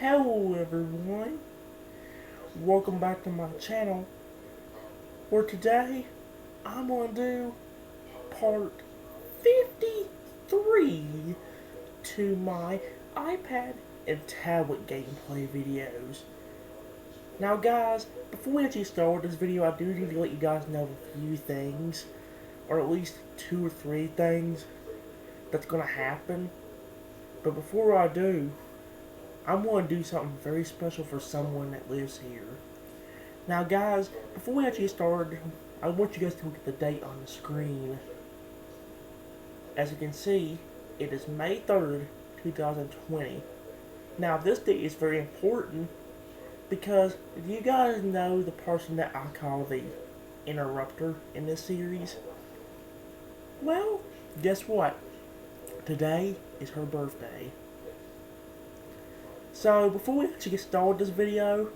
Hello everyone, welcome back to my channel, where today I'm going to do part 53 to my iPad and tablet gameplay videos. Now guys, before we actually start this video, I do need to let you guys know a few things, or at least 2 or 3 things that's going to happen. But before I do, I'm going to do something very special for someone that lives here. Now guys, before we actually start, I want you guys to look at the date on the screen. As you can see, it is May 3rd, 2020. Now this date is very important because do you guys know the person that I call the interrupter in this series? Well, guess what? Today is her birthday. So, before we actually get started this video,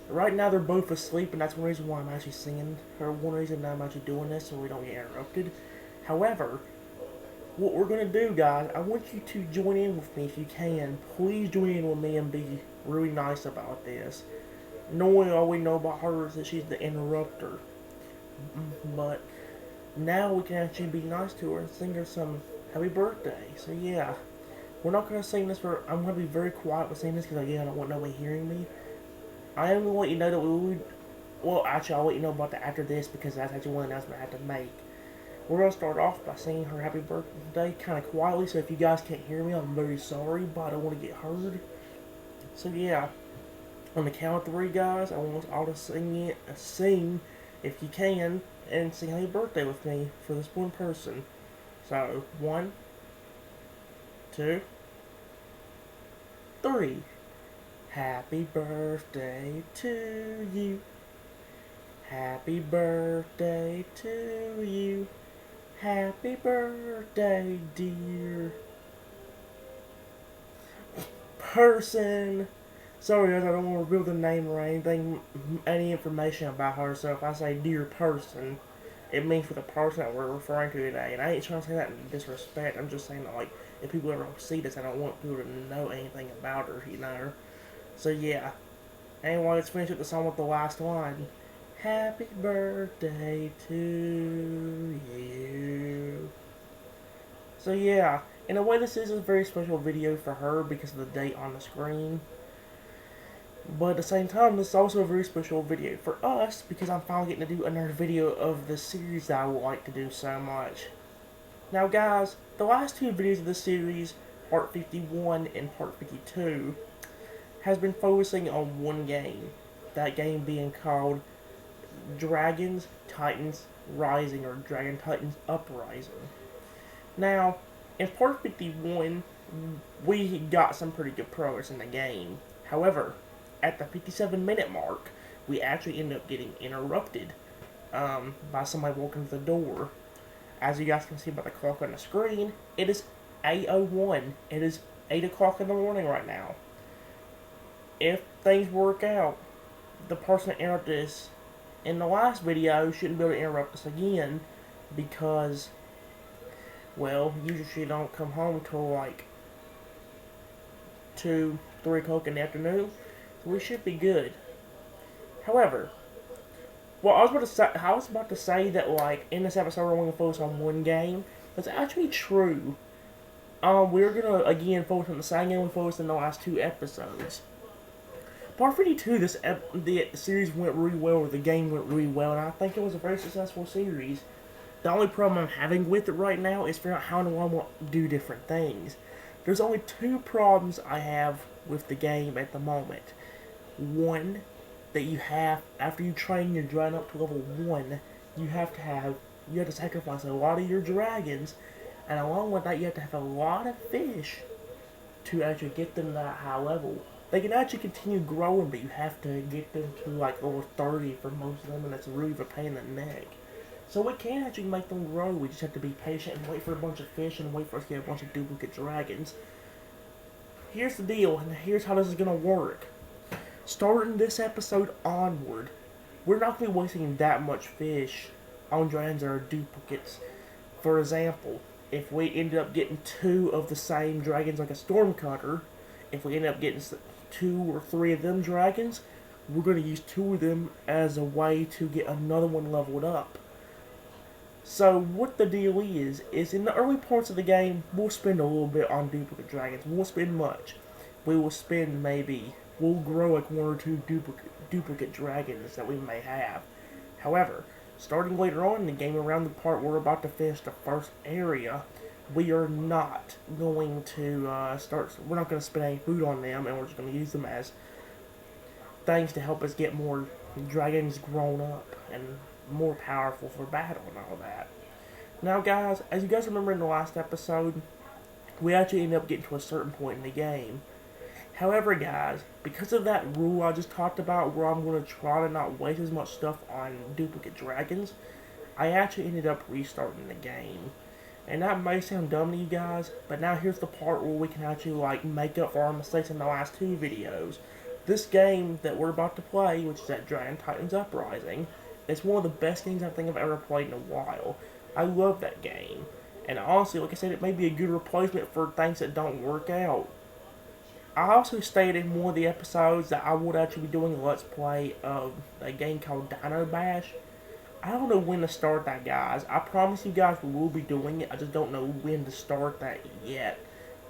right now they're both asleep, and that's one reason why I'm actually singing, or one reason that I'm actually doing this, so we don't get interrupted. However, what we're going to do, guys, I want you to join in with me if you can. Please join in with me and be really nice about this. Knowing all we know about her is that she's the interrupter. But now we can actually be nice to her and sing her some happy birthday. So yeah. We're not going to sing this for... I'm going to be very quiet with saying this because, again, I don't want nobody hearing me. I am going to let you know that we would... Well, actually, I'll let you know about that after this because that's actually one announcement I had to make. We're going to start off by singing her happy birthday kind of quietly, so if you guys can't hear me, I'm very sorry, but I don't want to get heard. So, yeah. On the count of 3, guys, I want us all to sing, if you can, and sing happy birthday with me for this one person. So, 1, 2, 3. Happy birthday to you. Happy birthday to you. Happy birthday, dear person. Sorry guys, I don't want to reveal the name or anything, any information about her, so if I say dear person, it means for the person that we're referring to today. And I ain't trying to say that in disrespect, I'm just saying that, like, if people ever see this, I don't want people to know anything about her, you know. So yeah. Anyway, let's finish with the song with the last line. Happy birthday to you. So yeah, in a way this is a very special video for her because of the date on the screen. But at the same time, this is also a very special video for us because I'm finally getting to do another video of the series that I would like to do so much. Now guys, the last 2 videos of the series, Part 51 and Part 52, has been focusing on one game. That game being called Dragons Titans Rising, or Dragon Titans Uprising. Now, in Part 51, we got some pretty good progress in the game. However, at the 57-minute mark, we actually ended up getting interrupted by somebody walking through the door. As you guys can see by the clock on the screen, it is 8:01. It is 8 o'clock in the morning right now. If things work out, the person that interrupted us in the last video shouldn't be able to interrupt us again because, well, usually she don't come home till like 2, 3 o'clock in the afternoon. So we should be good. However, well, I was about to say that, like, in this episode we're only going to focus on one game. That's actually true. We're going to, again, focus on the same game we focused in the last 2 episodes. Part 52, the series went really well, or the game went really well, and I think it was a very successful series. The only problem I'm having with it right now is figuring out how do I want to do different things. There's only 2 problems I have with the game at the moment. One, that you have, after you train your dragon up to level 1, you have to sacrifice a lot of your dragons, and along with that you have to have a lot of fish to actually get them to that high level. They can actually continue growing, but you have to get them to like over 30 for most of them, and that's really a pain in the neck. So we can actually make them grow, we just have to be patient and wait for a bunch of fish and wait for us to get a bunch of duplicate dragons. Here's the deal, and here's how this is going to work. Starting this episode onward, we're not going to be wasting that much fish on dragons that are duplicates. For example, if we ended up getting 2 of the same dragons like a Stormcutter, if we end up getting 2 or 3 of them dragons, we're going to use 2 of them as a way to get another one leveled up. So what the deal is in the early parts of the game, we'll spend a little bit on duplicate dragons. We won't spend much. We will spend we'll grow like 1 or 2 duplicate dragons that we may have. However, starting later on in the game, around the part we're about to finish the first area, we are not going to we're not going to spend any food on them, and we're just going to use them as things to help us get more dragons grown up and more powerful for battle and all that. Now guys, as you guys remember in the last episode, we actually ended up getting to a certain point in the game. However guys, because of that rule I just talked about where I'm going to try to not waste as much stuff on duplicate dragons, I actually ended up restarting the game. And that may sound dumb to you guys, but now here's the part where we can actually make up for our mistakes in the last 2 videos. This game that we're about to play, which is at Dragon Titans Uprising, it's one of the best games I think I've ever played in a while. I love that game. And honestly, like I said, it may be a good replacement for things that don't work out. I also stated in one of the episodes that I would actually be doing a Let's Play of a game called Dino Bash. I don't know when to start that, guys. I promise you guys we will be doing it. I just don't know when to start that yet.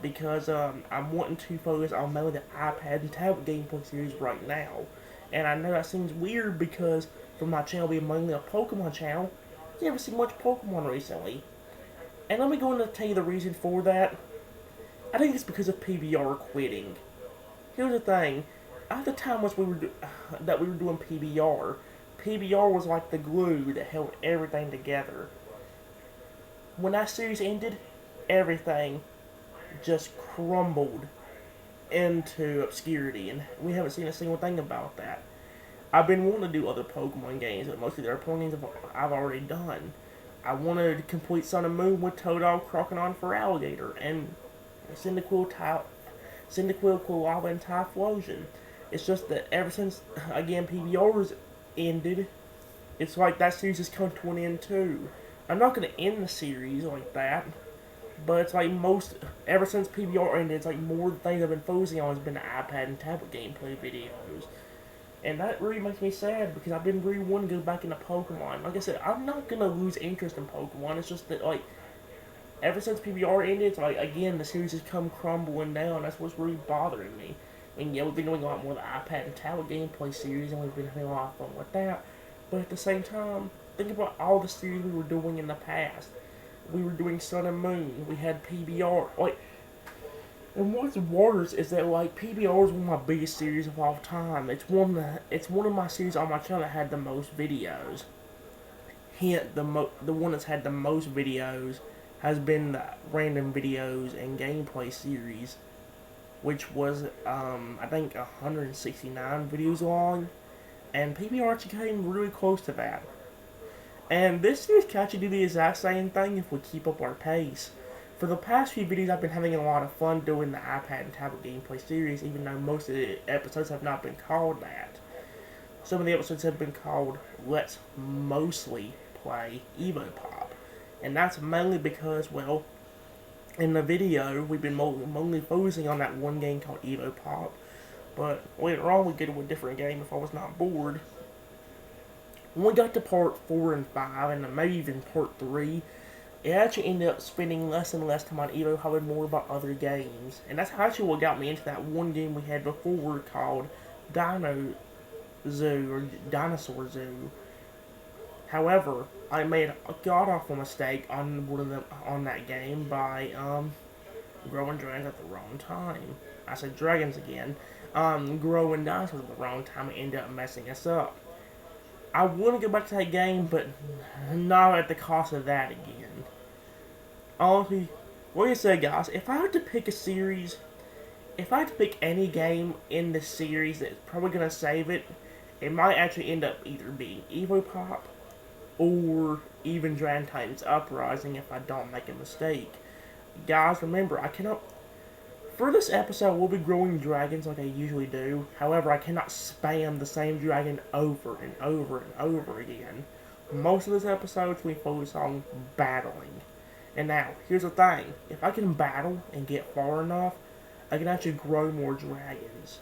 Because I'm wanting to focus on mainly the iPad and tablet gameplay series right now. And I know that seems weird because for my channel being mainly a Pokemon channel, you haven't seen much Pokemon recently. And let me go into tell you the reason for that. I think it's because of PBR quitting. Here's the thing. At the time that we were doing PBR was like the glue that held everything together. When that series ended, everything just crumbled into obscurity, and we haven't seen a single thing about that. I've been wanting to do other Pokemon games, but mostly they're Pokemon games I've already done. I wanted to complete Sun and Moon with Totodile, Croconaw, for Alligator, and Cyndaquil, Quilava, and Typhlosion. It's just that ever since, again, PBR's ended, it's like that series has come to an end too. I'm not going to end the series like that, but it's like ever since PBR ended, it's like more things I've been focusing on has been the iPad and tablet gameplay videos. And that really makes me sad because I've been really wanting to go back into Pokemon. Like I said, I'm not going to lose interest in Pokemon. It's just that, ever since PBR ended, it's like, again, the series has come crumbling down. That's what's really bothering me. I mean, yeah, we've been doing a lot more of the iPad and tablet gameplay series, and we've been having a lot of fun with that. But at the same time, think about all the series we were doing in the past. We were doing Sun and Moon. We had PBR. And what's worse is that PBR is one of my biggest series of all time. It's one of my series on my channel that had the most videos. Hint: the one that's had the most videos has been the random videos and gameplay series, which was I think 169 videos long, and PBR actually came really close to that. And this series can actually do the exact same thing if we keep up our pace. For the past few videos, I've been having a lot of fun doing the iPad and tablet gameplay series, even though most of the episodes have not been called that. Some of the episodes have been called Let's Mostly Play Evopop. And that's mainly because, well, in the video, we've been mainly focusing on that one game called Evopop. But later on, we'd get to a different game if I was not bored. When we got to part 4 and 5, and maybe even part 3, it actually ended up spending less and less time on Evopop and more about other games. And that's actually what got me into that one game we had before called Dino Zoo, or Dinosaur Zoo. However, I made a god-awful mistake on that game by growing dragons at the wrong time. I said dragons again. Growing dinosaurs at the wrong time and ended up messing us up. I want to go back to that game, but not at the cost of that again. Honestly, like I said, guys, if I had to pick a series, if I had to pick any game in the series that's probably going to save it, it might actually end up either being Evopop or even Dragon Titans Uprising if I don't make a mistake. Guys, remember, for this episode, we'll be growing dragons like I usually do. However, I cannot spam the same dragon over and over and over again. Most of this episode, we focus on battling. And now, here's the thing. If I can battle and get far enough, I can actually grow more dragons.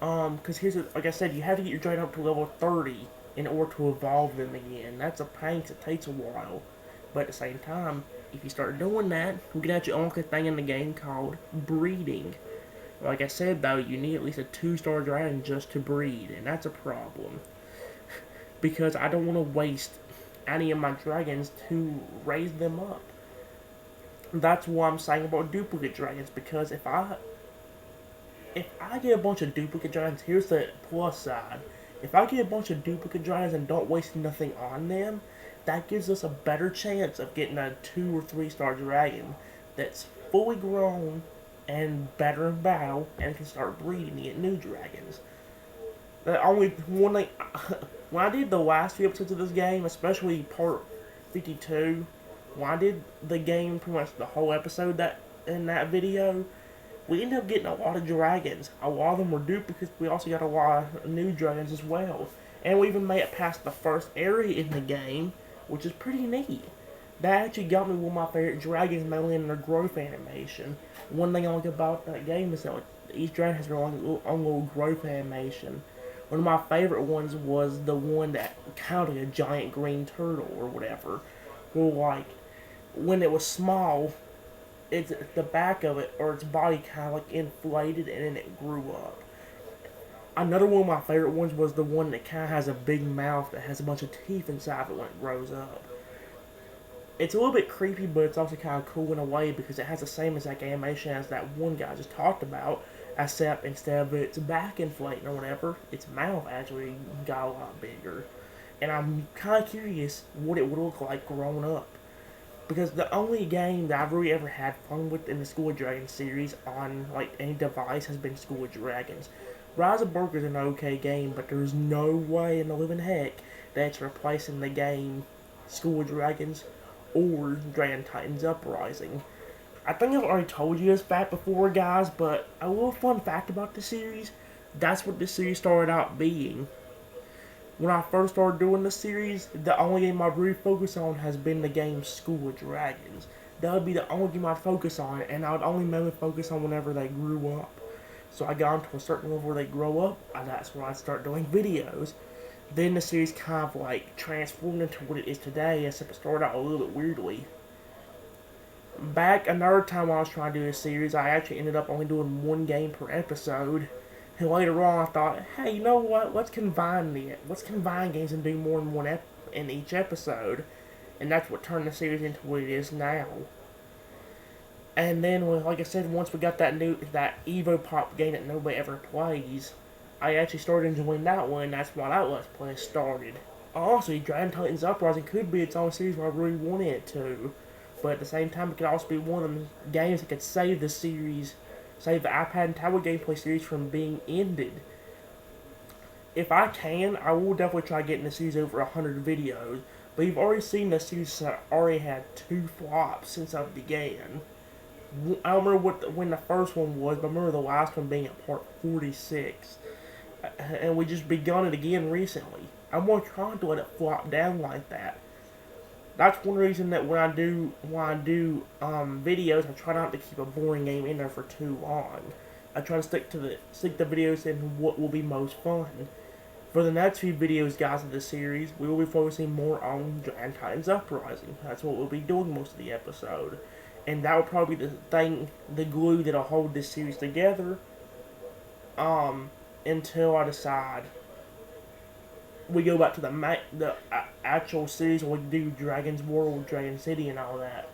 Because like I said, you have to get your dragon up to level 30 in order to evolve them again. That's a pain 'cause it takes a while. But at the same time, if you start doing that, you can actually unlock a thing in the game called breeding. Like I said though, you need at least a 2-star dragon just to breed, and that's a problem. Because I don't want to waste any of my dragons to raise them up. That's what I'm saying about duplicate dragons, because if I get a bunch of duplicate dragons, here's the plus side. If I get a bunch of duplicate dragons and don't waste nothing on them, that gives us a better chance of getting a 2 or 3-star dragon that's fully grown and better in battle and can start breeding to get new dragons. The only one thing, when I did the last few episodes of this game, especially part 52, when I did the game, pretty much the whole episode in that video, we ended up getting a lot of dragons. A lot of them were duplicates. We also got a lot of new dragons as well. And we even made it past the first area in the game, which is pretty neat. That actually got me one of my favorite dragons, mainly in their growth animation. One thing I like about that game is that each dragon has their own little growth animation. One of my favorite ones was the one that kind of like a giant green turtle or whatever. Well, like, when it was small, it's the back of it, or its body kind of like inflated and then it grew up. Another one of my favorite ones was the one that kind of has a big mouth that has a bunch of teeth inside of it when it grows up. It's a little bit creepy, but it's also kind of cool in a way because it has the same exact animation as that one guy I just talked about, except instead of its back inflating or whatever, its mouth actually got a lot bigger. And I'm kind of curious what it would look like grown up. Because the only game that I've really ever had fun with in the School of Dragons series on like any device has been School of Dragons. Rise of Berserk is an okay game, but there's no way in the living heck that it's replacing the game School of Dragons or Dragon Titans Uprising. I think I've already told you this fact before, guys, but a little fun fact about the series, that's what this series started out being. When I first started doing the series, the only game I'd really focus on has been the game School of Dragons. That would be the only game I'd focus on, and I would only mainly focus on whenever they grew up. So I got into a certain level where they grow up, and that's when I start doing videos. Then the series kind of like transformed into what it is today, except it started out a little bit weirdly. Back another time when I was trying to do this series, I actually ended up only doing one game per episode. And later on, I thought, hey, you know what? Let's combine games and do more than one in each episode, and that's what turned the series into what it is now. And then, like I said, once we got that Evo Pop game that nobody ever plays, I actually started enjoying that one, and that's why that Let's Play started. Also, Dragon Titans Uprising could be its own series where I really wanted it to, but at the same time, it could also be one of them games that could save the series, save the iPad and tablet gameplay series from being ended. If I can, I will definitely try getting the series over 100 videos, but you've already seen the series that already had 2 flops since I began. I don't remember when the first one was, but I remember the last one being at part 46. And we just begun it again recently. I'm more trying to let it flop down like that. That's one reason that when I do videos, I try not to keep a boring game in there for too long. I try to stick the videos in what will be most fun. For the next few videos, guys, of this series, we will be focusing more on Dragon Titans Uprising. That's what we'll be doing most of the episode. And that will probably be the glue that'll hold this series together, until I decide we go back to the actual series when we do Dragon's World, Dragon City, and all that.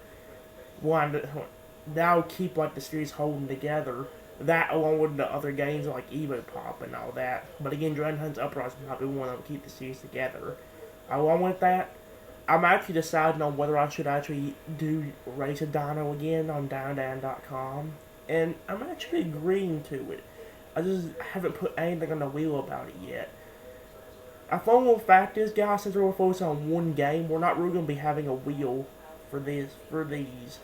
That'll keep like the series holding together. That along with the other games like Evo Pop and all that. But again, Dragon Titans Uprising might be one that will keep the series together. Along with that, I'm actually deciding on whether I should actually do Race a Dino again on DinoDan.com. And I'm actually agreeing to it. I just haven't put anything on the wheel about it yet. A fun little fact is, guys, since we're focused on one game, we're not really going to be having a wheel for these.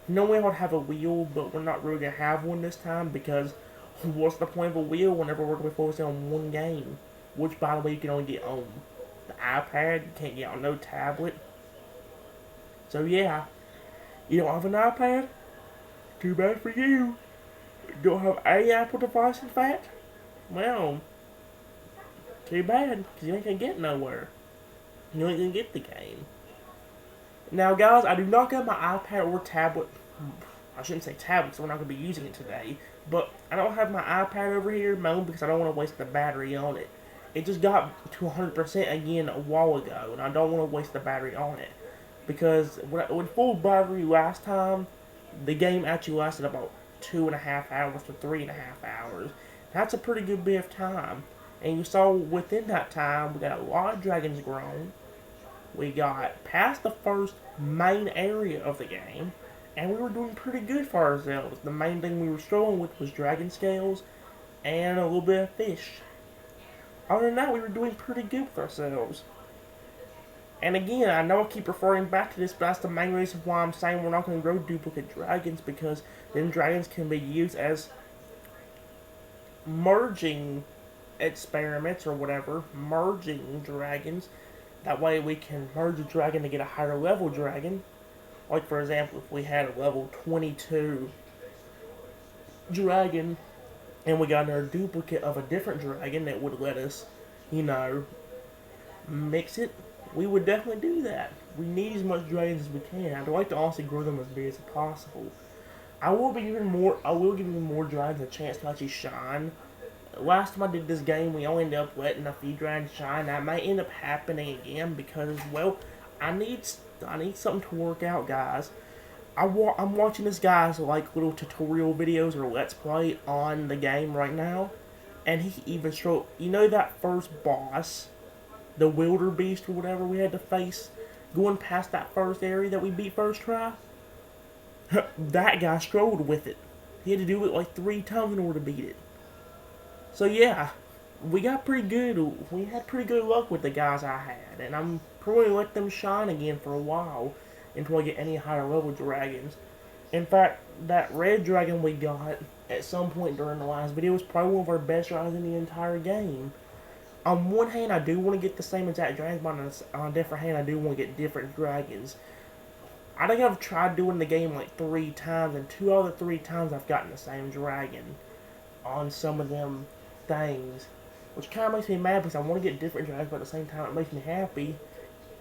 Normally I would have a wheel, but we're not really going to have one this time because what's the point of a wheel whenever we're going to be focusing on one game? Which, by the way, you can only get on the iPad. You can't get on no tablet. So yeah, you don't have an iPad? Too bad for you. You don't have any Apple device, in fact? Well, too bad, because you ain't gonna get nowhere. You ain't gonna get the game. Now, guys, I do not got my iPad or tablet. I shouldn't say tablet, because we're not going to be using it today. But I don't have my iPad over here, mainly because I don't want to waste the battery on it. It just got to 100% again a while ago, and I don't want to waste the battery on it. Because with full battery last time, the game actually lasted about 2.5 hours to 3.5 hours. That's a pretty good bit of time. And you saw within that time, we got a lot of dragons grown. We got past the first main area of the game, and we were doing pretty good for ourselves. The main thing we were struggling with was dragon scales and a little bit of fish. Other than that, we were doing pretty good with ourselves. And again, I know I keep referring back to this, but that's the main reason why I'm saying we're not going to grow duplicate dragons, because then dragons can be used as merging experiments or whatever, merging dragons. That way we can merge a dragon to get a higher level dragon. Like, for example, if we had a level 22 dragon and we got another duplicate of a different dragon that would let us, mix it, we would definitely do that. We need as much dragons as we can. I'd like to also grow them as big as possible. I will give you more dragons a chance to actually shine. Last time I did this game, we only ended up letting a few dragons shine. That might end up happening again because, well, I need something to work out, guys. I'm watching this guy's like little tutorial videos or let's play on the game right now, and he even showed, that first boss, the wildebeest or whatever we had to face, going past that first area that we beat first try. That guy struggled with it. He had to do it like 3 times in order to beat it. So yeah, we had pretty good luck with the guys I had, and I'm probably let them shine again for a while until I get any higher level dragons. In fact, that red dragon we got at some point during the last video was probably one of our best dragons in the entire game. On one hand, I do want to get the same exact dragons, but on a different hand, I do want to get different dragons. I think I've tried doing the game like 3 times, and 2 out of the 3 times I've gotten the same dragon on some of them things, which kind of makes me mad because I want to get different dragons, but at the same time it makes me happy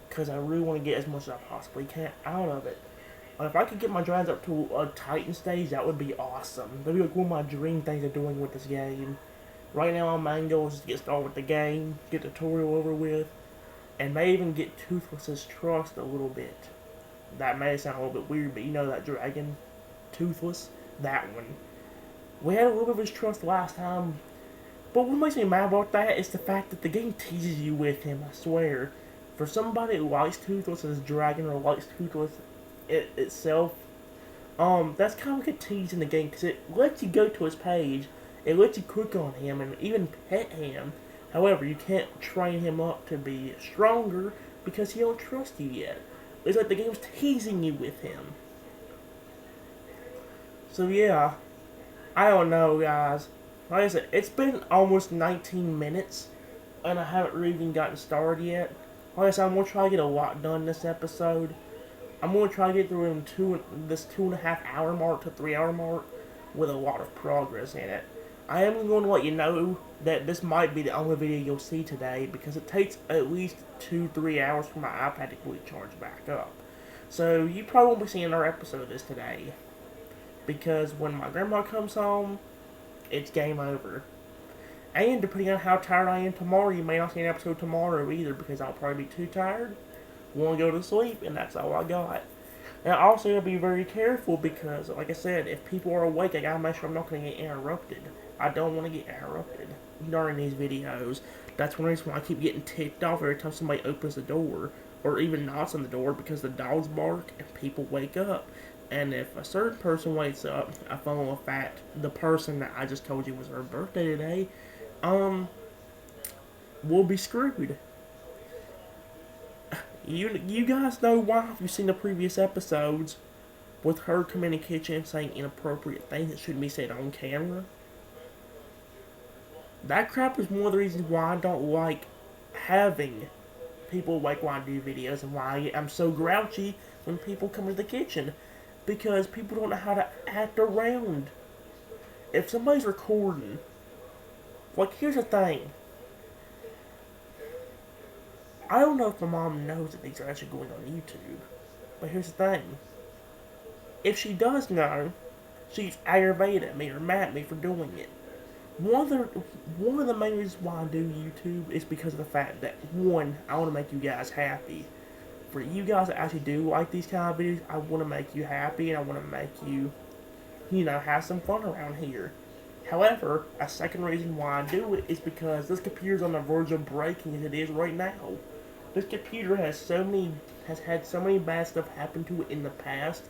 because I really want to get as much as I possibly can out of it. If I could get my dragons up to a Titan stage, that would be awesome. That'd be like one of my dream things of doing with this game. Right now, my main goal is to get started with the game, get the tutorial over with, and may even get Toothless's trust a little bit. That may sound a little bit weird, but you know that dragon, Toothless, that one. We had a little bit of his trust last time. But what makes me mad about that is the fact that the game teases you with him, I swear. For somebody who likes Toothless as a dragon or likes Toothless itself, that's kind of like a tease in the game because it lets you go to his page, it lets you click on him and even pet him. However, you can't train him up to be stronger because he don't trust you yet. It's like the game's teasing you with him. So yeah, I don't know, guys. Like I said, it's been almost 19 minutes, and I haven't really even gotten started yet. Like I said, I'm going to try to get a lot done this episode. I'm going to try to get through in this 2.5 hour mark to 3 hour mark with a lot of progress in it. I am going to let you know that this might be the only video you'll see today because it takes at least 2-3 hours for my iPad to fully charge back up. So you probably won't be seeing another episode of this today because when my grandma comes home, it's game over. And depending on how tired I am tomorrow, you may not see an episode tomorrow either because I'll probably be too tired, want to go to sleep, and that's all I got. Now, also, gotta be very careful because, like I said, if people are awake, I gotta make sure I'm not gonna get interrupted. I don't want to get interrupted during these videos. That's one reason why I keep getting ticked off every time somebody opens the door or even knocks on the door because the dogs bark and people wake up. And if a certain person wakes up, I follow a fact, the person that I just told you was her birthday today, we'll be screwed. You guys know why if you've seen the previous episodes with her coming in the kitchen saying inappropriate things that shouldn't be said on camera. That crap is one of the reasons why I don't like having people awake while I do videos and why I'm so grouchy when people come into the kitchen. Because people don't know how to act around. If somebody's recording Like, here's the thing. I don't know if my mom knows that these are actually going on YouTube. But here's the thing. If she does know, she's aggravated at me or mad at me for doing it. One of the main reasons why I do YouTube is because of the fact that, one, I want to make you guys happy. For you guys that actually do like these kind of videos, I want to make you happy and I want to make you, have some fun around here. However, a second reason why I do it is because this computer's on the verge of breaking as it is right now. This computer has had so many bad stuff happen to it in the past.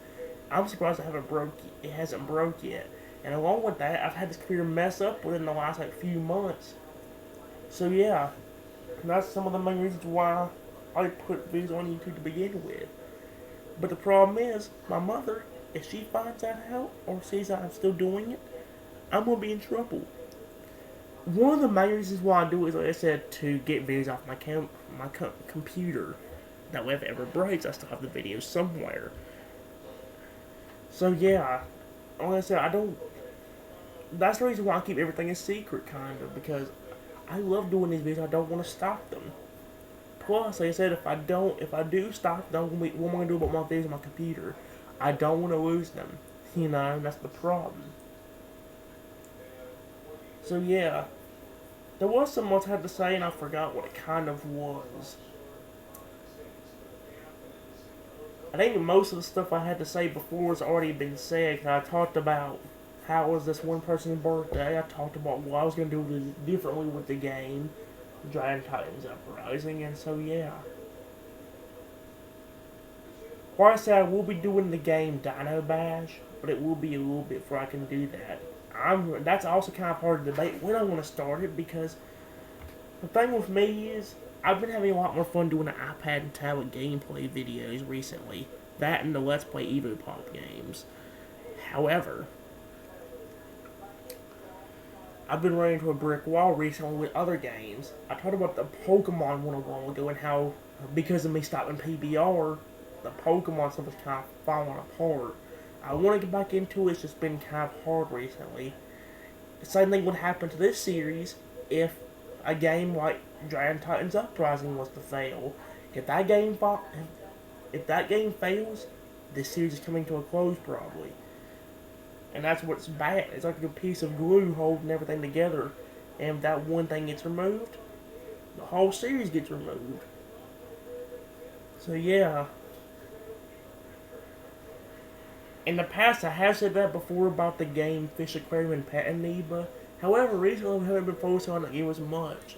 I'm surprised it hasn't broke yet. And along with that, I've had this computer mess up within the last few months. So yeah, that's some of the main reasons why I put videos on YouTube to begin with. But the problem is, my mother, if she finds that out or sees that I'm still doing it, I'm gonna be in trouble. One of the main reasons why I do it is, like I said, to get videos off my computer. That way, if it ever breaks, I still have the videos somewhere. So yeah, like I said, I don't. That's the reason why I keep everything a secret, kind of, because I love doing these videos. I don't want to stop them. Plus, like I said, if I do stop them, what am I gonna do about my videos on my computer? I don't want to lose them. That's the problem. So yeah, there was something else I had to say, and I forgot what it kind of was. I think most of the stuff I had to say before has already been said. Cause I talked about how it was this one person's birthday. I talked about what I was going to do differently with the game, Giant Titans Uprising, and so yeah. Like I said, I will be doing the game Dino Bash, but it will be a little bit before I can do that. That's also kind of hard to debate when I want to start it, because the thing with me is, I've been having a lot more fun doing the iPad and tablet gameplay videos recently. That and the Let's Play EvoPop games. However, I've been running into a brick wall recently with other games. I talked about the Pokemon one a while ago and how, because of me stopping PBR, the Pokemon stuff is kind of falling apart. I want to get back into it, it's just been kind of hard recently. The same thing would happen to this series if a game like Giant Titans Uprising was to fail. If that game fails, this series is coming to a close probably. And that's what's bad. It's like a piece of glue holding everything together. And if that one thing gets removed, the whole series gets removed. So yeah. In the past, I have said that before about the game Fish Aquarium and Pet Amoeba. However, recently I haven't been focusing on that game as much.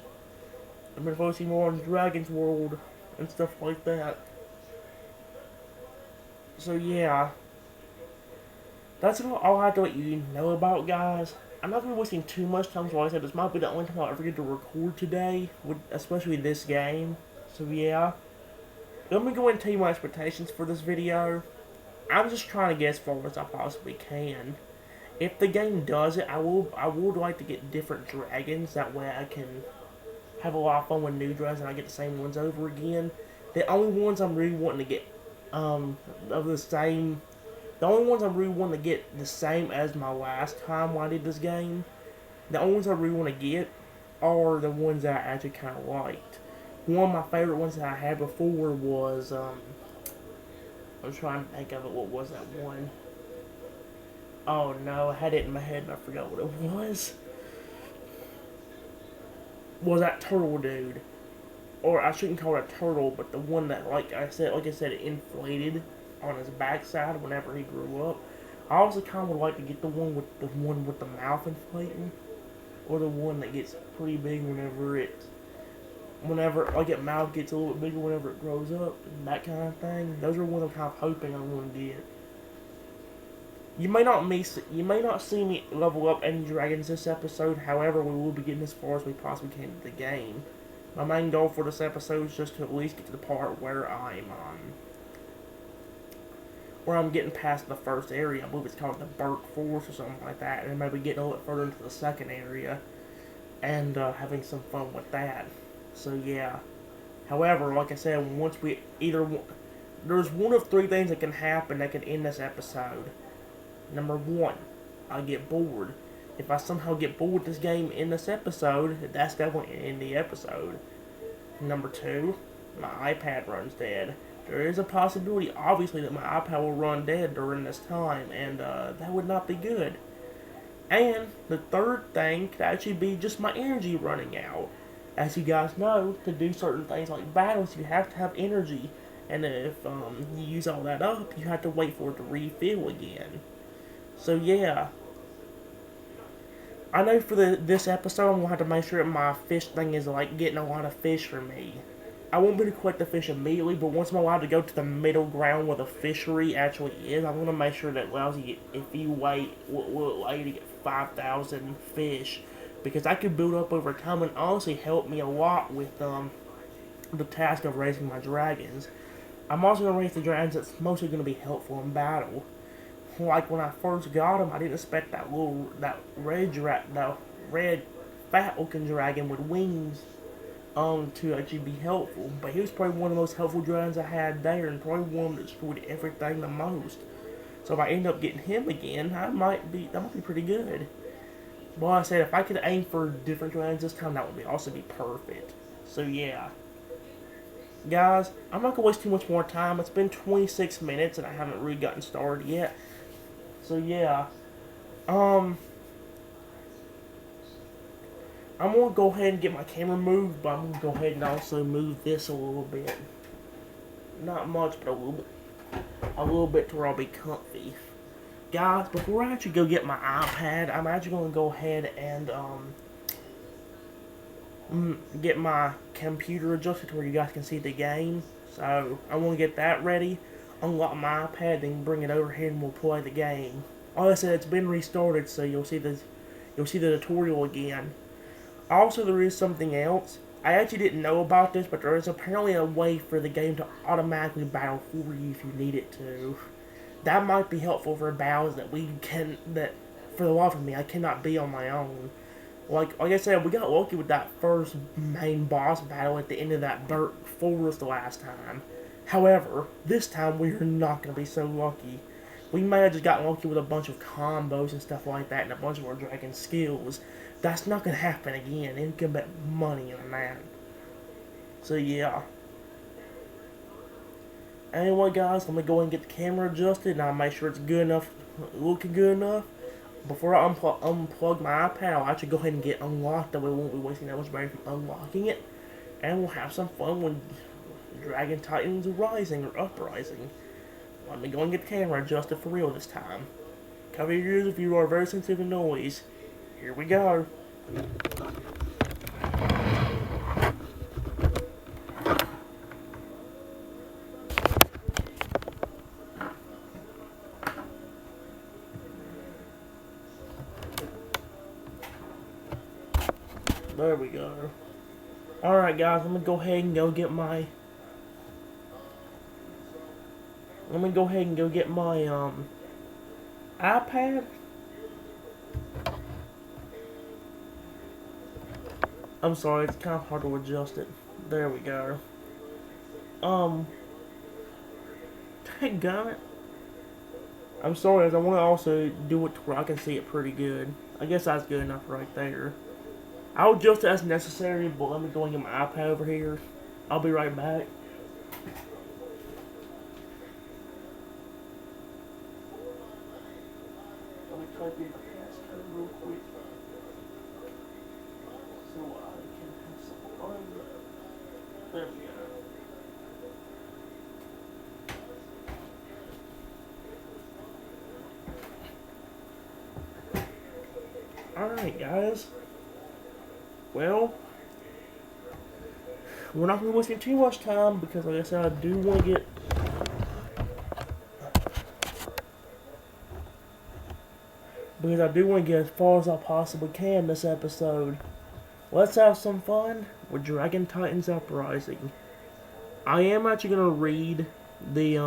I've been focusing more on Dragon's World and stuff like that. So yeah. That's all I have to let you know about, guys. I'm not going to be wasting too much time, so like I said, this might be the only time I'll ever get to record today, especially this game. So yeah. Let me go and tell you my expectations for this video. I'm just trying to get as far as I possibly can. If the game does it, I would like to get different dragons. That way I can have a lot of fun with new dragons and I get the same ones over again. The only ones I'm really wanting to get the only ones I really want to get the same as my last time when I did this game, the only ones I really want to get are the ones that I actually kind of liked. One of my favorite ones that I had before was, I'm trying to think of it, what was that one? Oh no, I had it in my head and I forgot what it was. Was that turtle dude. Or I shouldn't call it a turtle, but the one that, like I said, it inflated on his backside whenever he grew up. I also kind of would like to get the one with the mouth inflating, or the one that gets pretty big whenever its mouth gets a little bit bigger whenever it grows up, and that kind of thing. Those are ones I'm kind of hoping I'm going to get. You may not see me level up any dragons this episode. However, we will be getting as far as we possibly can in the game. My main goal for this episode is just to at least get to the part where I'm getting past the first area. I believe it's called the Burnt Forest or something like that, and then maybe getting a little bit further into the second area and having some fun with that. So yeah. However, like I said, there's one of three things that can happen that can end this episode. Number one, I get bored. If I somehow get bored with this game in this episode, that's definitely in the episode. Number two, my iPad runs dead. There is a possibility, obviously, that my iPad will run dead during this time, and that would not be good. And the third thing could actually be just my energy running out. As you guys know, to do certain things like battles, you have to have energy, and if you use all that up, you have to wait for it to refill again. So yeah, I know for this episode, I'm gonna have to make sure that my fish thing is like getting a lot of fish for me. I won't be able to collect the fish immediately, but once I'm allowed to go to the middle ground where the fishery actually is, I'm gonna make sure that allows you, if you wait, will allow you to get 5,000 fish, because I could build up over time and honestly help me a lot with the task of raising my dragons. I'm also gonna raise the dragons that's mostly gonna be helpful in battle. Like when I first got him, I didn't expect that red fat looking dragon with wings to actually be helpful. But he was probably one of the most helpful dragons I had there, and probably one that destroyed everything the most. So if I end up getting him again, that might be pretty good. But like I said, if I could aim for different dragons this time, that would also be perfect. So yeah. Guys, I'm not gonna waste too much more time. It's been 26 minutes and I haven't really gotten started yet. So yeah, I'm gonna go ahead and get my camera moved, but I'm gonna go ahead and also move this a little bit. Not much, but a little bit to where I'll be comfy. Guys, before I actually go get my iPad, I'm actually gonna go ahead and get my computer adjusted to where you guys can see the game. So I want to get that ready, unlock my iPad, then bring it over here and we'll play the game. Like I said, it's been restarted, so you'll see the tutorial again. Also, there is something else. I actually didn't know about this, but there is apparently a way for the game to automatically battle for you if you need it to. That might be helpful for battles that for the life of me, I cannot be on my own. Like I said, we got lucky with that first main boss battle at the end of that dirt forest last time. However, this time we are not going to be so lucky. We may have just gotten lucky with a bunch of combos and stuff like that and a bunch of our dragon skills. That's not going to happen again. And you can bet money on that. So yeah. Anyway guys, let me go and get the camera adjusted and I'll make sure it's good enough, looking good enough. Before I unplug my iPad, I'll actually go ahead and get unlocked, that way we won't be wasting that much battery unlocking it. And we'll have some fun when Dragon Titans Rising or Uprising. Let me go and get the camera adjusted for real this time. Cover your ears if you are very sensitive to noise. Here we go. There we go. Alright guys, let me go ahead and go get my iPad. I'm sorry, it's kind of hard to adjust it. There we go. Daggone it. I'm sorry, as I want to also do it to where I can see it pretty good. I guess that's good enough right there. I'll adjust it as necessary, but let me go and get my iPad over here. I'll be right back. Let me type in the passcode real quick so I can have some fun. There we go. Alright guys. Well, we're not going to be wasting too much time because, like I said, I do want to get... Because I do want to get as far as I possibly can this episode. Let's have some fun with Dragon Titans Uprising. I am actually going to read the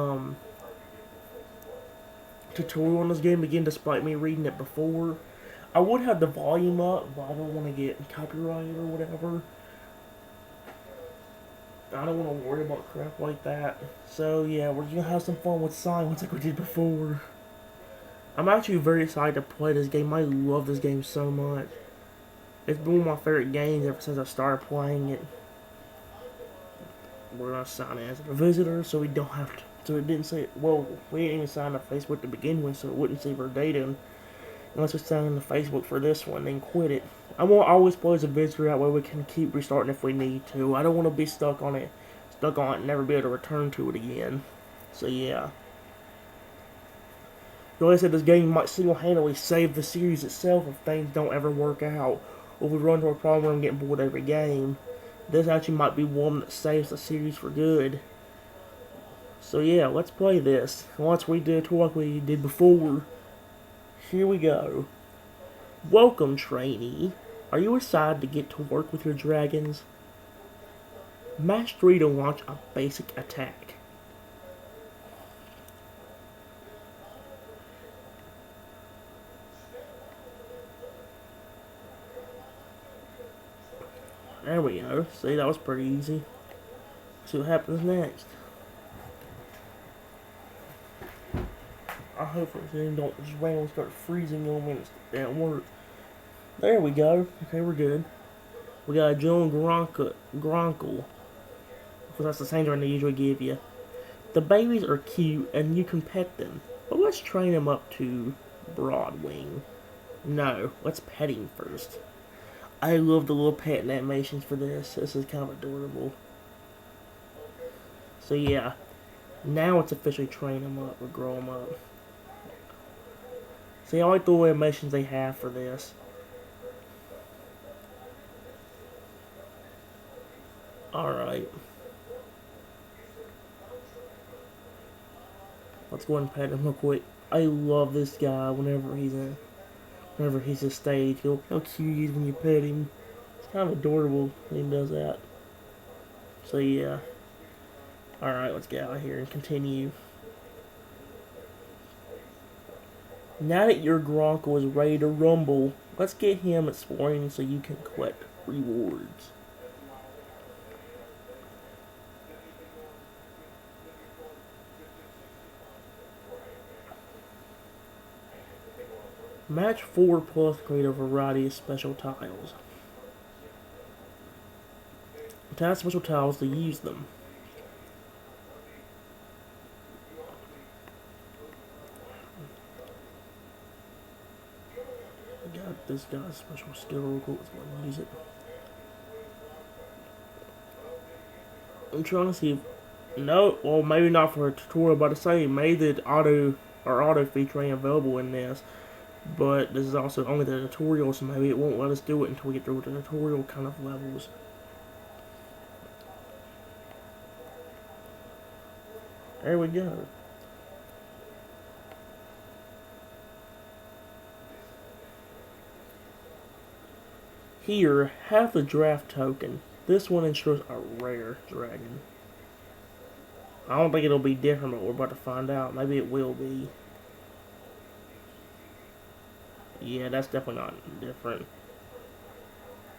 tutorial on this game again, despite me reading it before. I would have the volume up, but I don't want to get copyrighted or whatever. I don't want to worry about crap like that. So yeah, we're going to have some fun with silence like we did before. I'm actually very excited to play this game. I love this game so much. It's been one of my favorite games ever since I started playing it. We're gonna sign in as a visitor, so we don't have to. So it didn't say. Well, we didn't even sign up Facebook to begin with, so it wouldn't save our data unless we sign into Facebook for this one, then quit it. I want always play as a visitor. That way we can keep restarting if we need to. I don't want to be stuck on it, and never be able to return to it again. So yeah. Like I said, this game might single-handedly save the series itself if things don't ever work out. Or if we run into a problem where I'm getting bored every game. This actually might be one that saves the series for good. So yeah, let's play this. Let's redo it like we did before. Here we go. Welcome, trainee. Are you excited to get to work with your dragons? Mash 3 to launch a basic attack. There we go. See, that was pretty easy. See what happens next. I hope it don't just randomly start freezing on when it don't work. There we go. Okay, we're good. We got a Joan Gronkle. Because that's the same one they usually give you. The babies are cute and you can pet them. But let's train them up to Broadwing. No, let's pet him first. I love the little pet animations for this. This is kind of adorable. So yeah, now it's officially train them up or grow them up. See, I like the little animations they have for this. Alright. Let's go and pet him real quick. I love this guy whenever he's a stage. How cute he is when you pet him. It's kind of adorable when he does that. So yeah. Alright, let's get out of here and continue. Now that your Gronkle is ready to rumble, let's get him exploring so you can collect rewards. Match 4 plus create a variety of special tiles. Tap special tiles to use them. I got this guy's special skill real quick. Let's go ahead and use it. I'm trying to see if... No, well maybe not for a tutorial, but to say maybe the auto feature ain't available in this. But this is also only the tutorial, so maybe it won't let us do it until we get through the tutorial kind of levels. There we go. Here, have the draft token. This one ensures a rare dragon. I don't think it'll be different, but we're about to find out. Maybe it will be. Yeah, that's definitely not different.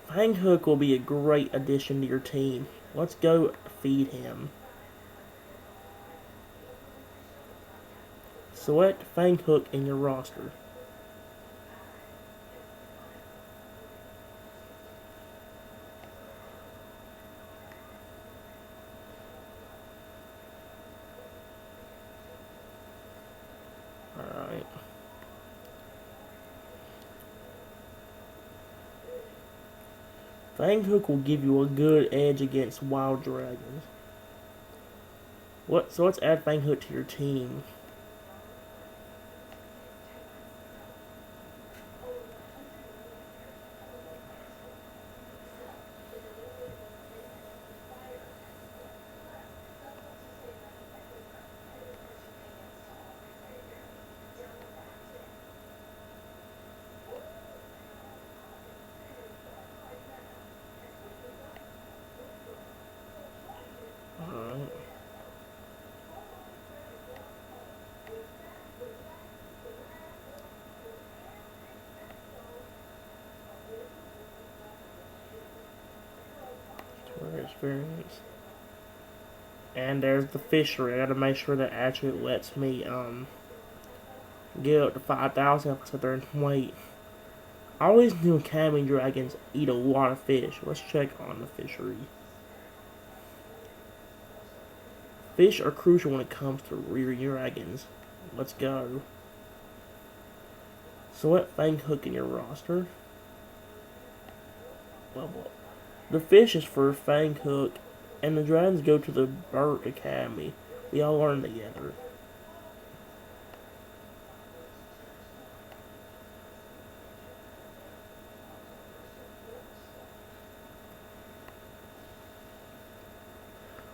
Fang Hook will be a great addition to your team. Let's go feed him. Select Fang Hook in your roster. Alright. Fang Hook will give you a good edge against wild dragons. So let's add Fang Hook to your team. Alright. Experience. And there's the fishery. I gotta make sure that actually lets me get up to 5,000 if I sit there and wait. All these new academy dragons eat a lot of fish. Let's check on the fishery. Fish are crucial when it comes to rearing dragons. Let's go. Select Fang Hook in your roster. Level up. The fish is for Fang Hook, and the dragons go to the Bird Academy. We all learn together.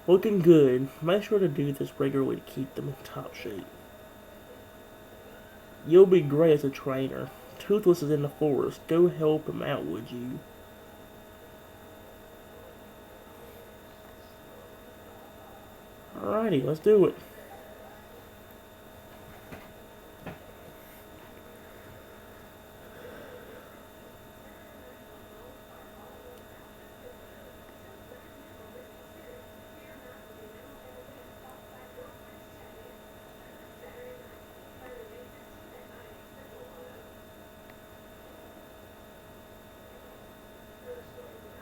Looking good. Make sure to do this regularly to keep them in top shape. You'll be great as a trainer. Toothless is in the forest. Go help him out, would you? Alrighty, let's do it.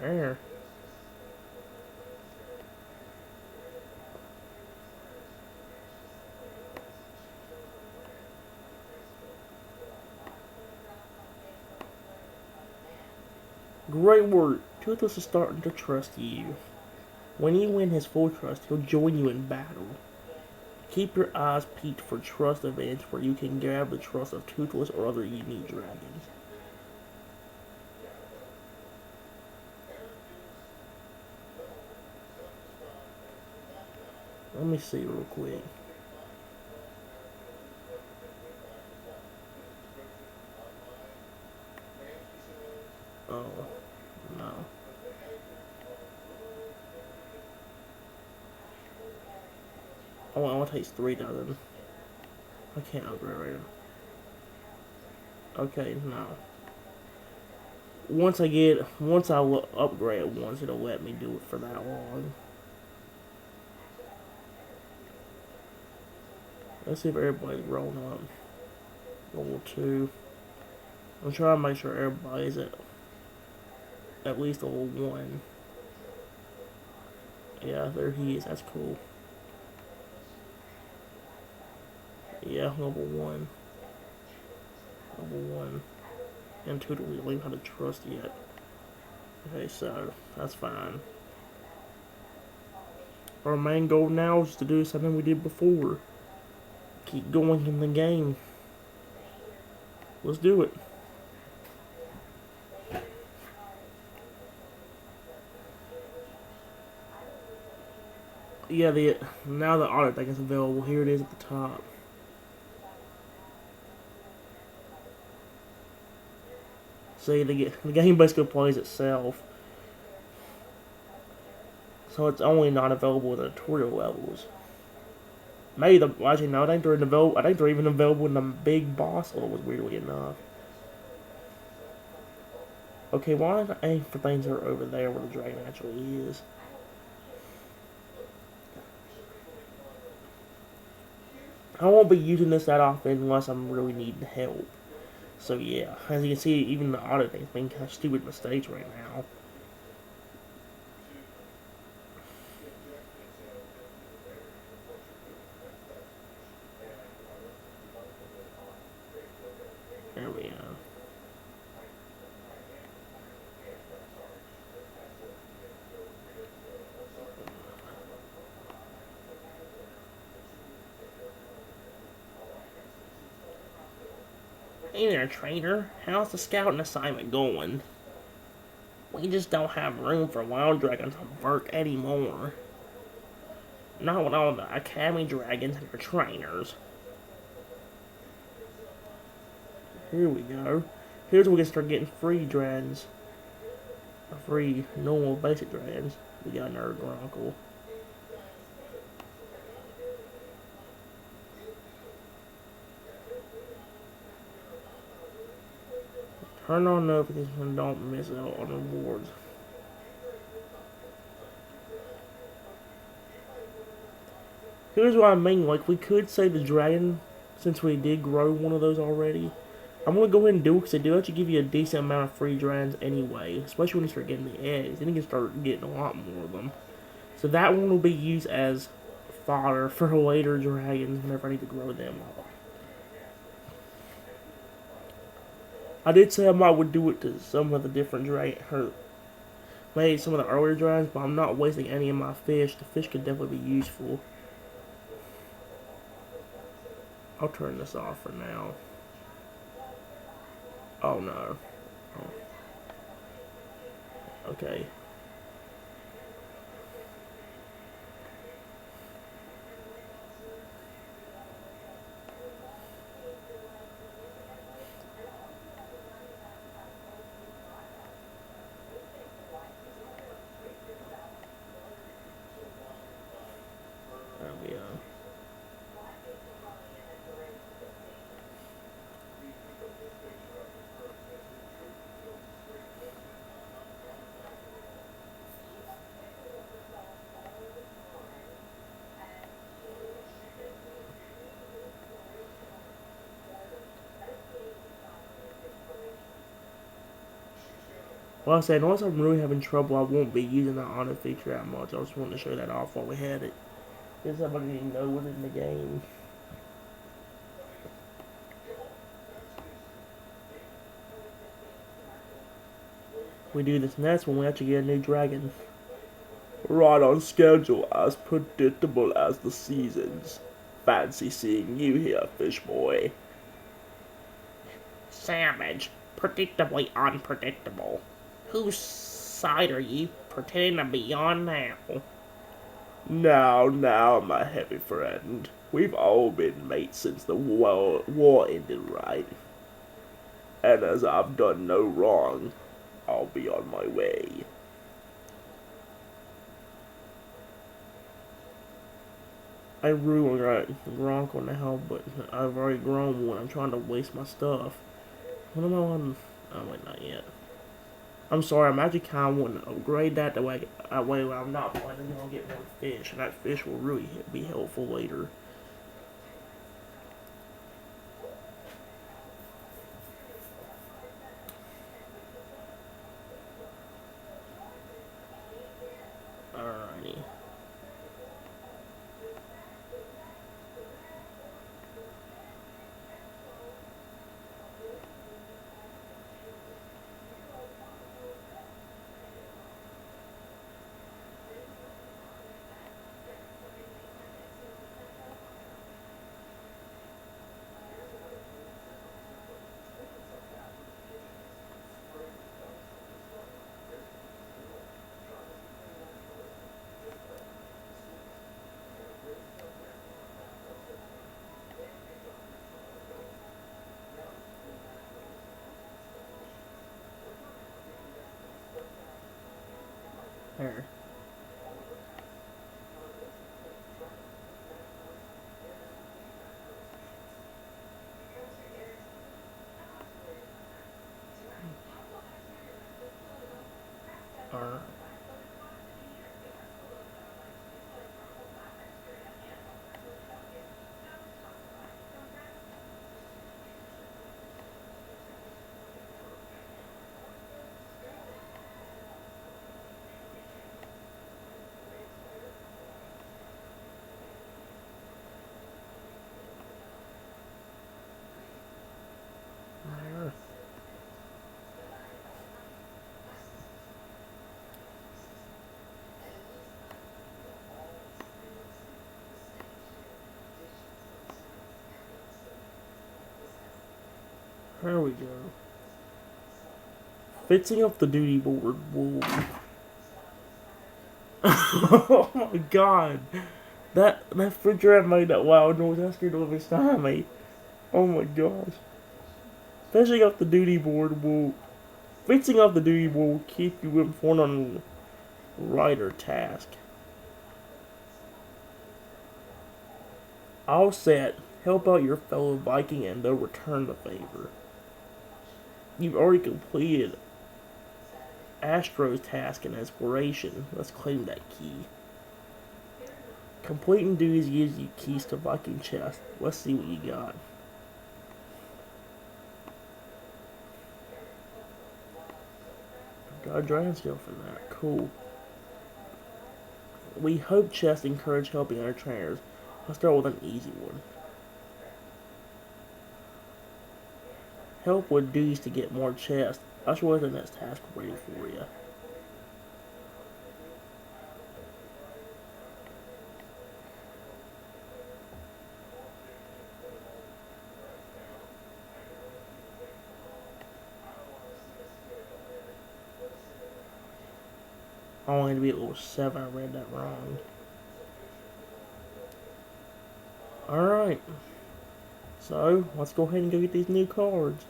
There. Great work. Toothless is starting to trust you. When you win his full trust, he'll join you in battle. Keep your eyes peeled for trust events where you can grab the trust of Toothless or other unique dragons. Let me see real quick. Oh, no. Oh, I want to taste 3,000. I can't upgrade right now. Okay, no. Once I upgrade once, it'll let me do it for that long. Let's see if everybody's rolling up. Level 2. I'm trying to make sure everybody's at least level 1. Yeah, there he is. That's cool. Yeah, level 1. Level 1. And 2 don't really know how to trust yet. Okay, so that's fine. Our main goal now is to do something we did before. Keep going in the game. Let's do it. Yeah, now the audit thing is available. Here it is at the top. See, the game basically plays itself. So it's only not available in the tutorial levels. Maybe actually no, I think they're even available in the big boss levels, weirdly enough. Okay, why don't I aim for things that are over there where the dragon actually is? I won't be using this that often unless I'm really needing help. So yeah, as you can see, even the audit thing's making kind of stupid mistakes right now. There we go. Hey there, trainer. How's the scouting assignment going? We just don't have room for wild dragons to work anymore. Not with all the academy dragons and their trainers. Here we go. Here's where we can start getting free dragons. Or free normal basic dragons. We got another Grunkle. Turn on notifications and don't miss out on rewards. Here's what I mean, like we could say the dragon since we did grow one of those already. I'm going to go ahead and do it because they do actually give you a decent amount of free dragons anyway, especially when you start getting the eggs. Then you can start getting a lot more of them. So that one will be used as fodder for later dragons whenever I need to grow them all. I did say I would do it to some of the different dragons, maybe some of the earlier dragons, but I'm not wasting any of my fish. The fish could definitely be useful. I'll turn this off for now. Oh no. Oh. Okay. There we go. Well, I said, unless I'm really having trouble, I won't be using the auto feature that much. I just wanted to show that off while we had it. Because somebody didn't know it in the game. We do this next when we actually get a new dragon. Right on schedule, as predictable as the seasons. Fancy seeing you here, fish boy. Savage. Predictably unpredictable. Whose side are you pretending to be on now? Now, my heavy friend. We've all been mates since the war ended, right? And as I've done no wrong, I'll be on my way. I really got Gronk now, but I've already grown one. I'm trying to waste my stuff. What am I on? Oh, wait, not yet. I'm sorry, I'm actually kind of wanting to upgrade that way when I'm not planning on getting more fish, and that fish will really be helpful later. Alrighty. There. Alright. There. There we go. Fixing up the duty board will... Oh my god! That refrigerator made that loud noise. That scared the living snot out of me. Oh my gosh. Fixing up the duty board will keep you informed on writer task. All set. Help out your fellow Viking and they'll return the favor. You've already completed Astro's task and exploration. Let's claim that key. Completing duties gives you keys to Viking chest. Let's see what you got. Got a dragon skill for that. Cool. We hope chests encourage helping other trainers. Let's start with an easy one. Help with duties to get more chests. I should have the next task ready for you. I wanted to be at level 7. I read that wrong. Alright. So, let's go ahead and go get these new cards.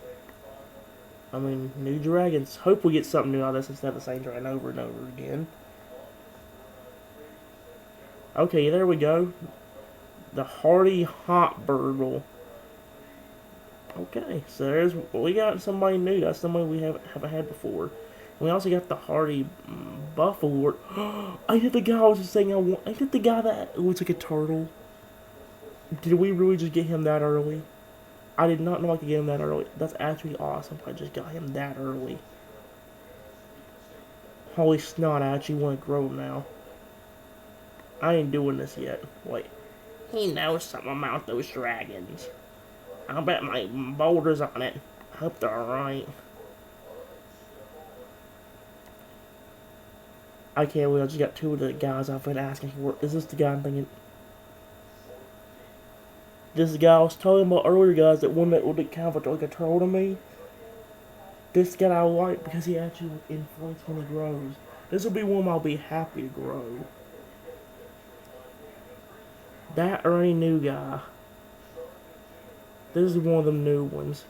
I mean, new dragons. Hope we get something new out of this instead of the same dragon over and over again. Okay, there we go. The Hardy Hot Burgle. Okay, so there's we got somebody new. That's somebody we haven't had before. We also got the Hardy Buffalo. I did the guy I was just saying I want. I did the guy that looks like a turtle. Did we really just get him that early? I did not know I could get him that early. That's actually awesome. I just got him that early. Holy snot, I actually want to grow him now. I ain't doing this yet. Wait. He knows something about those dragons. I'll bet my boulders on it. I hope they're alright. I can't believe I just got 2 of the guys I've been asking for. Is this the guy I'm thinking? This is the guy I was talking about earlier, guys, that one that would kind of like a troll to me. This guy I like because he actually inflates when he grows. This will be one I'll be happy to grow. That or any new guy. This is one of them new ones.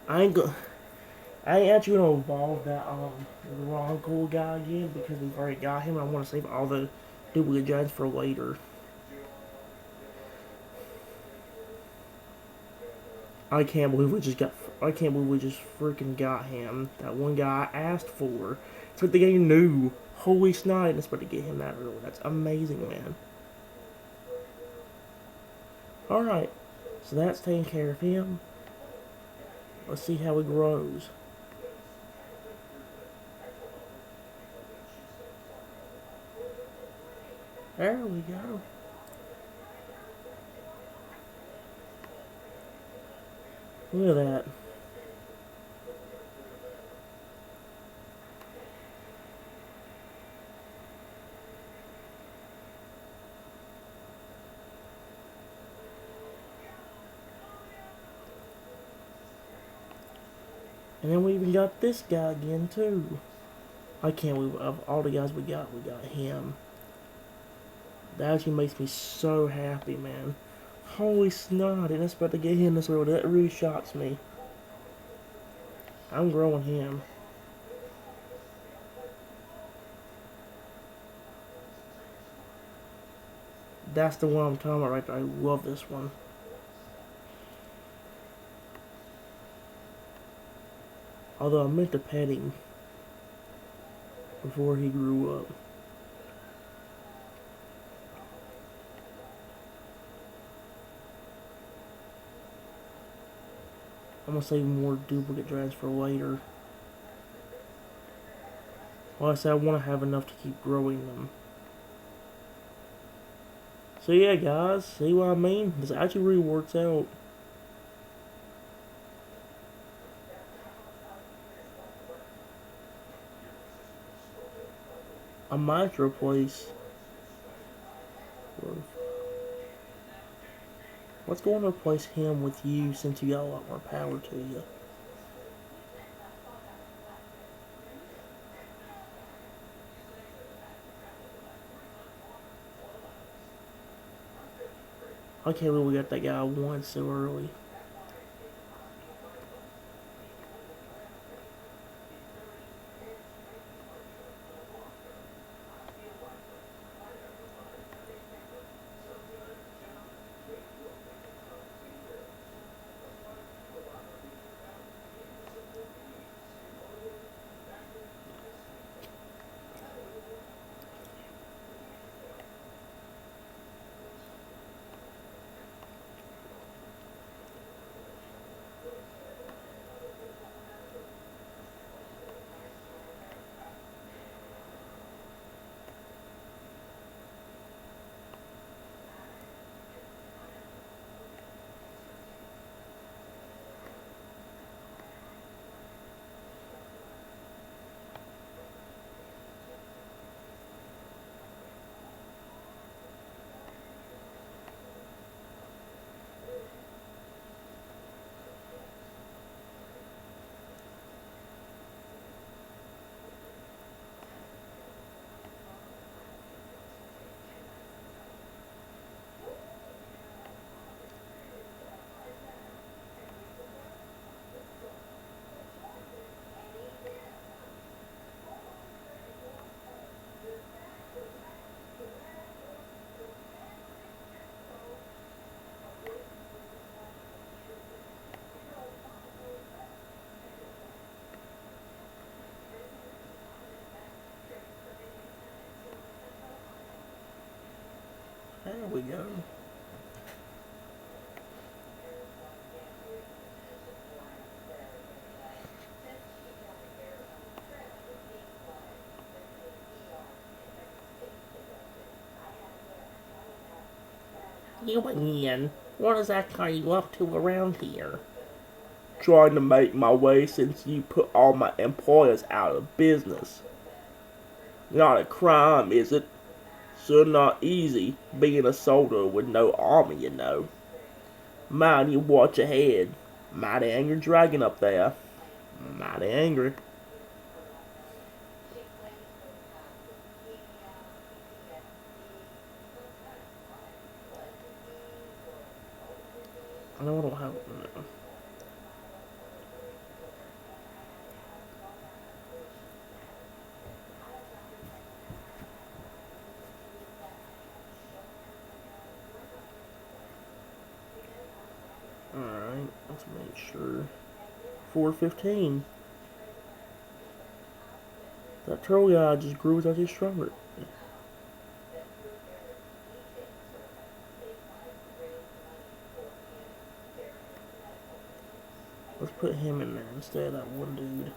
I ain't actually gonna evolve that Roncool guy again because we've already got him. I want to save all the duplicate giants for later. I can't believe we just freaking got him. That one guy I asked for. It's like the game knew. Holy snot, and it's about to get him that early. That's amazing, man. Alright, so that's taking care of him. Let's see how he grows. There we go. Look at that. And then we even got this guy again, too. I can't believe of all the guys we got him. That actually makes me so happy, man. Holy snot, I didn't expect to get him this early. That really shocks me. I'm growing him. That's the one I'm talking about right there. I love this one. Although I meant to pet him before he grew up. I'm gonna save more duplicate dragons for later. Like I said, I want to have enough to keep growing them. So yeah, guys, see what I mean? This actually really works out. I might replace... Let's go and replace him with you since you got a lot more power to you. I can't believe we got that guy once so early. go. You again. What exactly are you up to around here? Trying to make my way since you put all my employers out of business. Not a crime, is it? Sure not easy, being a soldier with no army, you know. Mind you watch ahead. Mighty angry dragon up there. Mighty angry. I know I don't have... No. Alright, let's make sure. 415. That turtle guy just grew as I get stronger. Let's put him in there instead of that one dude.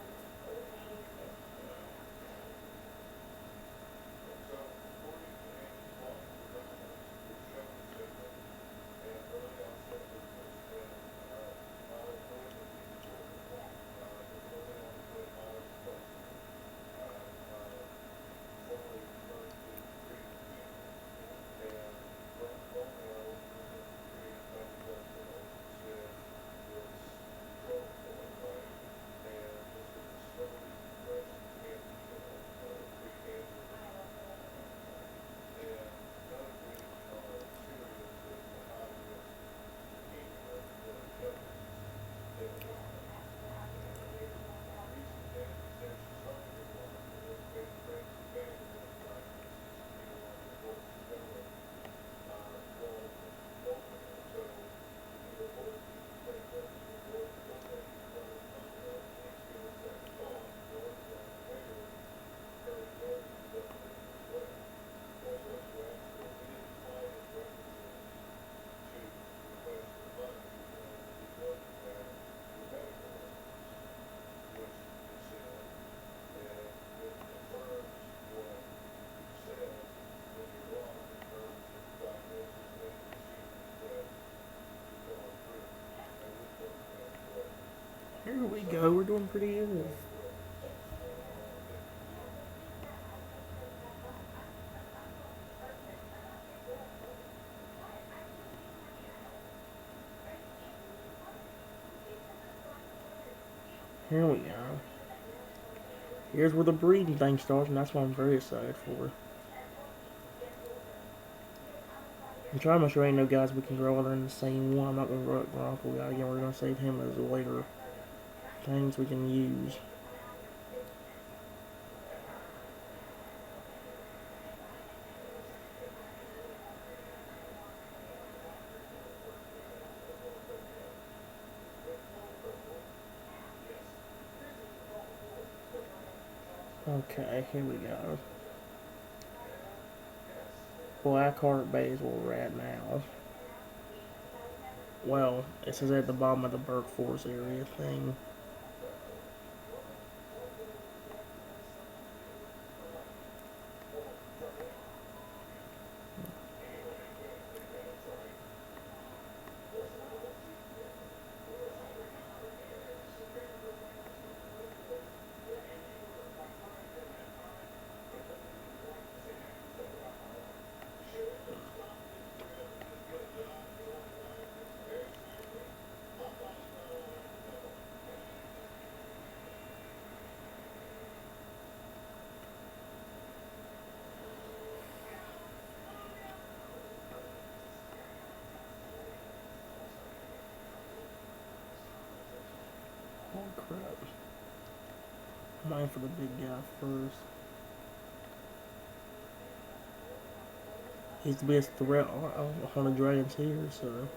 Here we go, we're doing pretty good. Here we go. Here's where the breeding thing starts, and that's what I'm very excited for. I'm trying to make sure ain't no guys we can grow other than the same one. I'm not going to grow up Grunkle guy again. We're going to save him as a later things we can use. Okay, here we go. Blackheart Bay is where we're at now. Well, it says at the bottom of the Burke Force area thing. Oh crap. I'm aiming for the big guy first. He's the best threat on the dragons here, so.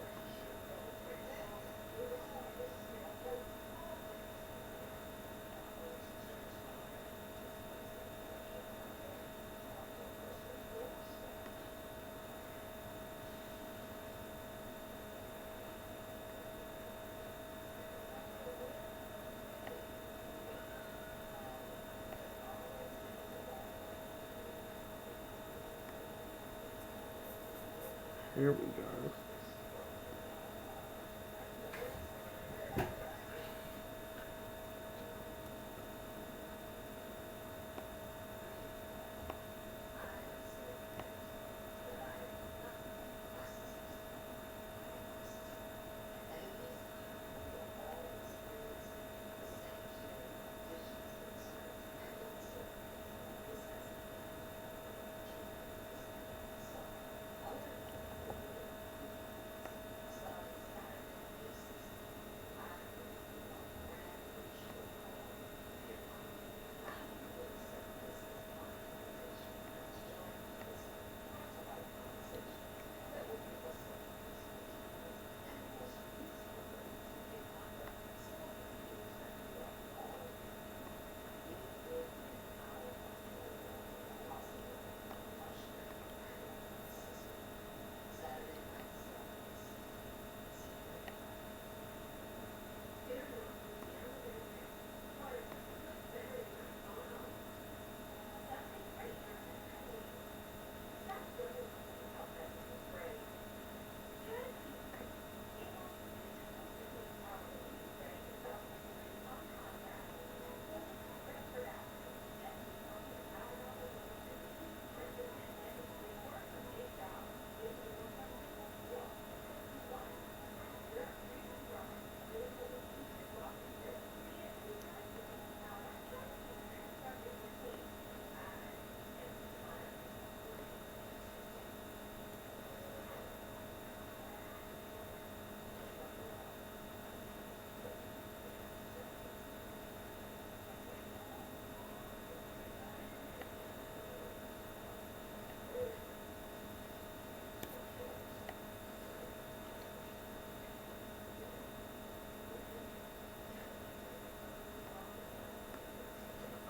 Here we go.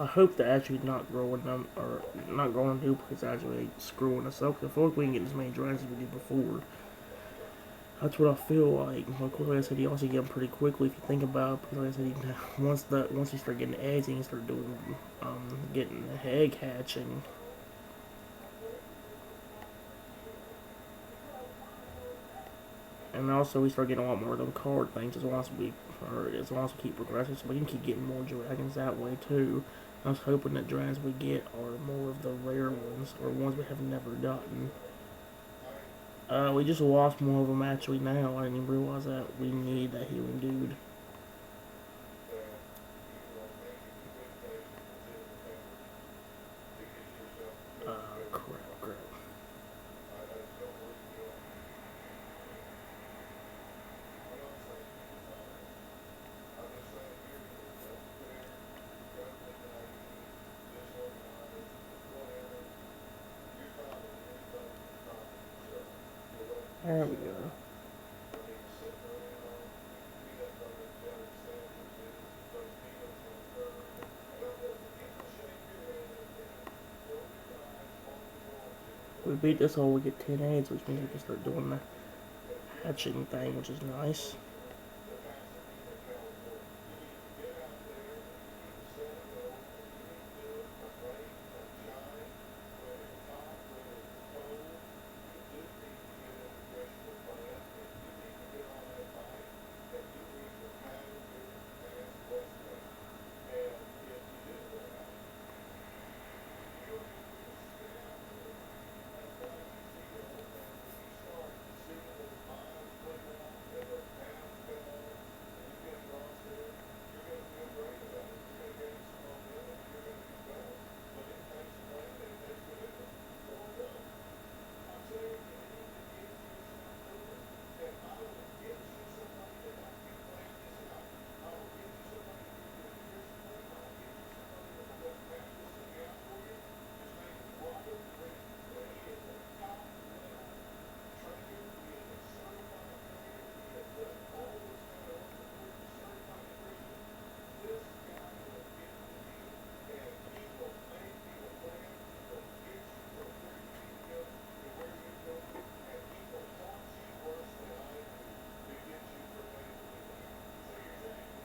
I hope they're actually not growing them, or not growing duplicates, actually screwing us up. 'Cause I feel like we can get as many dragons as we did before. That's what I feel like. Of course, like I said, you also get them pretty quickly if you think about it. Because like I said, once you start getting eggs, and you start doing getting the egg hatching. And also, we start getting a lot more of them card things as long as we keep progressing, so we can keep getting more dragons that way too. I was hoping that dragons we get are more of the rare ones, or ones we have never gotten. We just lost one of them actually now. I didn't even realize that we need that healing dude. Crap. There we go. We beat this hole, we get 10 eggs, which means we can start doing the hatching thing, which is nice.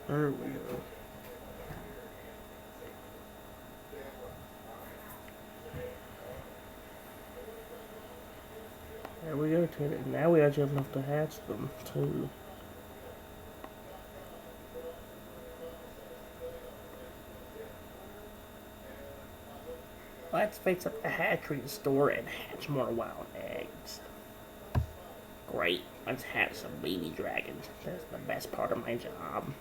There we go. There we go to the Now we actually have enough to hatch them, too. Let's fix up the hatchery store and hatch more wild eggs. Great, let's hatch some baby dragons. That's the best part of my job.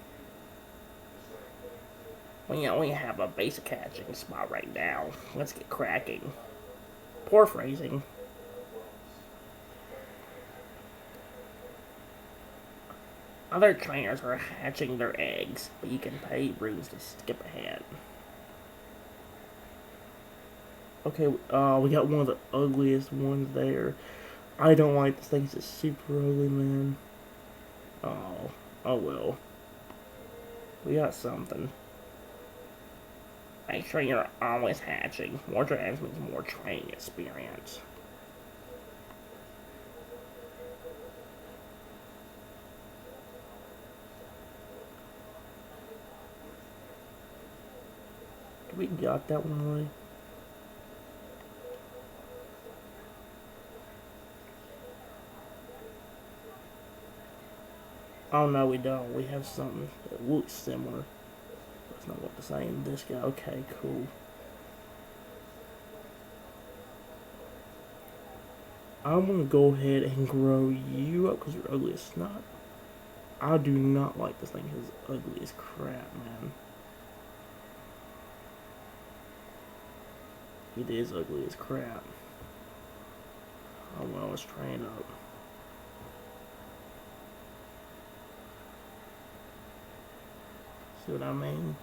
We only have a basic hatching spot right now. Let's get cracking. Poor phrasing. Other trainers are hatching their eggs, but you can pay rooms to skip ahead. Okay, we got one of the ugliest ones there. I don't like this thing, it's just super ugly, man. Oh well. We got something. Make sure you're always hatching. More dragons means more training experience. We got that one right. Oh no, we don't. We have something that looks similar. That's not what the same. This guy. Okay, cool. I'm gonna go ahead and grow you up because you're ugly as snot. I do not like this thing. It's ugly as crap, man. It is ugly as crap. Oh well, let's train up. See what I mean?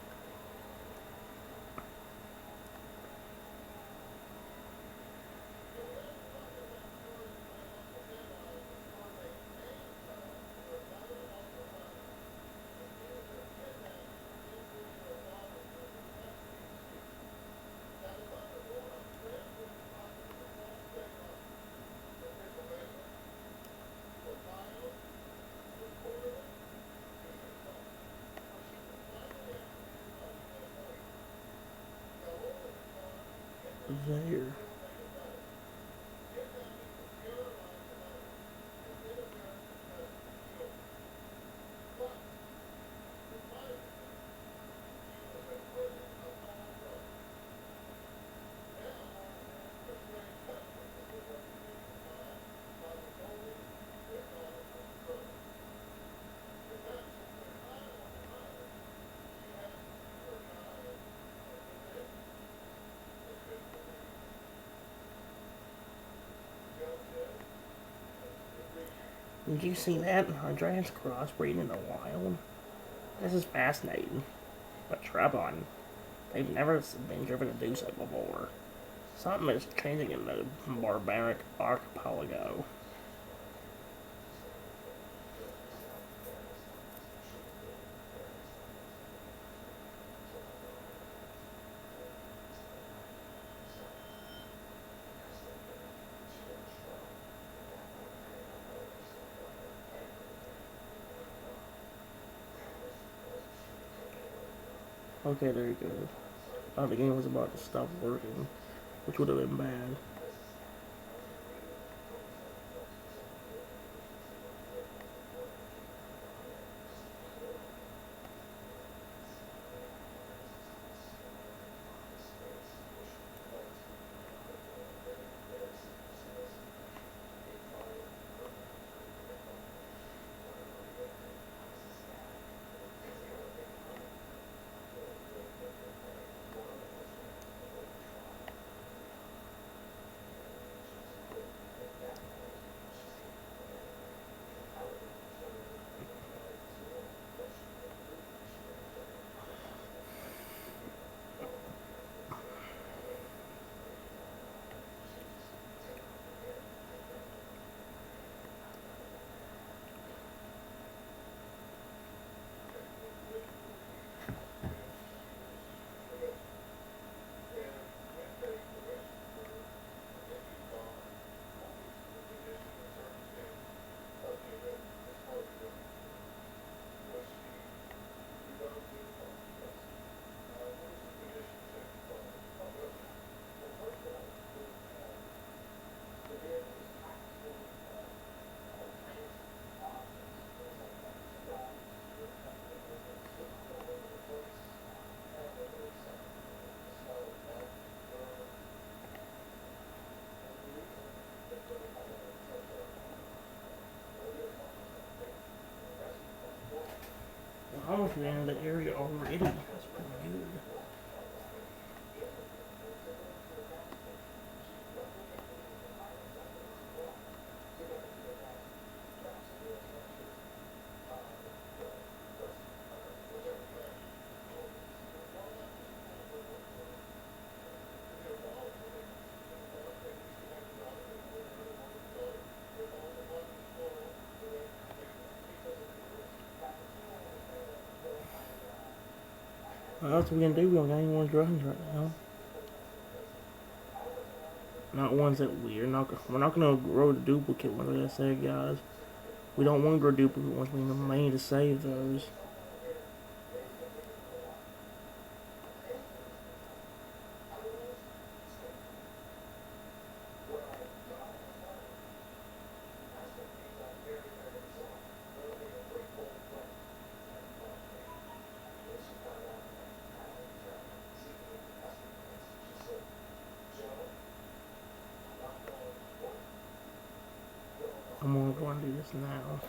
There. Did you see that? Dragons crossbreeding in the wild? This is fascinating. But Trebon, they've never been driven to do so before. Something is changing in the barbaric archipelago. Okay, there you go. Oh, the game was about to stop working, which would have been bad. almost the end of the area already. That's pretty good. Well, that's what we're gonna do. We don't got any more dragons right now. Not ones that we're not gonna grow the duplicate ones, like I said, guys. We don't want to grow duplicate ones. We need money to save those. I'm gonna go and do this now.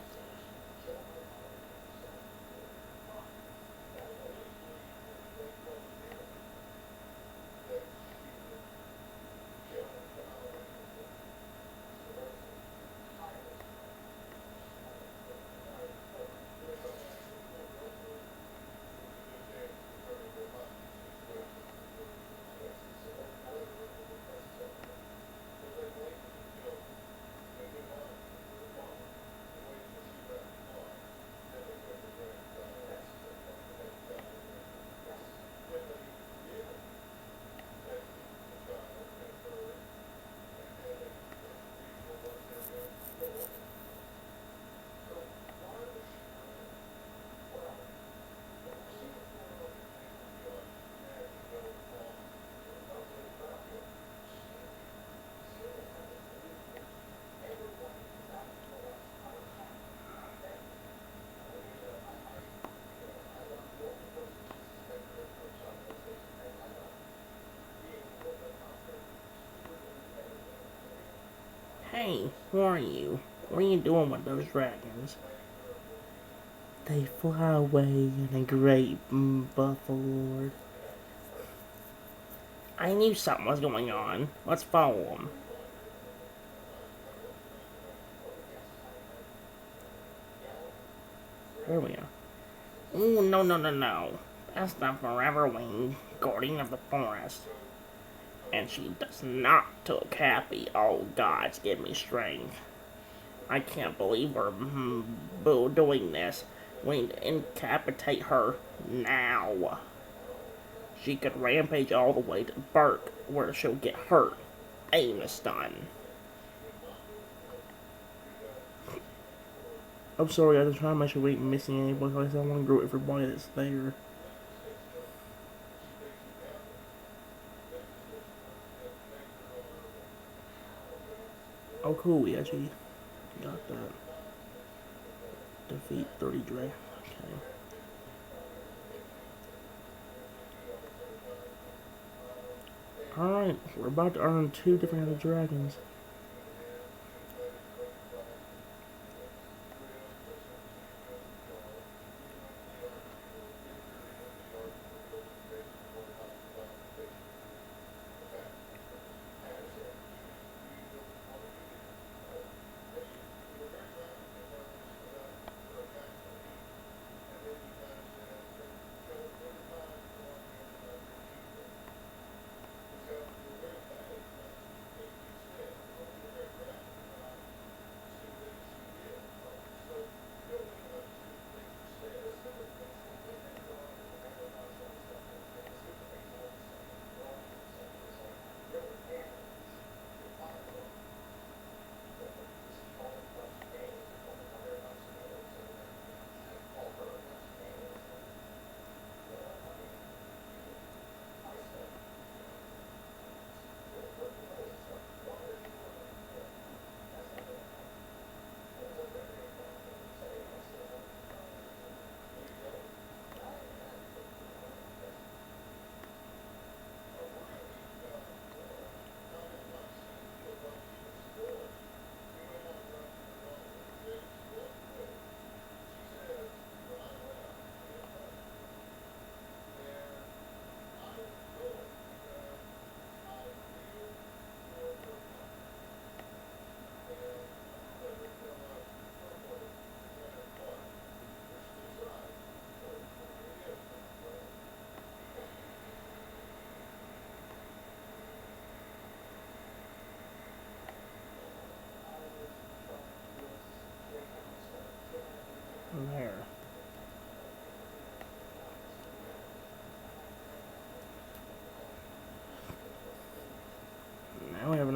Hey, who are you? What are you doing with those dragons? They fly away in a great buffalo. I knew something was going on. Let's follow them. There we are. Ooh, no, no, no, no. That's the Forever Wing, Guardian of the Forest. And she does not look happy. Oh, gods, give me strength. I can't believe we're doing this. We need to incapacitate her now. She could rampage all the way to Burke, where she'll get hurt. Aim is done. I'm sorry, I was trying to make sure we ain't missing anybody. I don't want to grow everybody that's there. Oh, cool, we actually got that. Defeat 30 dragons. Okay. Alright, we're about to earn 2 different kinds of dragons.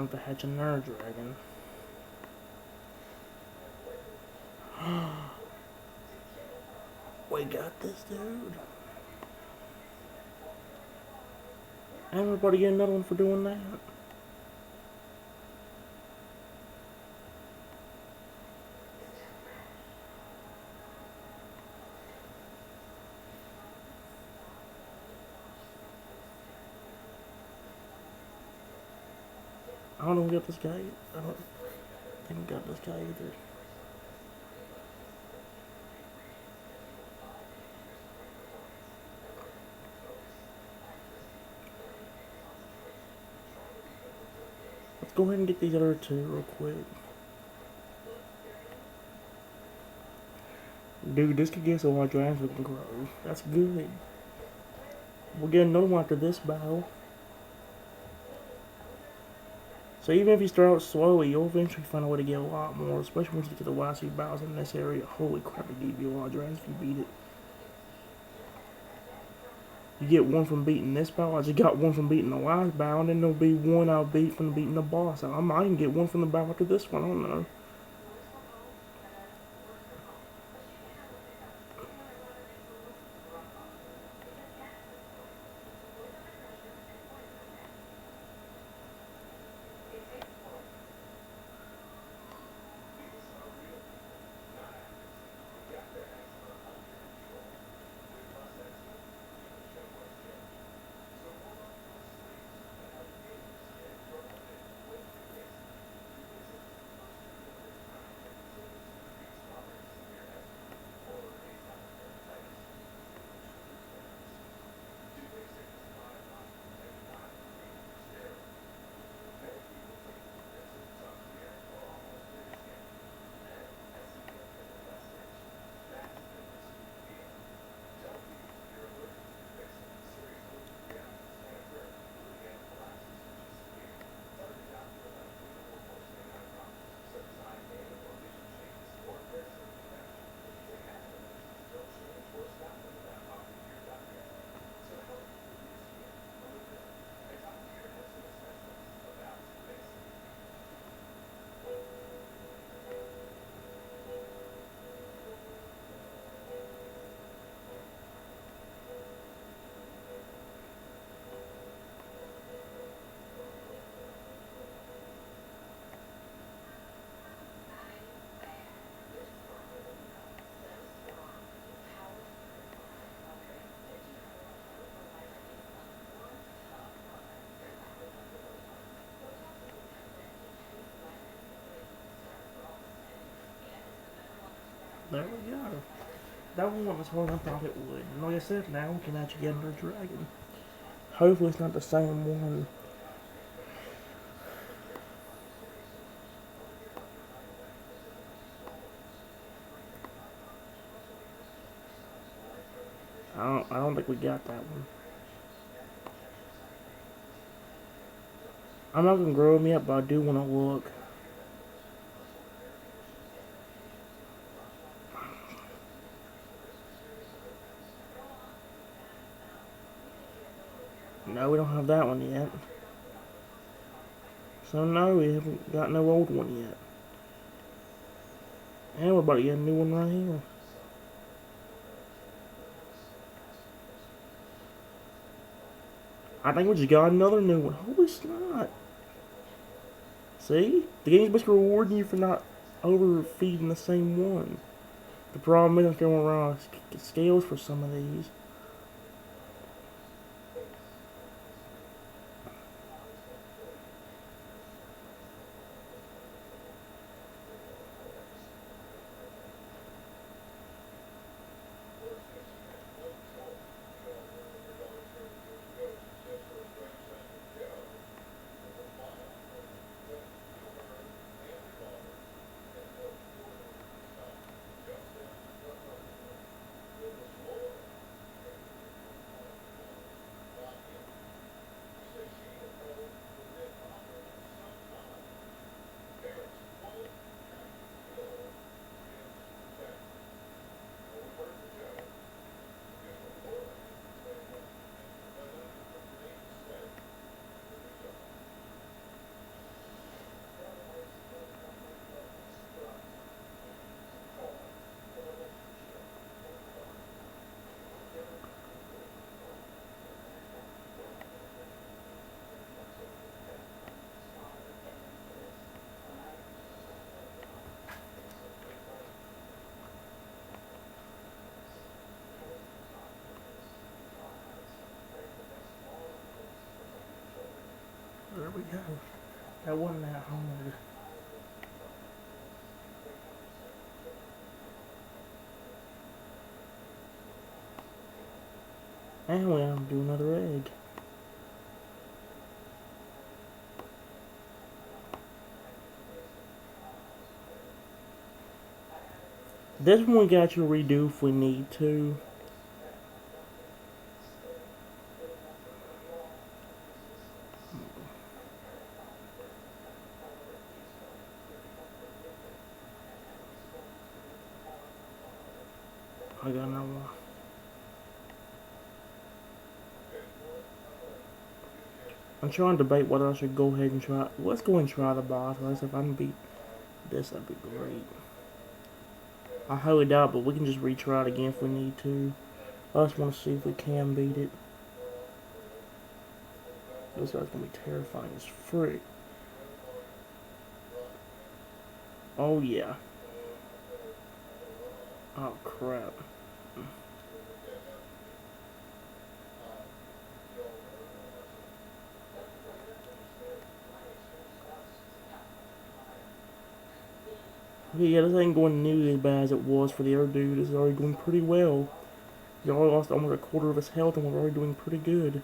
enough to hatch another dragon. We got this, dude. Everybody get another one for doing that. I don't know who got this guy. I don't think I got this guy either. Let's go ahead and get these other two real quick. Dude, this could get so our dragons we can grow. That's good. We'll get another one after this battle. So even if you start out slowly, you'll eventually find a way to get a lot more, especially once you get to the last few battles in this area. Holy crap, it gives you a lot of dragons if you beat it. You get one from beating this battle, I just got one from beating the last battle, and then there'll be one I'll beat from beating the boss. I might even get one from the battle after this one, I don't know. There we go. That one went as hard as I thought it would. And like I said, now we can actually get another dragon. Hopefully it's not the same one. I don't think we got that one. I'm not gonna grow them yet, but I do want to look. No, we don't have that one yet. So no, we haven't got no old one yet. And we're about to get a new one right here. I think we just got another new one. Holy snot. See? The game's basically rewarding you for not overfeeding the same one. The problem is I'm going around scales for some of these. There we go. That wasn't that hard. And we're gonna do another egg. This one we got to redo if we need to. I got another one. I'm trying to debate whether I should go ahead and try. Let's go and try the boss. If I can beat this, that'd be great. I highly doubt, but we can just retry it again if we need to. I just want to see if we can beat it. This guy's gonna be terrifying as frick. Oh yeah. Oh crap. Yeah, this ain't going nearly as bad as it was for the other dude. This is already going pretty well. He already lost almost a quarter of his health and we're already doing pretty good.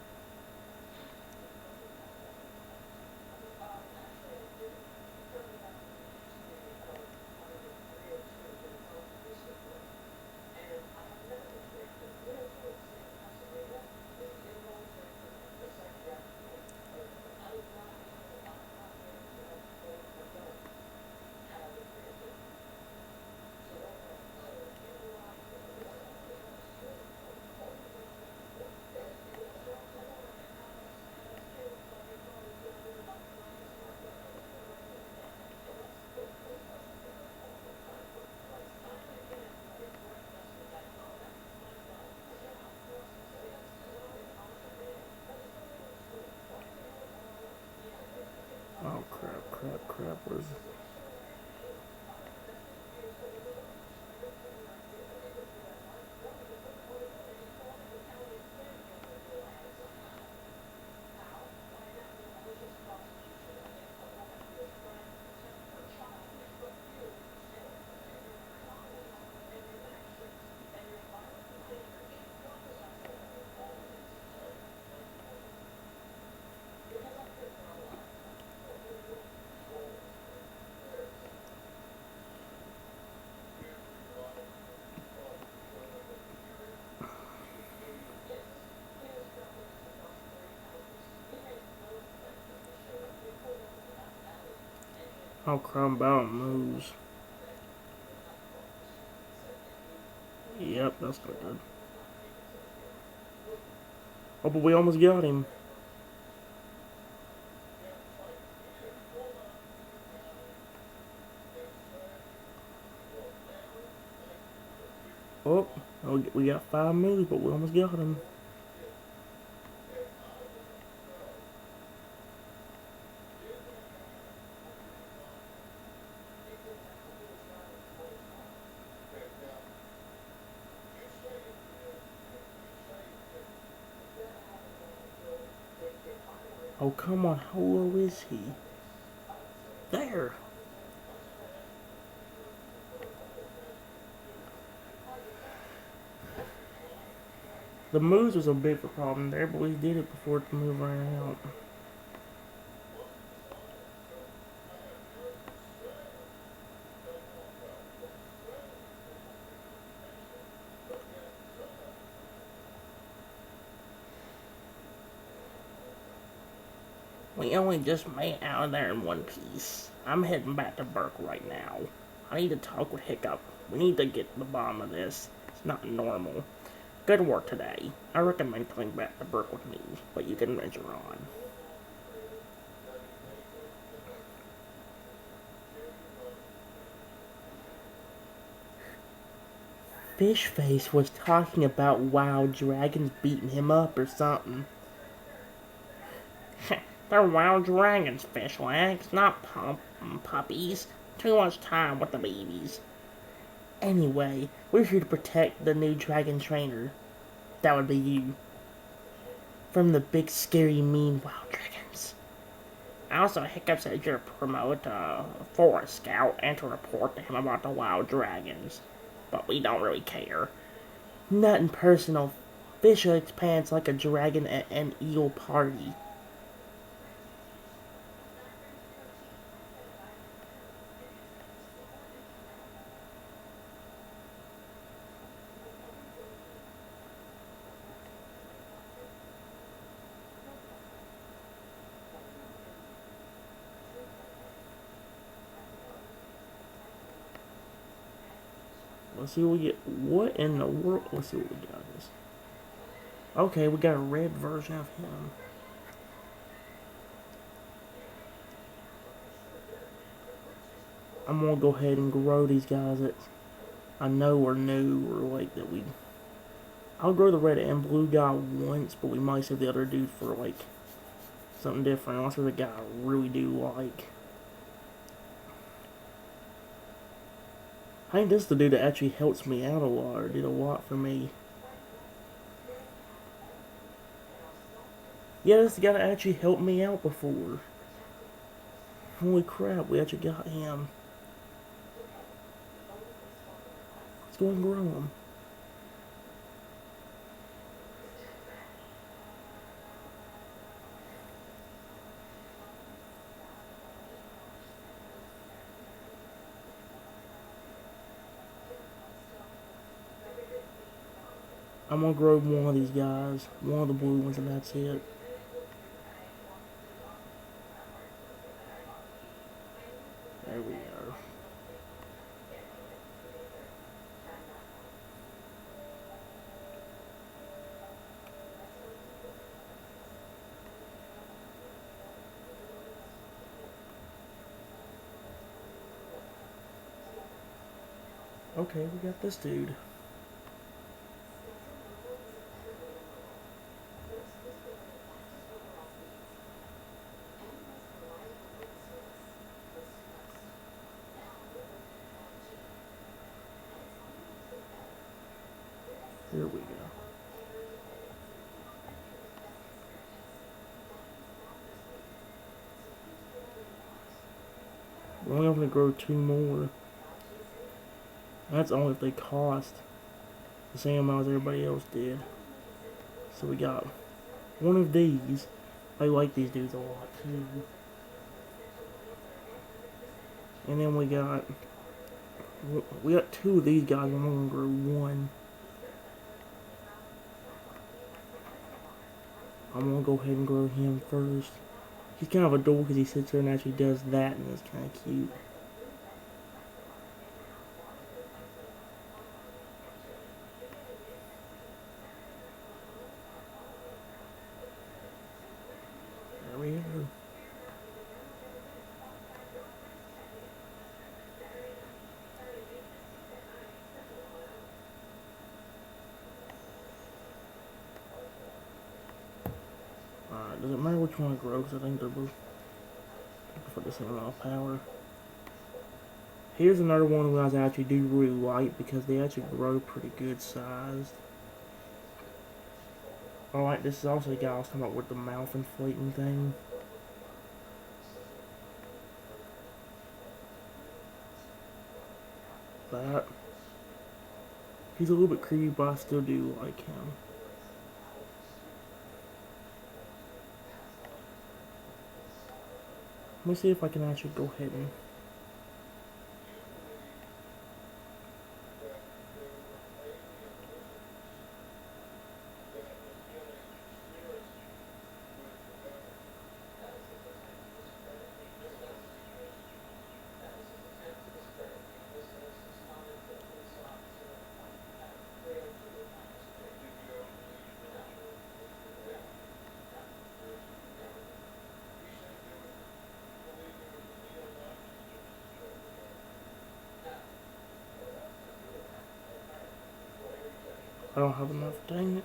Oh crap, where's... Oh crap, about moves. Yep, that's not good. Oh, but we almost got him. Oh, we got 5 moves, but we almost got him. Oh, come on, how low is he? There! The moves was a bit of a problem there, but we did it before the move ran out. We only just made it out of there in one piece. I'm heading back to Burke right now. I need to talk with Hiccup. We need to get to the bottom of this. It's not normal. Good work today. I recommend coming back to Burke with me, but you can venture on. Fishface was talking about wild dragons beating him up or something. They're wild dragons, fish legs, not puppies. Too much time with the babies. Anyway, we're here to protect the new dragon trainer. That would be you. From the big, scary, mean wild dragons. Also, Hiccup says you're promote Forest Scout and to report to him about the wild dragons. But we don't really care. Nothing personal. Fisher expands like a dragon at an eel party. Let's see what we get. What in the world? Let's see what we got. This. Okay, we got a red version of him. I'm gonna go ahead and grow these guys that I know are new or like that we. I'll grow the red and blue guy once, but we might save the other dude for like something different. Unless there's a guy I really do like. I think this is the dude that actually helps me out a lot, or did a lot for me. Yeah, this is the guy that actually helped me out before. Holy crap, we actually got him. Let's go and grow him. I'm gonna grow one of these guys, one of the blue ones, and that's it. There we go. Okay, we got this dude. Here we go. We're only going to grow 2 more. That's only if they cost the same amount as everybody else did. So we got one of these. I like these dudes a lot too. And then we got 2 of these guys. I'm only gonna grow 1. I'm gonna go ahead and grow him first. He's kind of a dork because he sits there and actually does that, and it's kind of cute. There we go. Alright, does it matter which one I grow? Because I think they're both for the same amount of power. Here's another one of the guys I actually do really like because they actually grow pretty good sized. Alright, this is also the guy I was talking about with the mouth inflating thing. That. He's a little bit creepy, but I still do like him. Let me see if I can actually go ahead and... I don't have enough, dang it.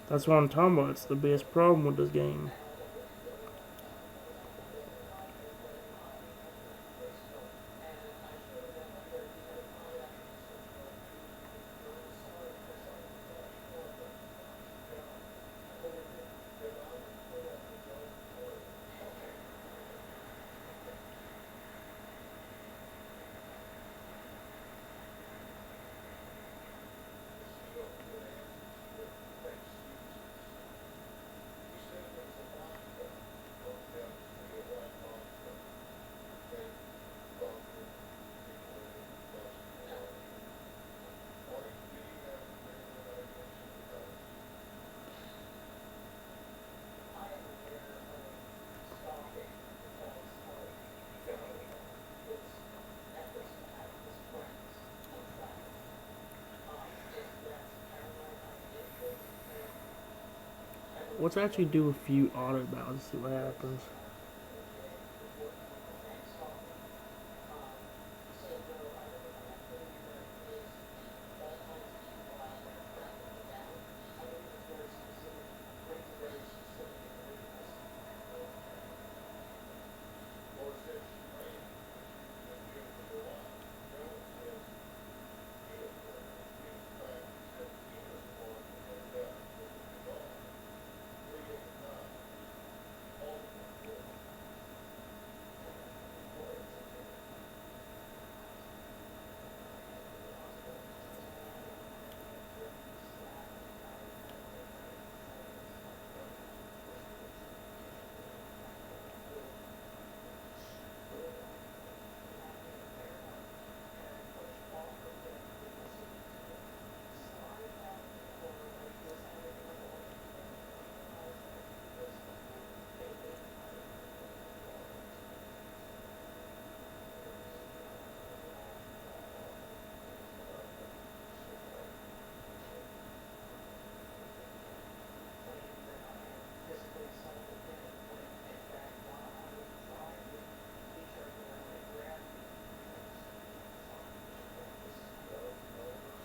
That's what I'm talking about. It's the biggest problem with this game. Let's actually do a few auto battles, see what happens.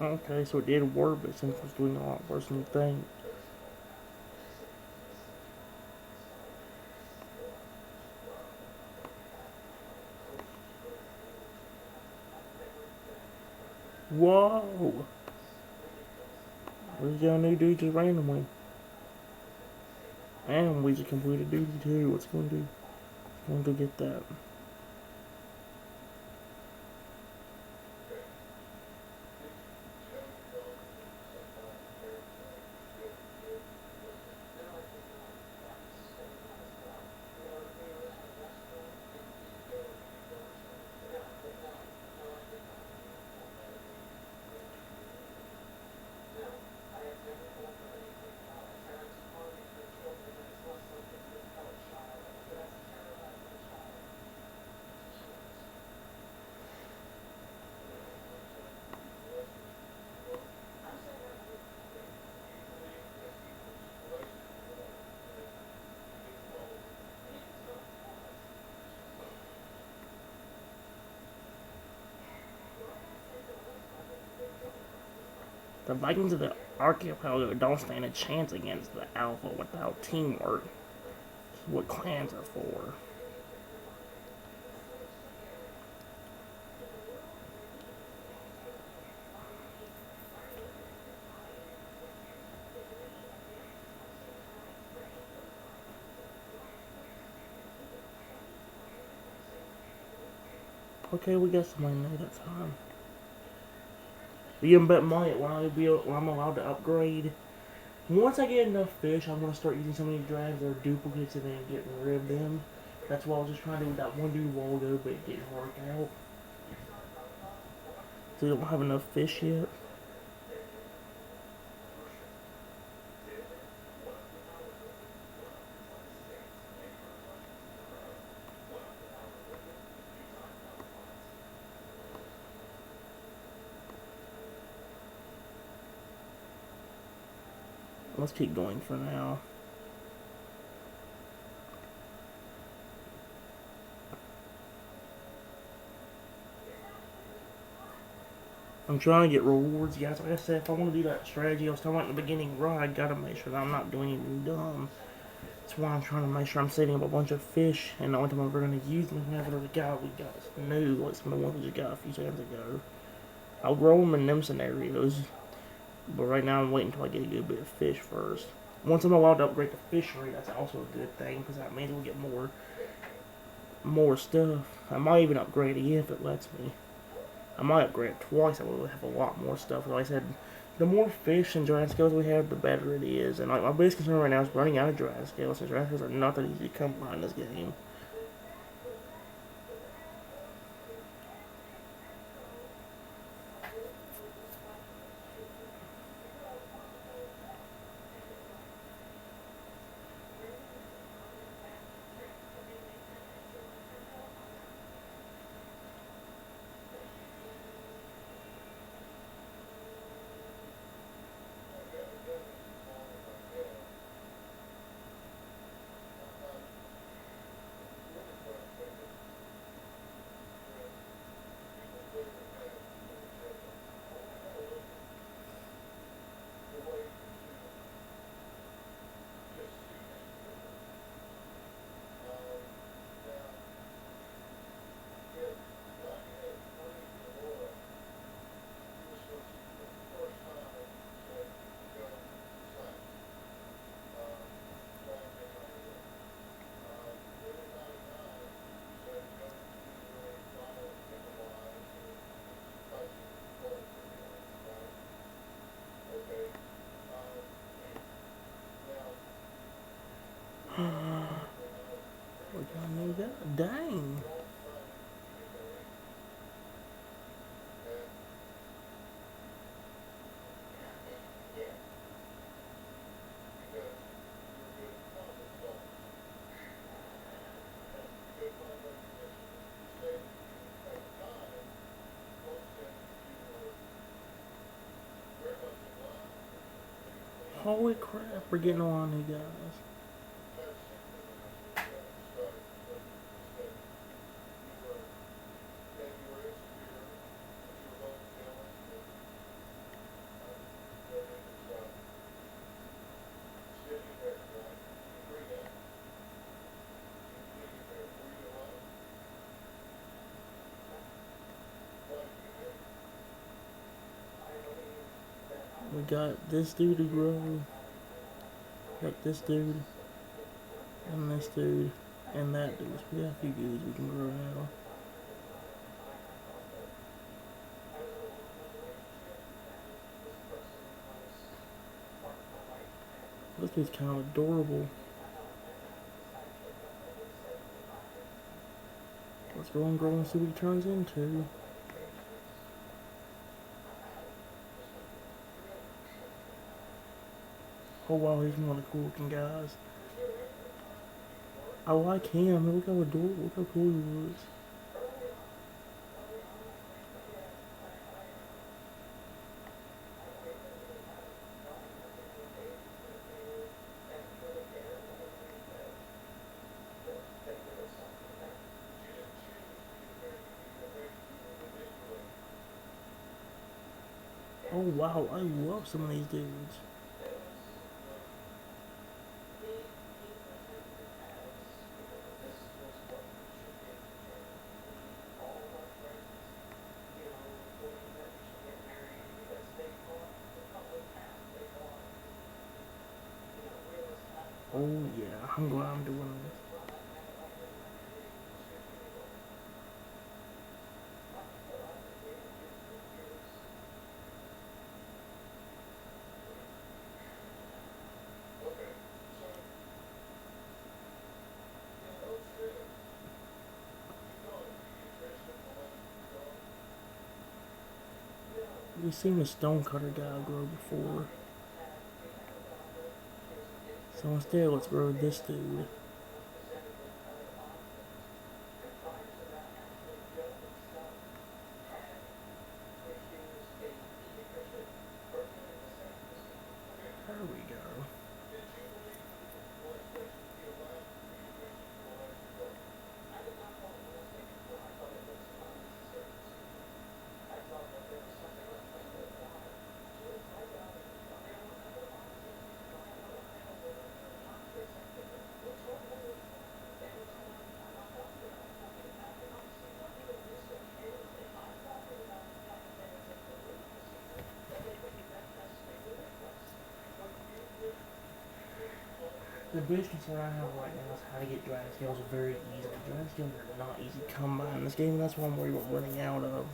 Okay, so it did work, but since it's doing a lot worse than you think. Whoa! Where's your new dude just randomly? And we just completed duty too. What's going to do? Going to get that. The Vikings of the Archipelago don't stand a chance against the Alpha without teamwork. What clans are for. Okay, we got some money that time. You can bet money when I'm allowed to upgrade. Once I get enough fish, I'm gonna start using some of these drives that are duplicates and then getting rid of them. That's what I was just trying to do with that one dude a while ago, but it didn't work out. So we don't have enough fish yet. Let's keep going for now. I'm trying to get rewards, guys. Like I said, if I want to do that strategy I was talking about in the beginning, right, I gotta make sure that I'm not doing anything dumb. That's why I'm trying to make sure I'm setting up a bunch of fish, and the only time I'm ever going to use them whenever the guy we got is new, like some of the ones we just got a few seconds ago. I'll grow them in them scenarios, but right now I'm waiting until I get a good bit of fish first. Once I'm allowed to upgrade the fishery, that's also a good thing, because that means we'll get more stuff. I might even upgrade it if it lets me. I might upgrade it twice. I will have a lot more stuff. Like I said, the more fish and giant scales we have, the better it is. And like my biggest concern right now is running out of giant scales. Since giant scales are not that easy to come by in this game. Holy crap, we're getting on new guys. We got this dude to grow. Got this dude. And this dude. And that dude. So we got a few dudes we can grow now. This dude's kind of adorable. Let's go and grow and see what he turns into. Oh wow, he's one of the cool looking guys. I like him. Look how adorable. Look how cool he looks. Oh wow, I love some of these dudes. Oh yeah, I'm glad I'm doing this. We've seen the stonecutter guy grow before. So instead, let's grow this dude. There we go. The biggest concern I have right now is how to get dragon scales very easily. Dragon scales are not easy to come by in this game, and that's what I'm worried about running out of.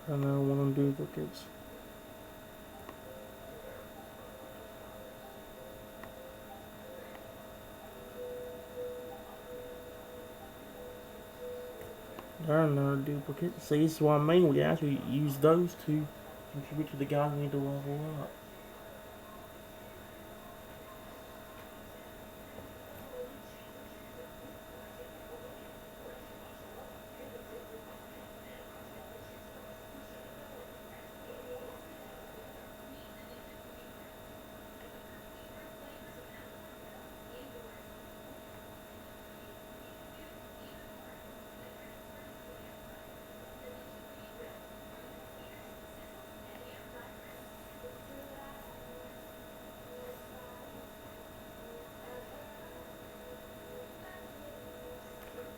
And then one of them duplicates. There are another duplicate. See, this is what I mean. We actually use those to contribute to the guys we need to level up.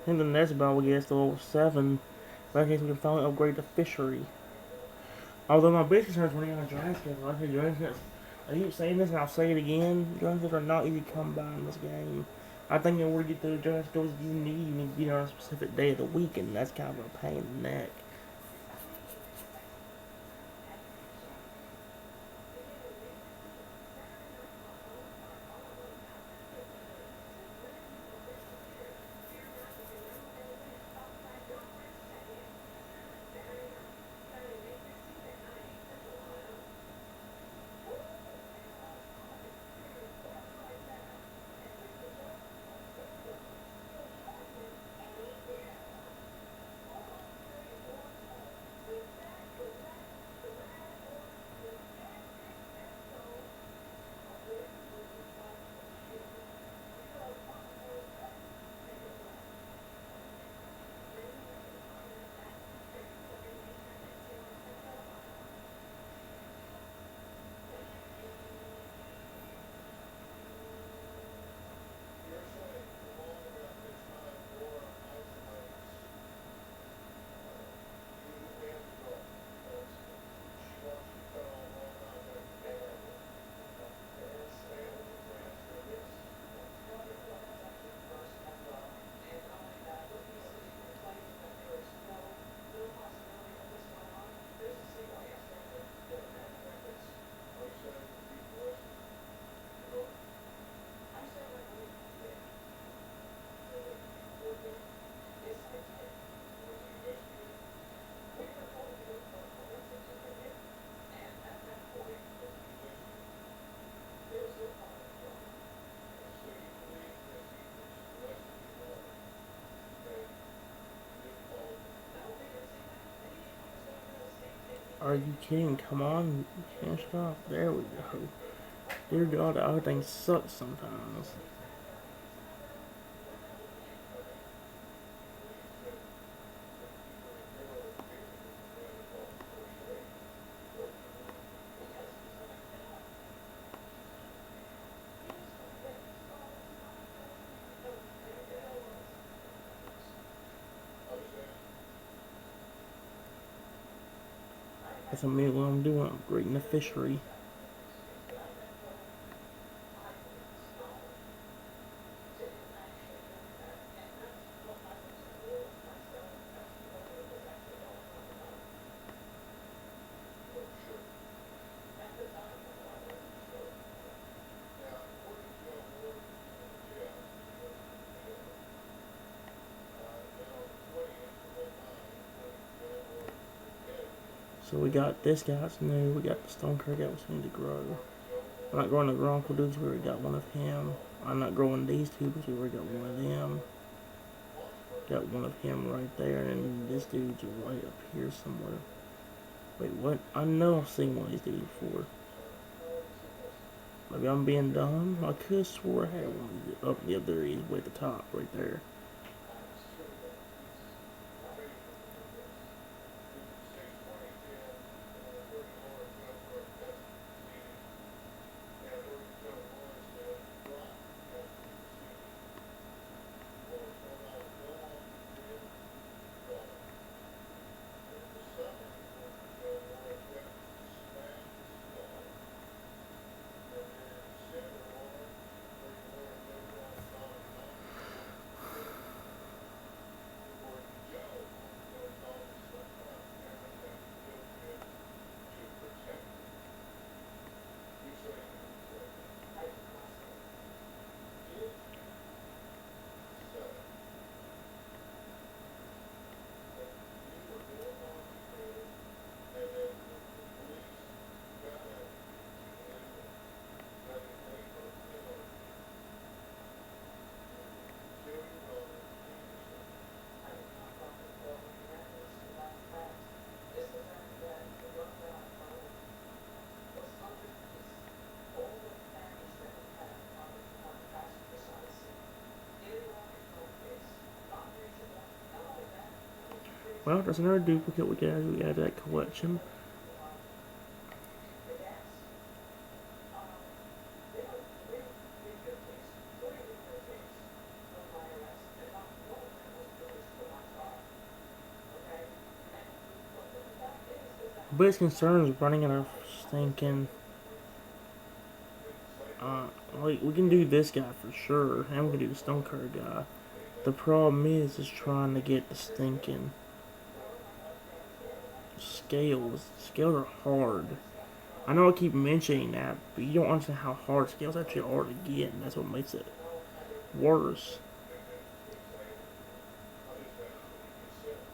think the next battle we get is the level 7. In that case, we can finally upgrade the fishery. Although my biggest concern is running out of dragon skins. Like I said, dragon skins, I keep saying this and I'll say it again. Dragon skins are not easy to come by in this game. I think in order to get the dragon skills you need to get on a specific day of the week, and that's kind of a pain in the neck. Are you kidding? Come on, finish it off. There we go. Dear God, everything sucks sometimes. That's immediately what I'm doing, upgrading the fishery. So we got this guy, that's new. We got the stone curry that we need to grow. I'm not growing the Gronko dudes, we already got one of him. I'm not growing these two because we already got one of them. Got one of him right there, and this dude's right up here somewhere. Wait, what? I know I've seen one of these dudes before. Maybe I'm being dumb. I could have swore I had one up the other. He's way at the top, right there. Well, there's another duplicate we can add to that collection. biggest concern is running out of stinking. Like we can do this guy for sure, and we can do the stone cutter guy. The problem is trying to get the stinking scales. Scales are hard. I know I keep mentioning that, but you don't understand how hard scales actually are to get, and that's what makes it worse.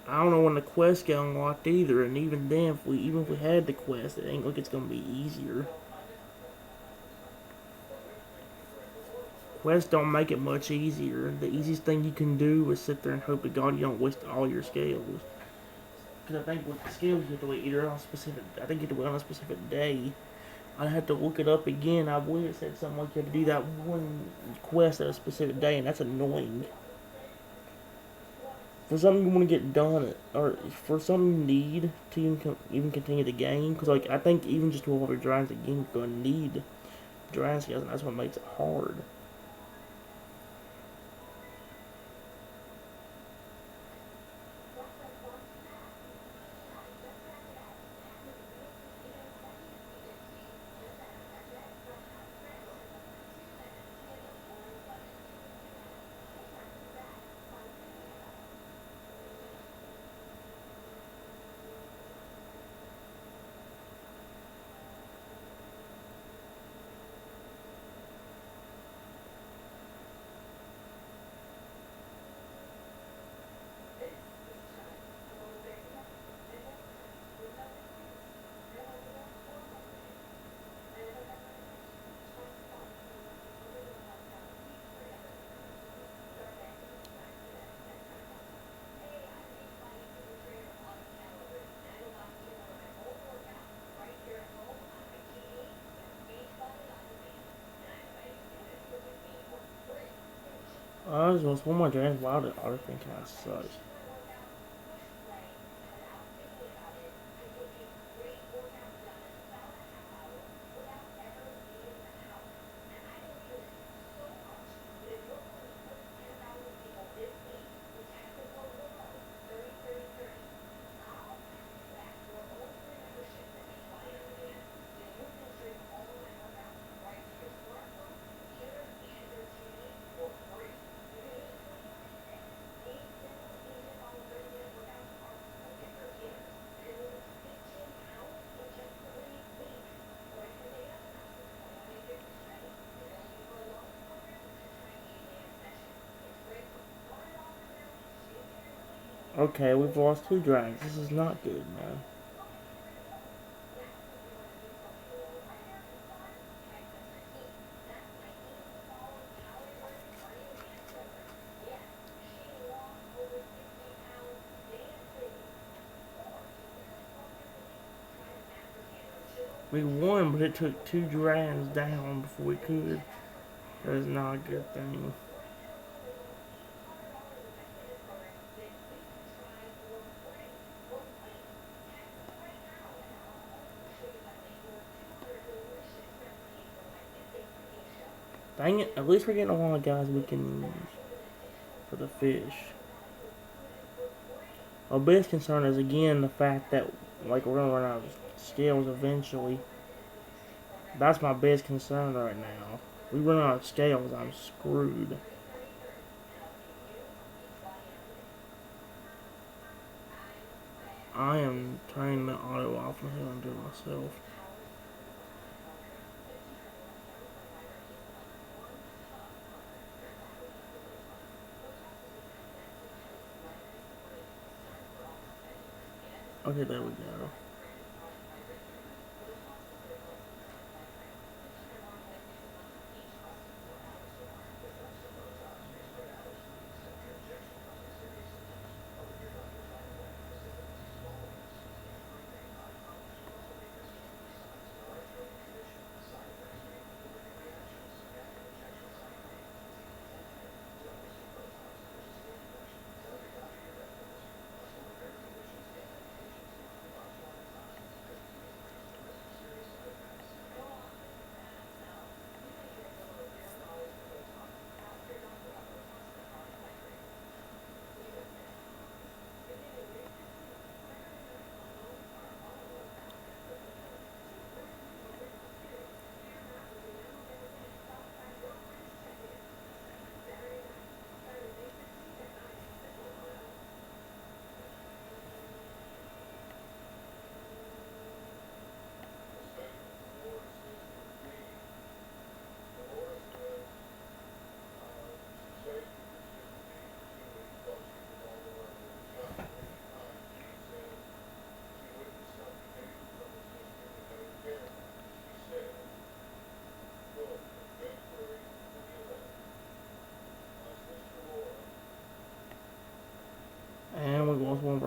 I don't know when the quest get unlocked either, and even then, if we had the quest, it ain't like it's gonna be easier. Quests don't make it much easier. The easiest thing you can do is sit there and hope to God you don't waste all your scales. Because I think with the scales you have to wait either on a specific. I think you have to wait on a specific day. I'd have to look it up again. I believe it said something like you have to do that one quest at a specific day, and that's annoying. For something you want to get done, or for something you need to even continue the game, because like I think even just with all your dragons, the game you're gonna need dragon scales, and that's what makes it hard. I was just one more dragons. Wow, the other thing kind of sucks. Okay, we've lost two dragons. This is not good, man. We won, but it took two dragons down before we could. That is not a good thing. Dang it, at least we're getting a lot of guys we can use for the fish. Our biggest concern is again the fact that like we're gonna run out of scales eventually. That's my biggest concern right now. We run out of scales, I'm screwed. I am turning the auto off and here and do it myself. Okay, there we go.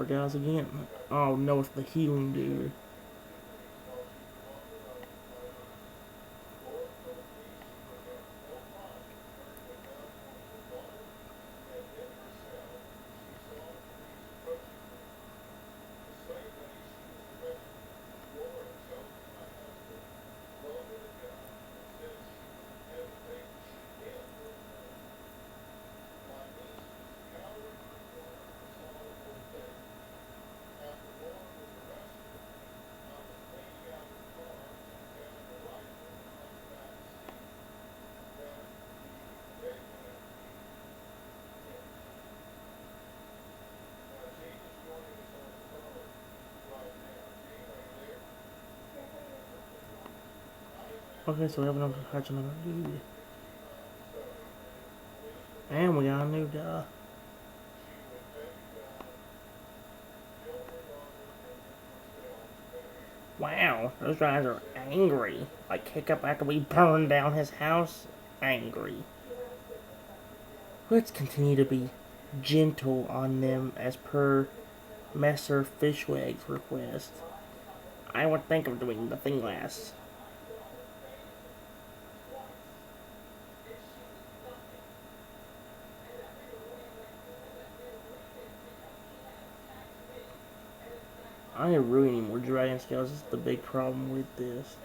guys again. Oh no, it's the healing dude. Okay, so we have another catch another dude. And we got a new guy. Wow, those guys are angry. Like Hiccup after we burned down his house. Angry. Let's continue to be gentle on them as per Messer Fishweg's request. I would think of doing the thing last. I ain't really any more dragon scales. This is the big problem with this.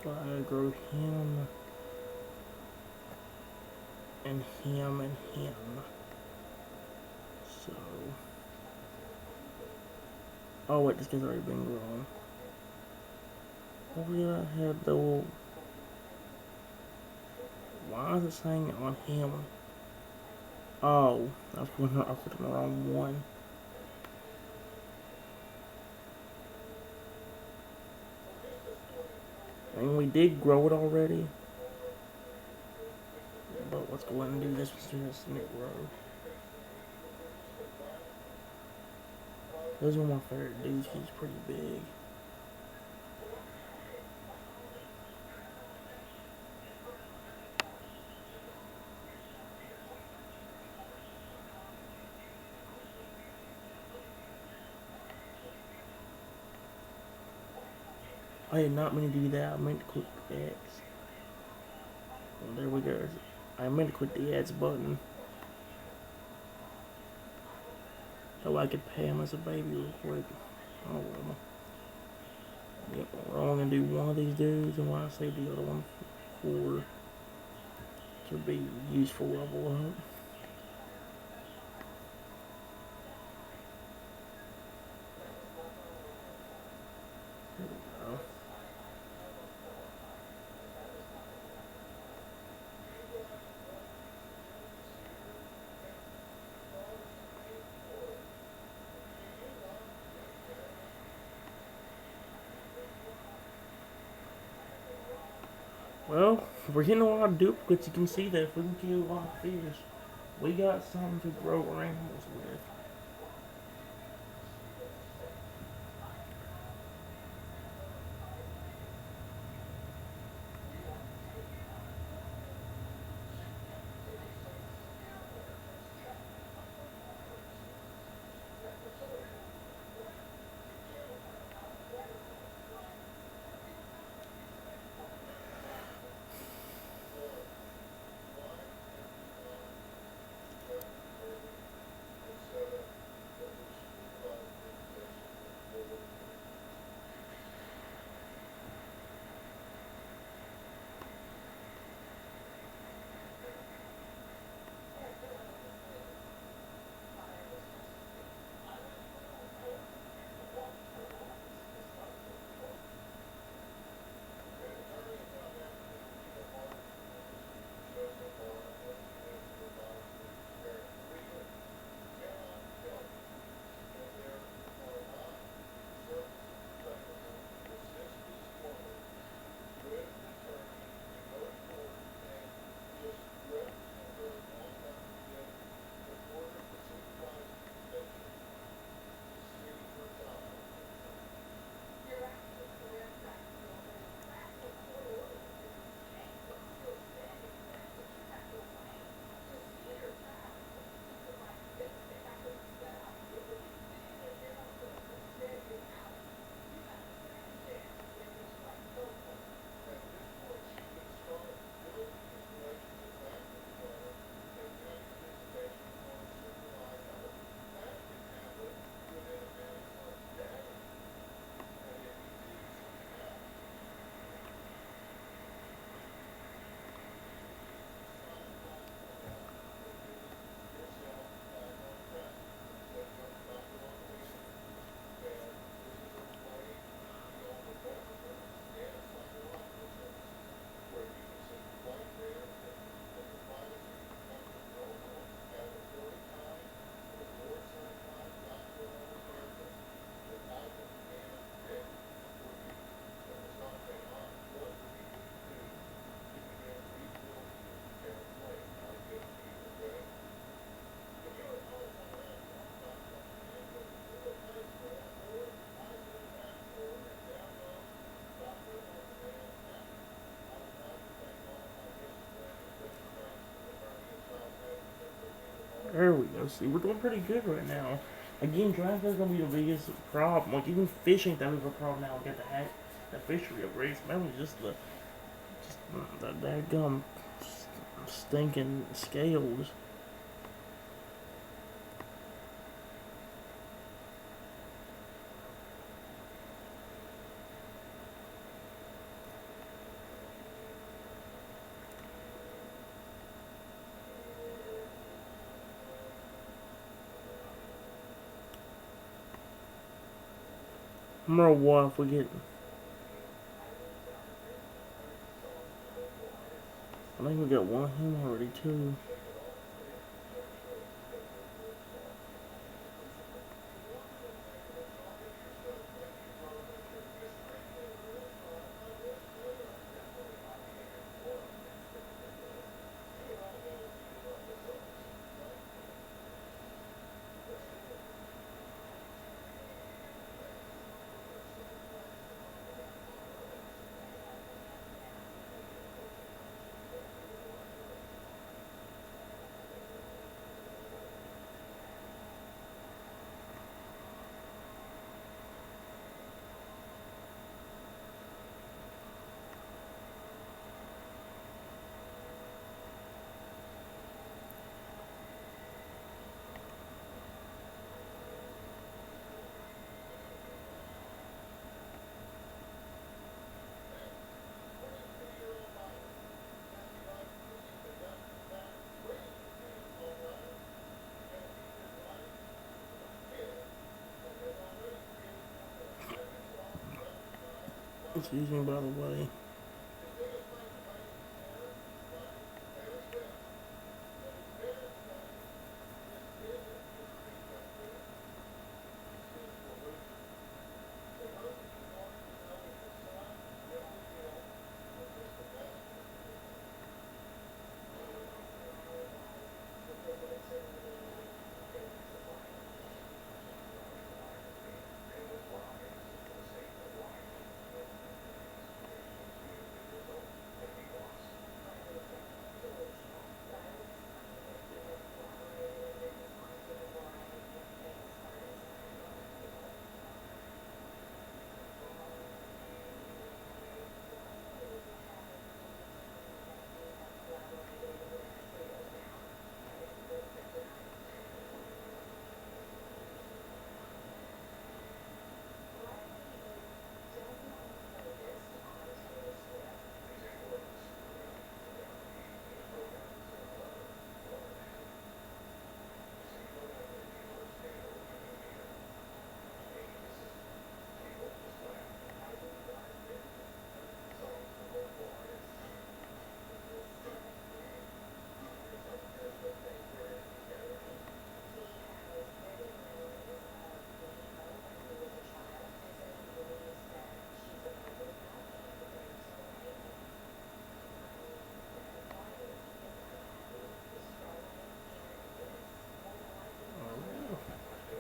So I grow him and him and him. So, oh wait, this guy's already been grown. Oh yeah, I had the. Why is it saying on him? Oh, I put the wrong one. And we did grow it already. But let's go ahead and do this as soon as it grow. This is one of my favorite dudes. He's pretty big. I did not mean to do that. I meant to click the X. Well, there we go. I meant to click the X button. So I could pay him as a baby real quick. Oh well. Yep, we're only gonna do one of these dudes, and when I save the other one for to be useful level up. There we go. Well, we're getting a lot of duplicates. You can see that if we can kill a lot of fish, we got something to grow our animals with. There we go. See, we're doing pretty good right now. Again, draft is gonna be the biggest problem. Like even fishing, that was a problem now. We got the fishery upgrades. Man, just the dadgum stinking scales. Remember what if we get... I think we got one of him already, too. Excuse me, by the way.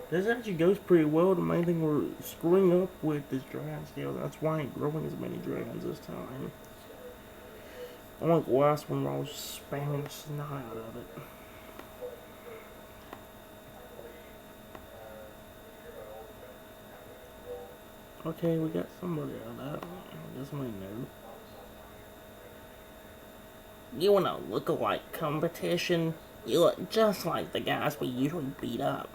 This actually goes pretty well. The main thing we're screwing up with is dragon scale. That's why I ain't growing as many dragons this time. Unlike the last one where I was spamming the snot out of it. Okay, we got somebody out of that. I guess we know. You want a look-alike competition? You look just like the guys we usually beat up.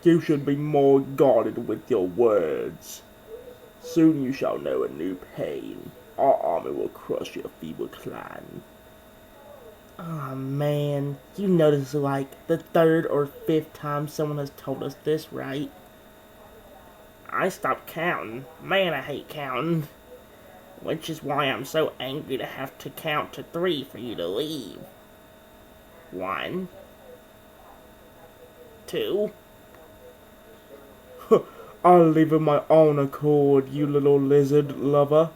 You should be more guarded with your words. Soon you shall know a new pain. Our army will crush your feeble clan. Aw, man. You know this is like the third or fifth time someone has told us this, right? I stopped counting. Man, I hate counting. Which is why I'm so angry to have to count to 3 for you to leave. 1, 2. I'll leave of my own accord, you little lizard lover.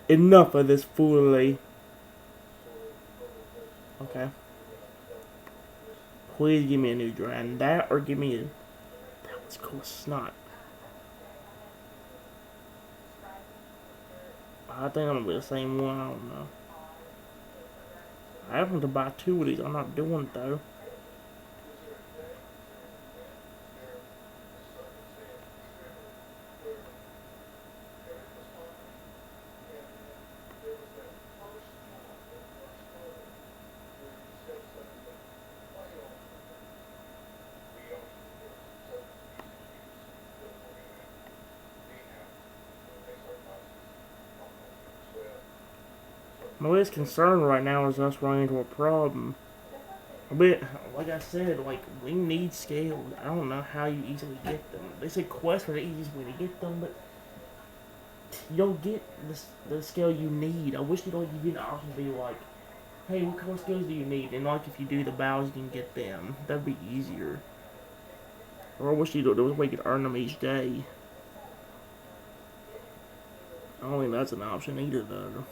Enough of this foolery. Okay. Please give me a new dragon. That or give me a... That was cool snot. I think I'm gonna be the same one. I don't know. I have to buy 2 of these. I'm not doing it though. My biggest concern right now is us running into a problem. But like I said, like we need scales. I don't know how you easily get them. They say Quest are the easiest way to get them, but you don't get the scale you need. I wish you get an option to be like, hey, what color scales do you need? And like if you do the bows, you can get them. That'd be easier. Or I wish there was a way you could earn them each day. I don't think that's an option either, though.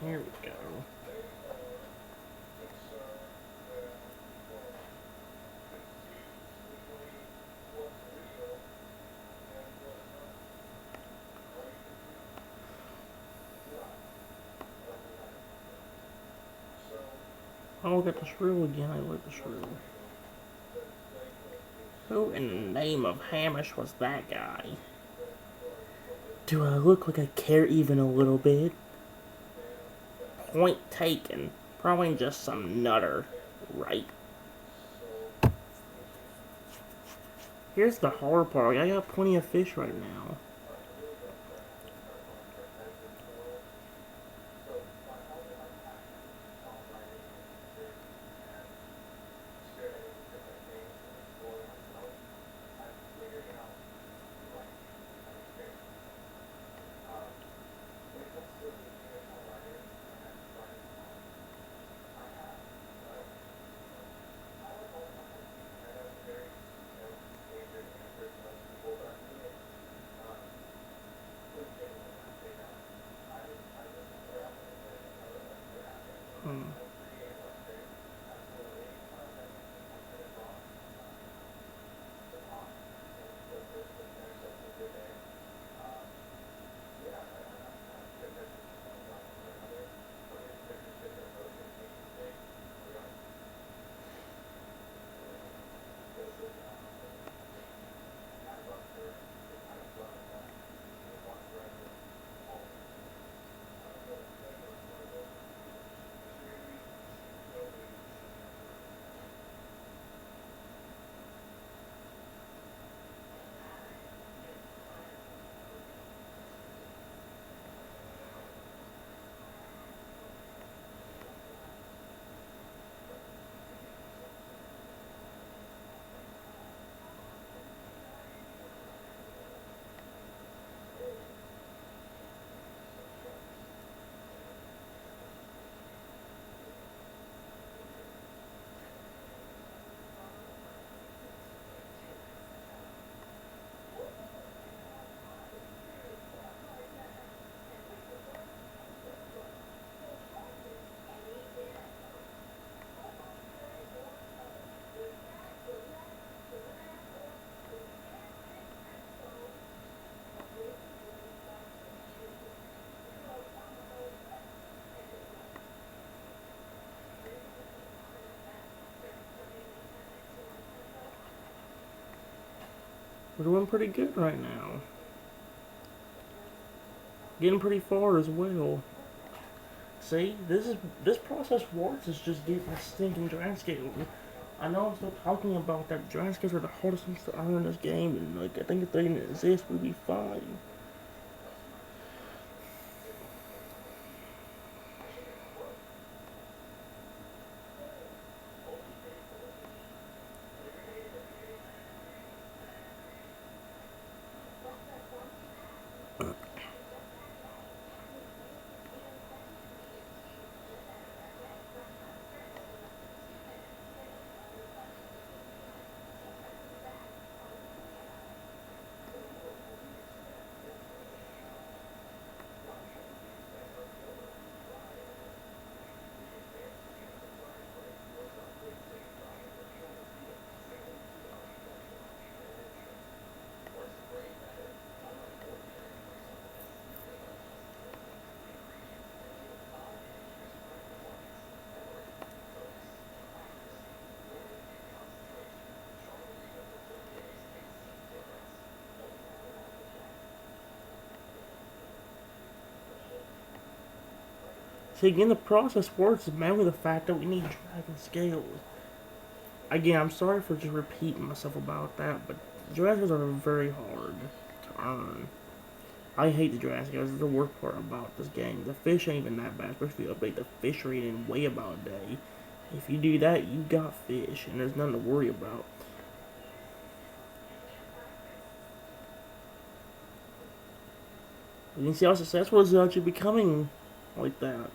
Here we go. Oh, we got the shrill again. I like the shrill. Who in the name of Hamish was that guy? Do I look like I care even a little bit? Point taken. Probably just some nutter, right? Here's the hard part. I got plenty of fish right now. We're doing pretty good right now. Getting pretty far as well. See, this process works. It's just getting my stinking dragon scales. I know I'm still talking about that dragon scales are the hardest things to earn in this game, and like I think if they didn't exist, we'd be fine. See, again, the process works is mainly the fact that we need dragon scales. Again, I'm sorry for just repeating myself about that, but dragon scales are very hard to earn. I hate the dragon scales. It's the worst part about this game. The fish ain't even that bad, especially if you update the fish rate in way about a day. If you do that, you got fish, and there's nothing to worry about. You can see how successful it's actually becoming like that.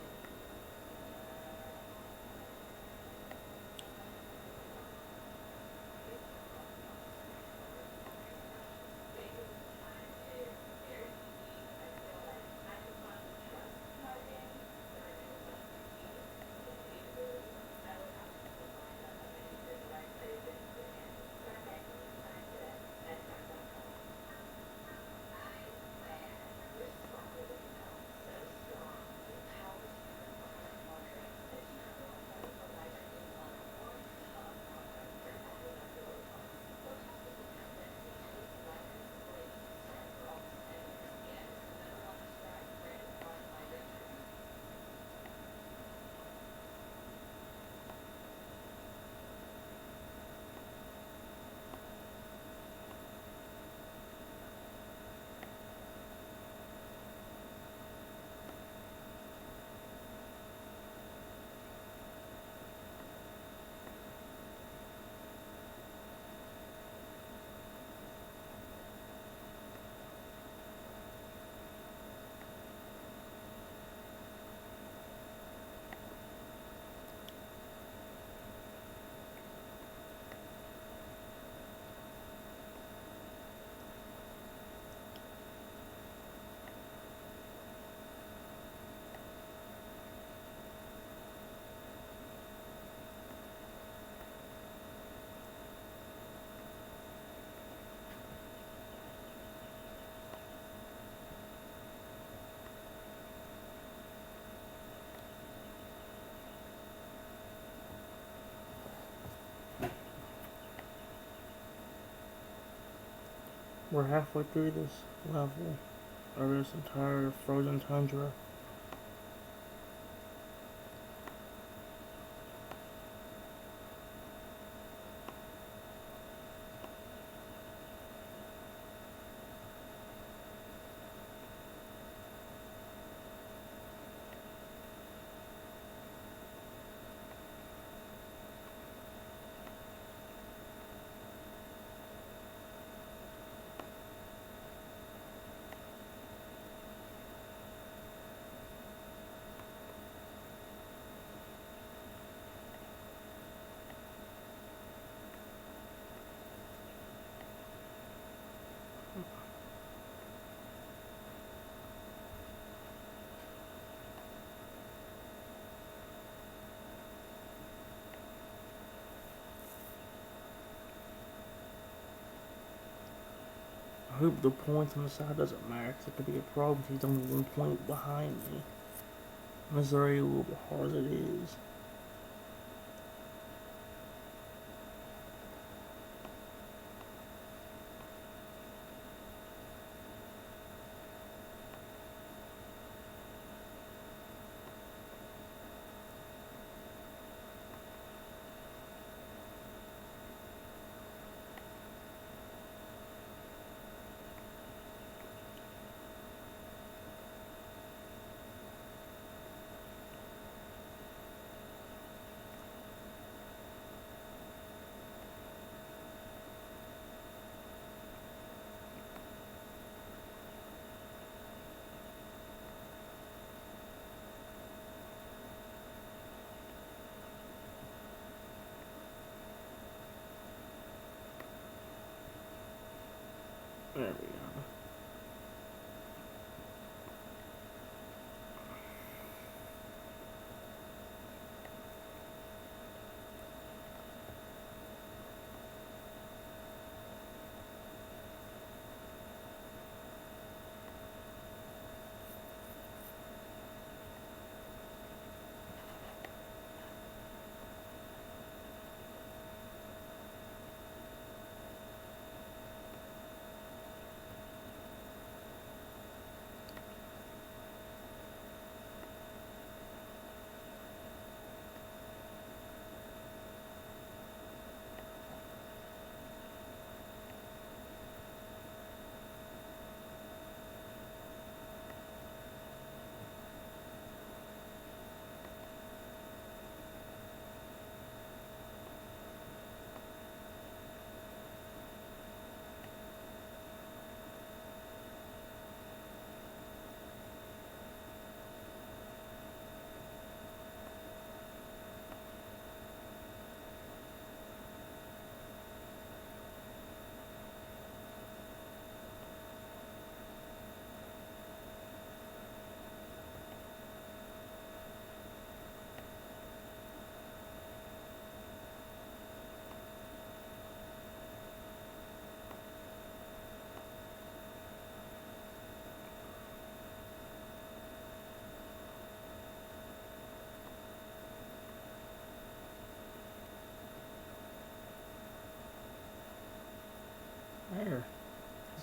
We're halfway through this level, or this entire frozen tundra. I hope the points on the side doesn't matter, because it could be a problem if he's only 1 point behind me. It's already a little bit hard as it is.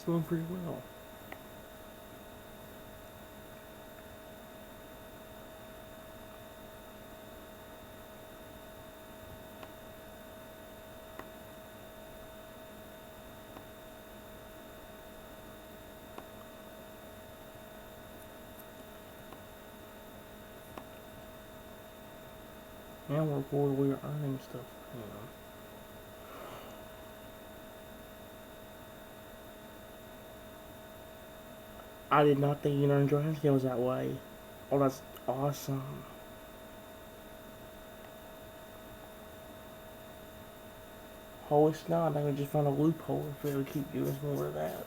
It's going pretty well. And we're earning stuff, you know. I did not think United Dragon Scale was that way. Oh, that's awesome. Oh, it's not. I would just find a loophole if they would keep doing more of that.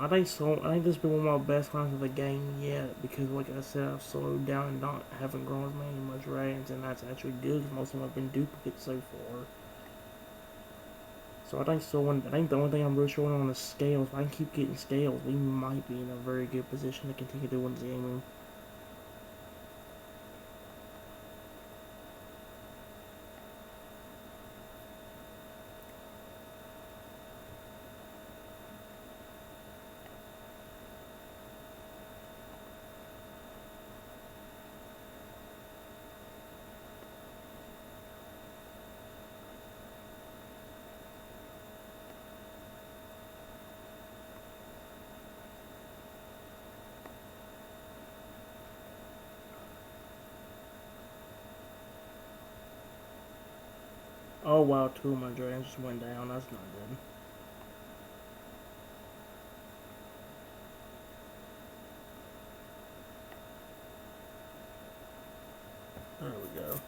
I think so. I think this has been one of my best runs of the game yet because, like I said, I've slowed down and not haven't grown as many much dragons, and that's actually good because most of them have been duplicates so far. So I think so. I think the only thing I'm really showing on is scales. If I can keep getting scales, we might be in a very good position to continue doing gaming. Oh wow, two of my dragons just went down. That's not good. There we go.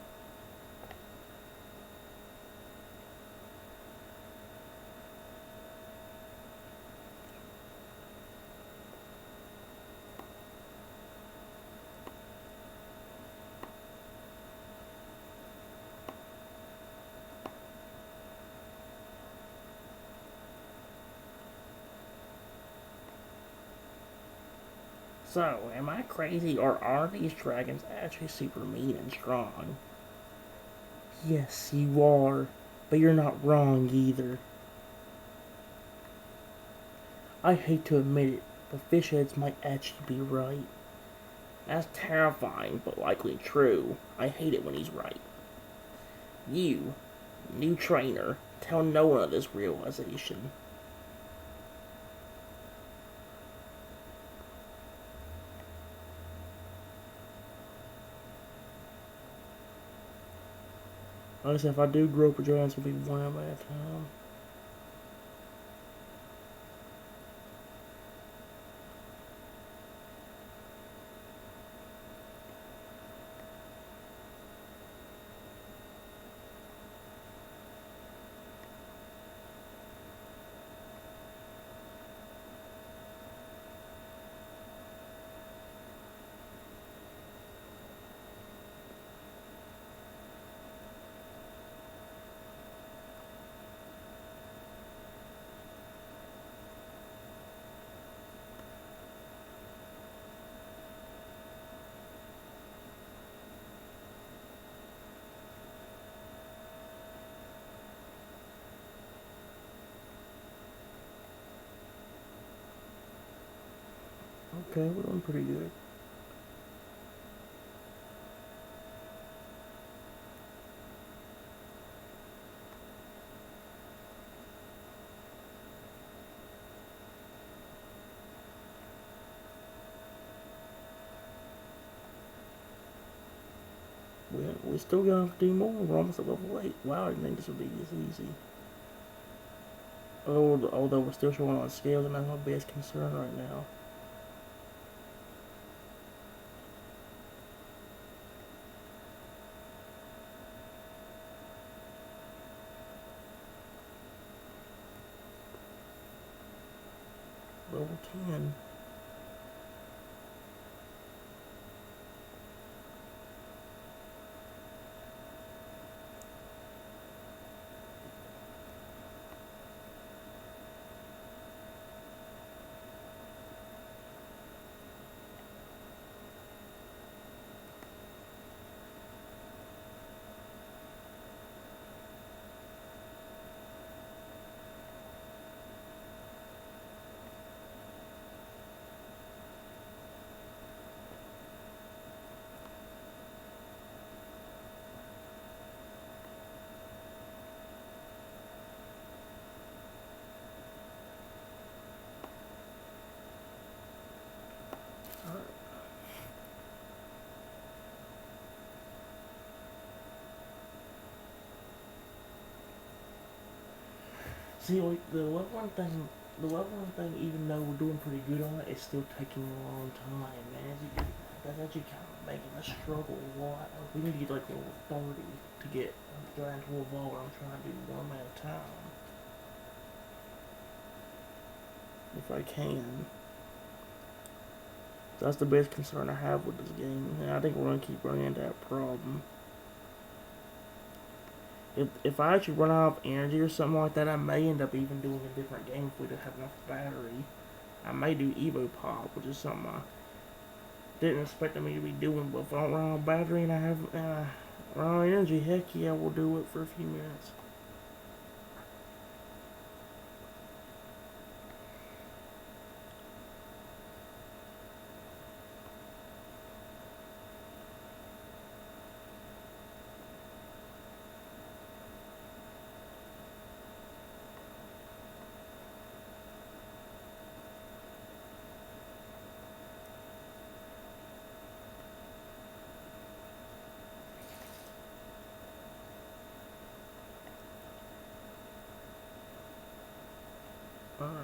So, am I crazy or are these dragons actually super mean and strong? Yes, you are, but you're not wrong either. I hate to admit it, but fish heads might actually be right. That's terrifying, but likely true. I hate it when he's right. You, new trainer, tell no one of this realization. Like I said, if I do grow up a dragon, it's gonna be one at a time. Okay, we're doing pretty good. We still gonna do more. We're almost at level 8. Wow, I didn't think this would be this easy. Although we're still showing on scales, and that's my biggest concern right now. Level 10. See, like, the level one thing, even though we're doing pretty good on it, it's still taking a long time, man. That's actually kind of making us struggle a lot. We need to get like level 30 to get Giant to evolve. I'm trying to do one at a time. If I can. That's the biggest concern I have with this game, and I think we're gonna keep running into that problem. If I actually run out of energy or something like that, I may end up even doing a different game if we don't have enough battery. I may do Evo Pop, which is something I didn't expect me to be doing, but if I don't run out of battery and I have run out of energy, heck yeah, we'll do it for a few minutes. Alright.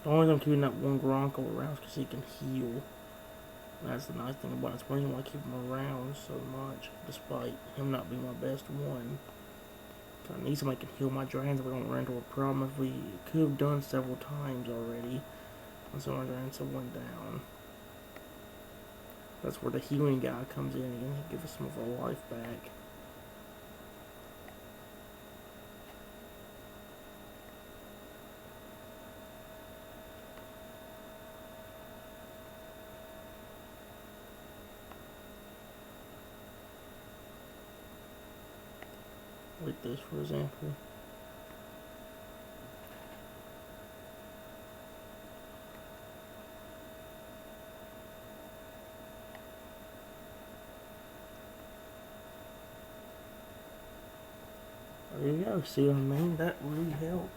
The only reason I'm keeping that one Gronko around is because he can heal. That's the nice thing about it. It's the reason why I keep him around so much, despite him not being my best one. I need somebody that can heal my dragons so we don't run into a problem if we could have done several times already. And so my dragons went down. That's where the healing guy comes in and give us some of our life back. Like this, for example. There you go, see what I mean? That really helped.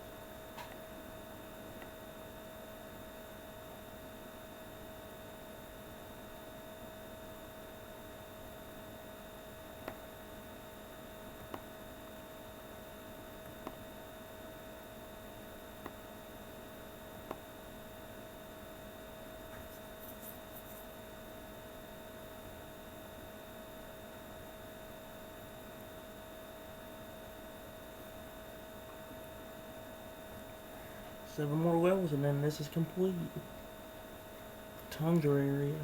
7 more levels and then this is complete. Tundra area.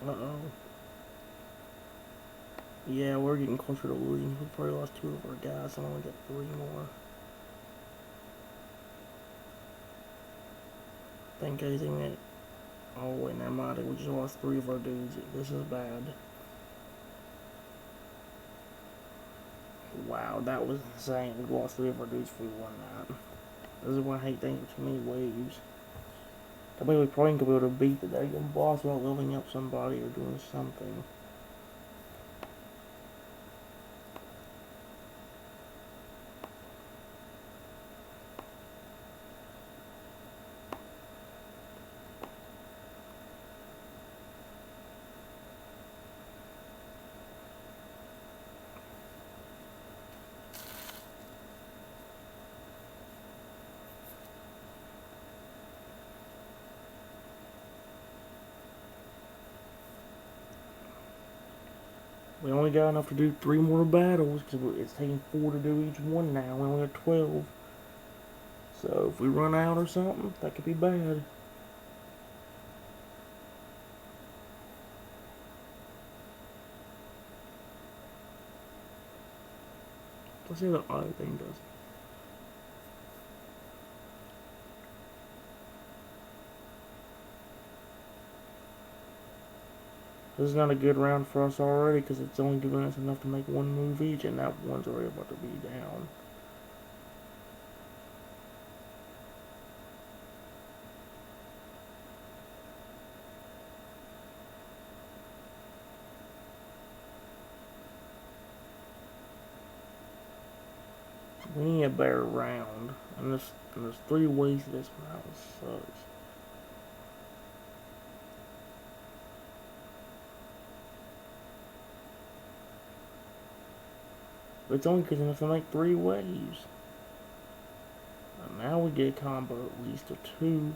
Uh-oh. Yeah, we're getting closer to losing. We probably lost 2 of our guys, and only got 3 more. Think anything that... Oh, wait, never mind. We just lost 3 of our dudes. This is bad. Wow, that was insane. We lost 3 of our dudes for 1 night. This is why I hate thinking too many waves. I mean, we probably could be able to beat the daggone boss without leveling up somebody or doing something. We only got enough to do 3 more battles, because it's taking 4 to do each one now. We only got 12. So if we run out or something, that could be bad. Let's see how the other thing does. This is not a good round for us already, because it's only giving us enough to make 1 move each, and that one's already about to be down. We need a better round. And there's 3 ways to this one. That sucks. But it's only good enough to make 3 waves. And now we get a combo at least of 2.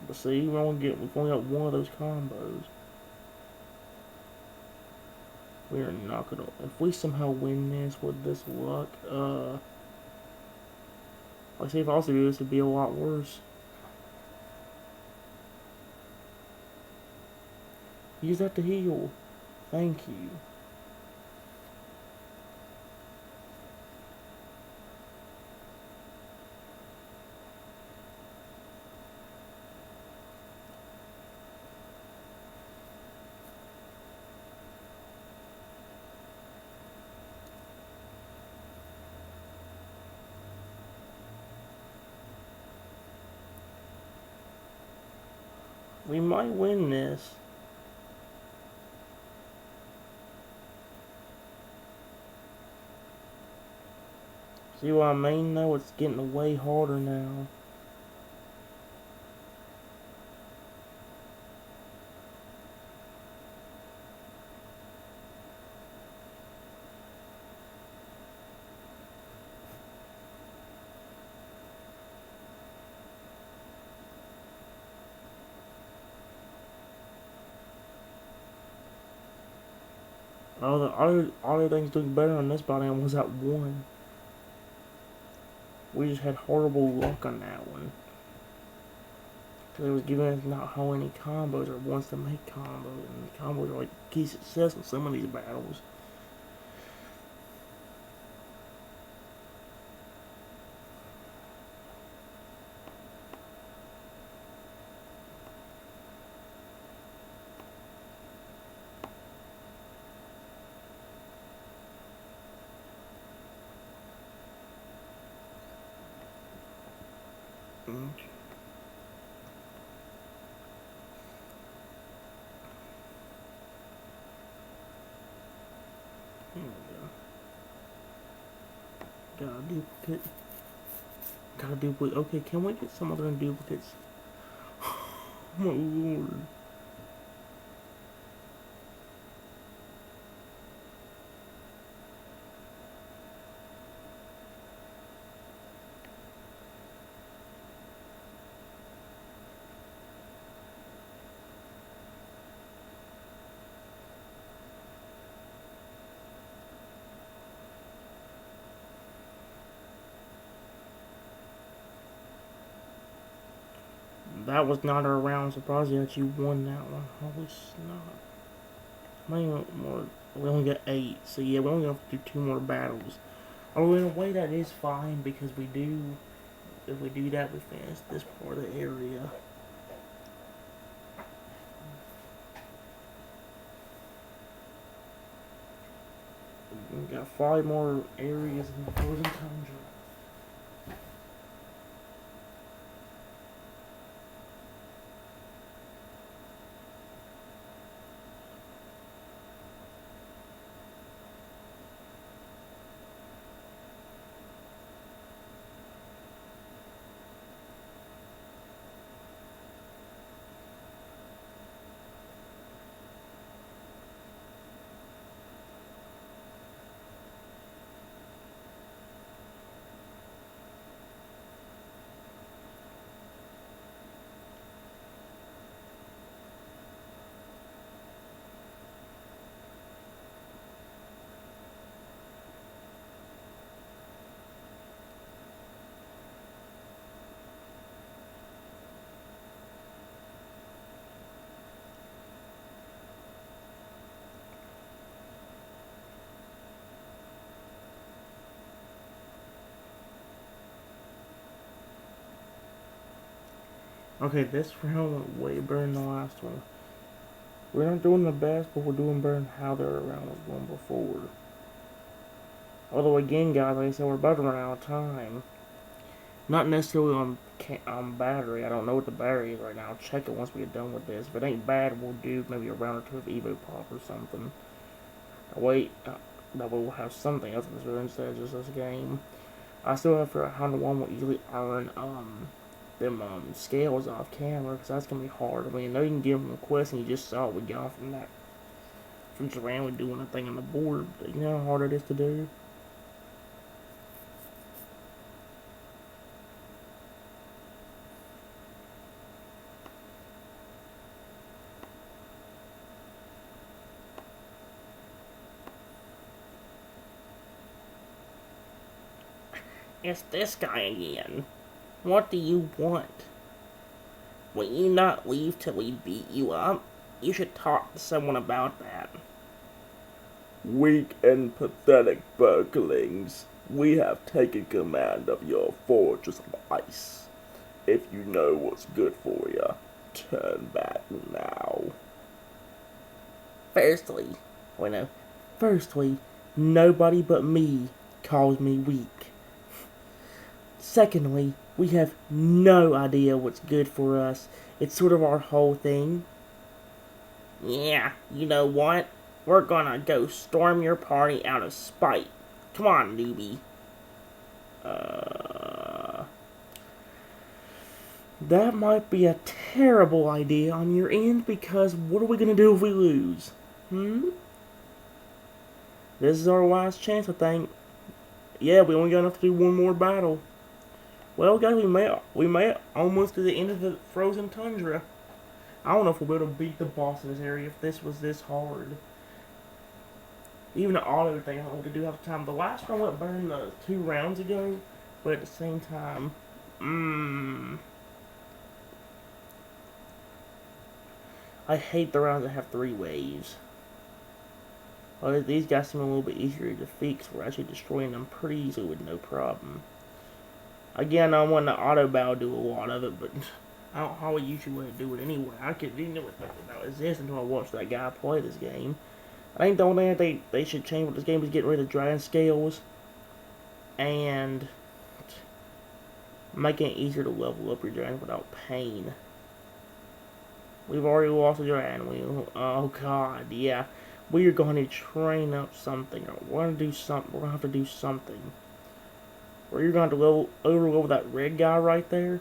But see, we've only got 1 of those combos. We are not gonna. If we somehow win this with this luck, like say if I also do this, it'd be a lot worse. Use that to heal. Thank you. We might win this. See what I mean though? It's getting way harder now. All the other things doing better on this body was that one. We just had horrible luck on that one. Because it was giving us not how many combos or wants to make combos. And the combos are like key success in some of these battles. Okay. Here we go. Got a duplicate. Got a duplicate. Okay, can we get some other duplicates? Oh my lord. That was not our round. Surprising that you won that one. Holy snap. How many more? We only got 8. So yeah, we only have to do 2 more battles. Oh, in a way that is fine because we do. If we do that, we finish this part of the area. We got 5 more areas in the frozen tundra. Okay, this round went way better than the last one. We're not doing the best, but we're doing better than how the other round was going before. Although again, guys, like I said, we're about to run out of time. Not necessarily on battery. I don't know what the battery is right now. I'll check it once we get done with this. If it ain't bad, we'll do maybe a round or 2 of Evo Pop or something. That way we'll have something else in this room instead of just this game. I still have to find the one will usually earn them scales off camera, because that's gonna be hard. I mean, I know you can give them a quest, and you just saw what we got from that, from just randomly doing a thing on the board. But you know how hard it is to do. It's this guy again. What do you want? Will you not leave till we beat you up? You should talk to someone about that. Weak and pathetic Berklings, we have taken command of your fortress of ice. If you know what's good for you, turn back now. Firstly, nobody but me calls me weak. Secondly, we have no idea what's good for us. It's sort of our whole thing. Yeah, you know what? We're gonna go storm your party out of spite. Come on, newbie. That might be a terrible idea on your end, because what are we gonna do if we lose? This is our last chance, I think. Yeah, we only got enough to do one more battle. Well, guys, we may almost to the end of the frozen tundra. I don't know if we'll be able to beat the boss in this area if this was this hard. Even the auto thing, I don't know what to do half the time. The last one went better than the 2 rounds ago, but at the same time, I hate the rounds that have 3 waves. Well, these guys seem a little bit easier to defeat, because we're actually destroying them pretty easily with no problem. Again, I want the auto battle do a lot of it, but I don't how I usually want to do it anyway. I didn't know what that was this until I watched that guy play this game. I think the only thing they should change with this game is getting rid of dragon scales and making it easier to level up your dragon without pain. We've already lost a dragon. Oh god, yeah. We are going to train up something. We're going to do something. We're going to have to do something. Or you're going to overlevel that red guy right there,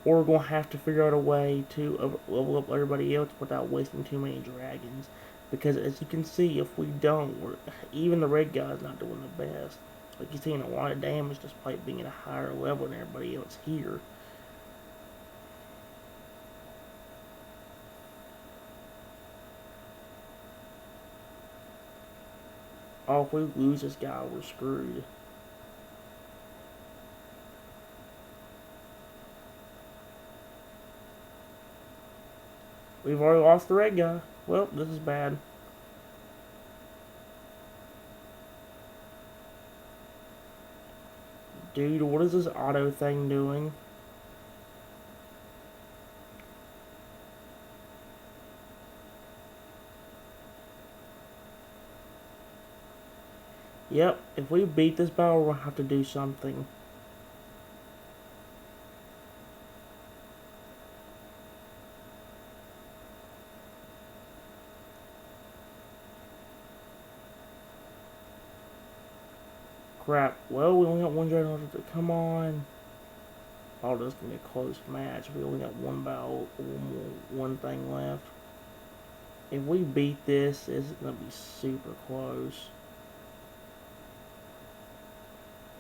or we're going to have to figure out a way to level up everybody else without wasting too many dragons. Because as you can see, if we don't, even the red guy's not doing the best. Like, he's taking a lot of damage despite being at a higher level than everybody else here. Oh, if we lose this guy, we're screwed. We've already lost the red guy. Well, this is bad. Dude, what is this auto thing doing? Yep, if we beat this battle, we're gonna have to do something. Crap. Well, we only got one dragon left. Come on. Oh, this is gonna be a close match. We only got one battle, one thing left. If we beat this, it's gonna be super close.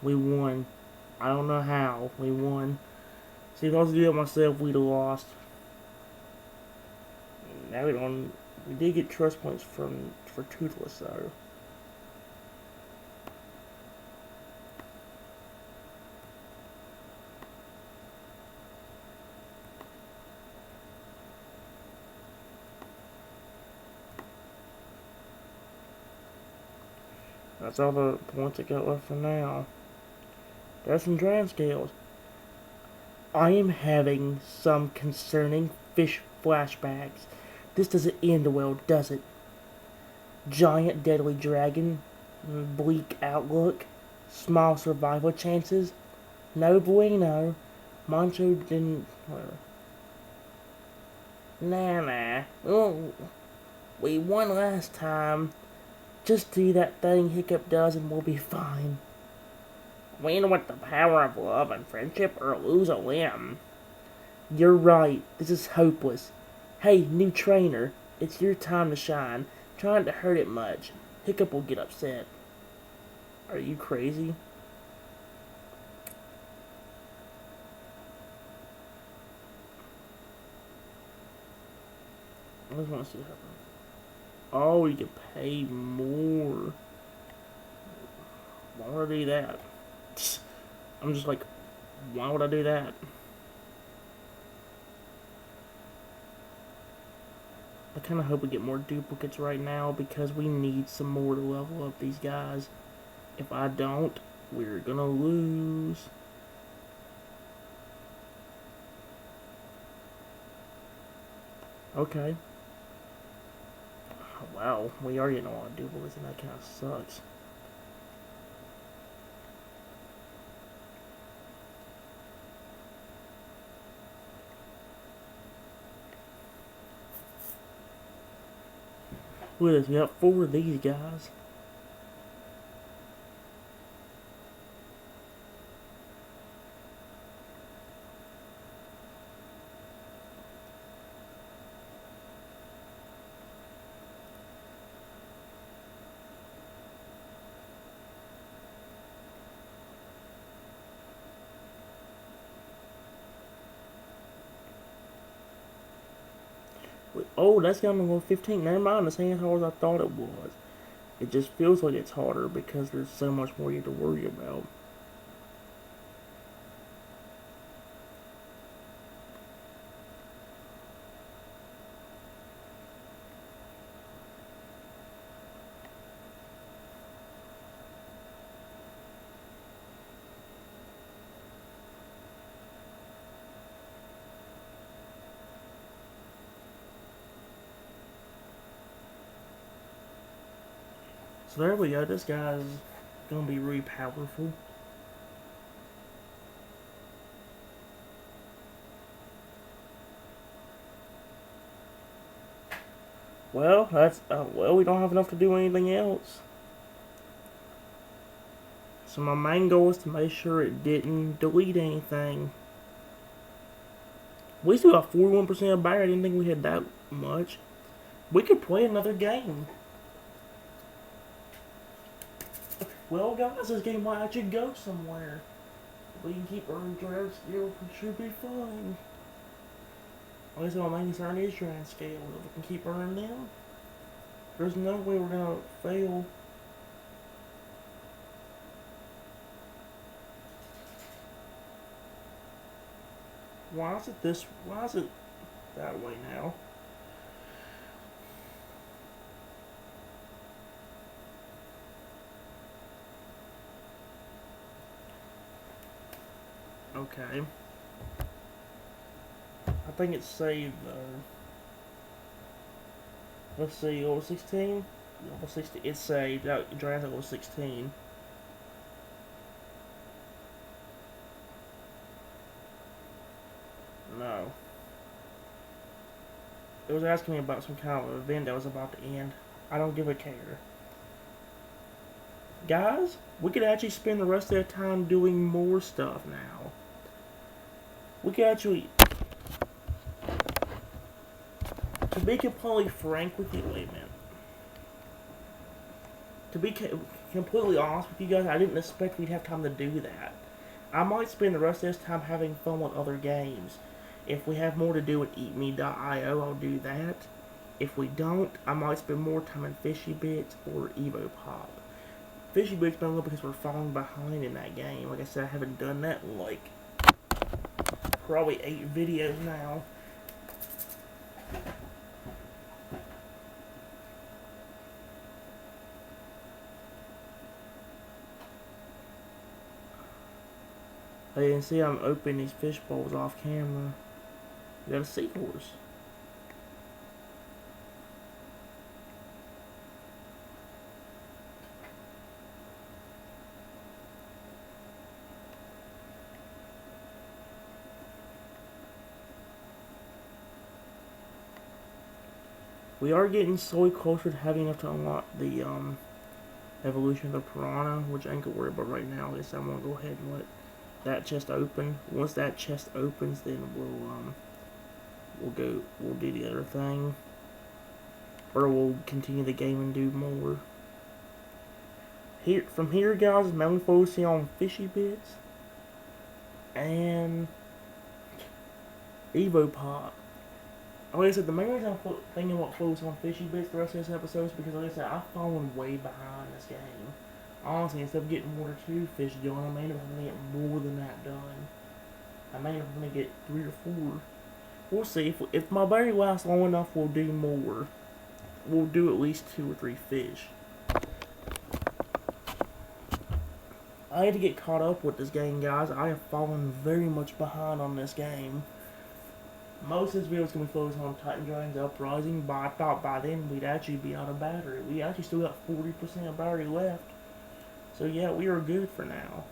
We won. I don't know how. We won. See, if I was to do it myself, we'd have lost. Now we don't. We did get trust points for Toothless though. That's all the points I got left for now. There's some dragon scales. I am having some concerning fish flashbacks. This doesn't end well, does it? Giant deadly dragon, bleak outlook, small survival chances. No bueno. Mancho didn't. Nah. Oh, we won last time. Just do that thing Hiccup does and we'll be fine. Win with the power of love and friendship or lose a limb. You're right. This is hopeless. Hey, new trainer. It's your time to shine. Trying to hurt it much. Hiccup will get upset. Are you crazy? I just want to see what happens. Oh, you can pay more. Why would I do that? I'm just like, why would I do that? I kind of hope we get more duplicates right now because we need some more to level up these guys. If I don't, we're gonna lose. Okay. Oh, wow, we are getting a lot of duplicates and that kind of sucks. Look at this, we got 4 of these guys. Oh, that's down to level 15. Never mind, it's ain't as hard as I thought it was. It just feels like it's harder because there's so much more you have to worry about. So there we go, this guy's gonna be really powerful. Well, well, we don't have enough to do anything else. So my main goal is to make sure it didn't delete anything. We still got 41% battery. I didn't think we had that much. We could play another game. Well, guys, this game might actually go somewhere. We can keep earning draft skill. We should be fine. At least my main concern is draft scale. If we can keep earning them, there's no way we're gonna fail. Why is it this? Why is it that way now? Okay. I think it's saved though. Let's see, level 16? Level 16. It's saved. Draft level 16. No. It was asking me about some kind of event that was about to end. I don't give a care. Guys, we could actually spend the rest of the time doing more stuff now. We could actually... To be completely frank with you... Wait a minute. To be completely honest with you guys, I didn't expect we'd have time to do that. I might spend the rest of this time having fun with other games. If we have more to do with EatMe.io, I'll do that. If we don't, I might spend more time in Fishy Bits or EvoPop. Fishy Bits been a little because we're falling behind in that game. Like I said, I haven't done that in like probably 8 videos now. Hey, you can see I'm opening these fish bowls off camera. We got a seahorse. We are getting so closer to having enough to unlock the evolution of the piranha, which I ain't gonna worry about right now. I guess I'm gonna go ahead and let that chest open. Once that chest opens, then we'll do the other thing, or we'll continue the game and do more. From here, guys, I'm mainly focusing on fishy bits and Evopod. Like I said, the main reason I'm thinking about focusing on fishy bits the rest of this episode is because, like I said, I've fallen way behind this game. Honestly, instead of getting 1 or 2 fish done, I may end up having to get more than that done. I may end up having to get 3 or 4. We'll see. If my berry lasts long enough, we'll do more. We'll do at least 2 or 3 fish. I had to get caught up with this game, guys. I have fallen very much behind on this game. Most of this video is going to be focused on Titan Dragons Uprising, but I thought by then we'd actually be out of battery. We actually still got 40% of battery left. So yeah, we are good for now.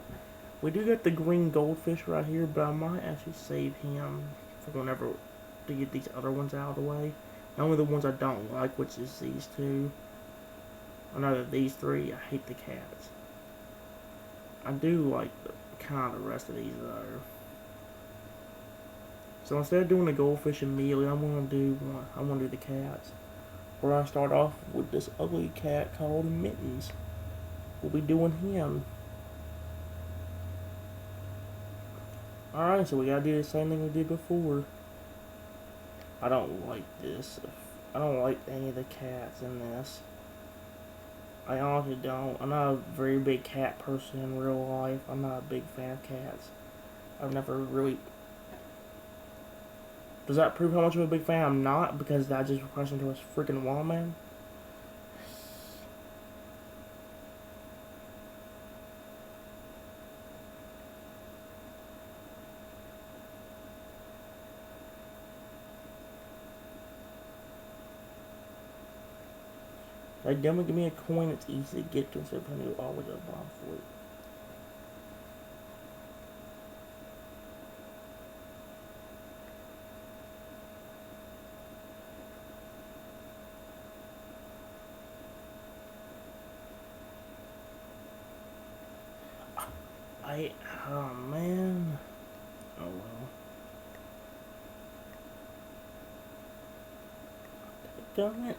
We do got the green goldfish right here, but I might actually save him for whenever to get these other ones out of the way. Only the ones I don't like, which is these 2. I know that these 3, I hate the cats. I do like kind of the rest of these though. So instead of doing the goldfish immediately, I'm gonna do the cats. Where I start off with this ugly cat called Mittens. We'll be doing him. Alright, so we gotta do the same thing we did before. I don't like this. I don't like any of the cats in this. I honestly don't. I'm not a very big cat person in real life. I'm not a big fan of cats. I've never really... Does that prove how much of a big fan I'm not? Because I just crashed into a freaking wall, man? Like, don't give me a coin that's easy to get to instead of having to go all the way to the bottom for it. Oh man. Oh well. Damn it.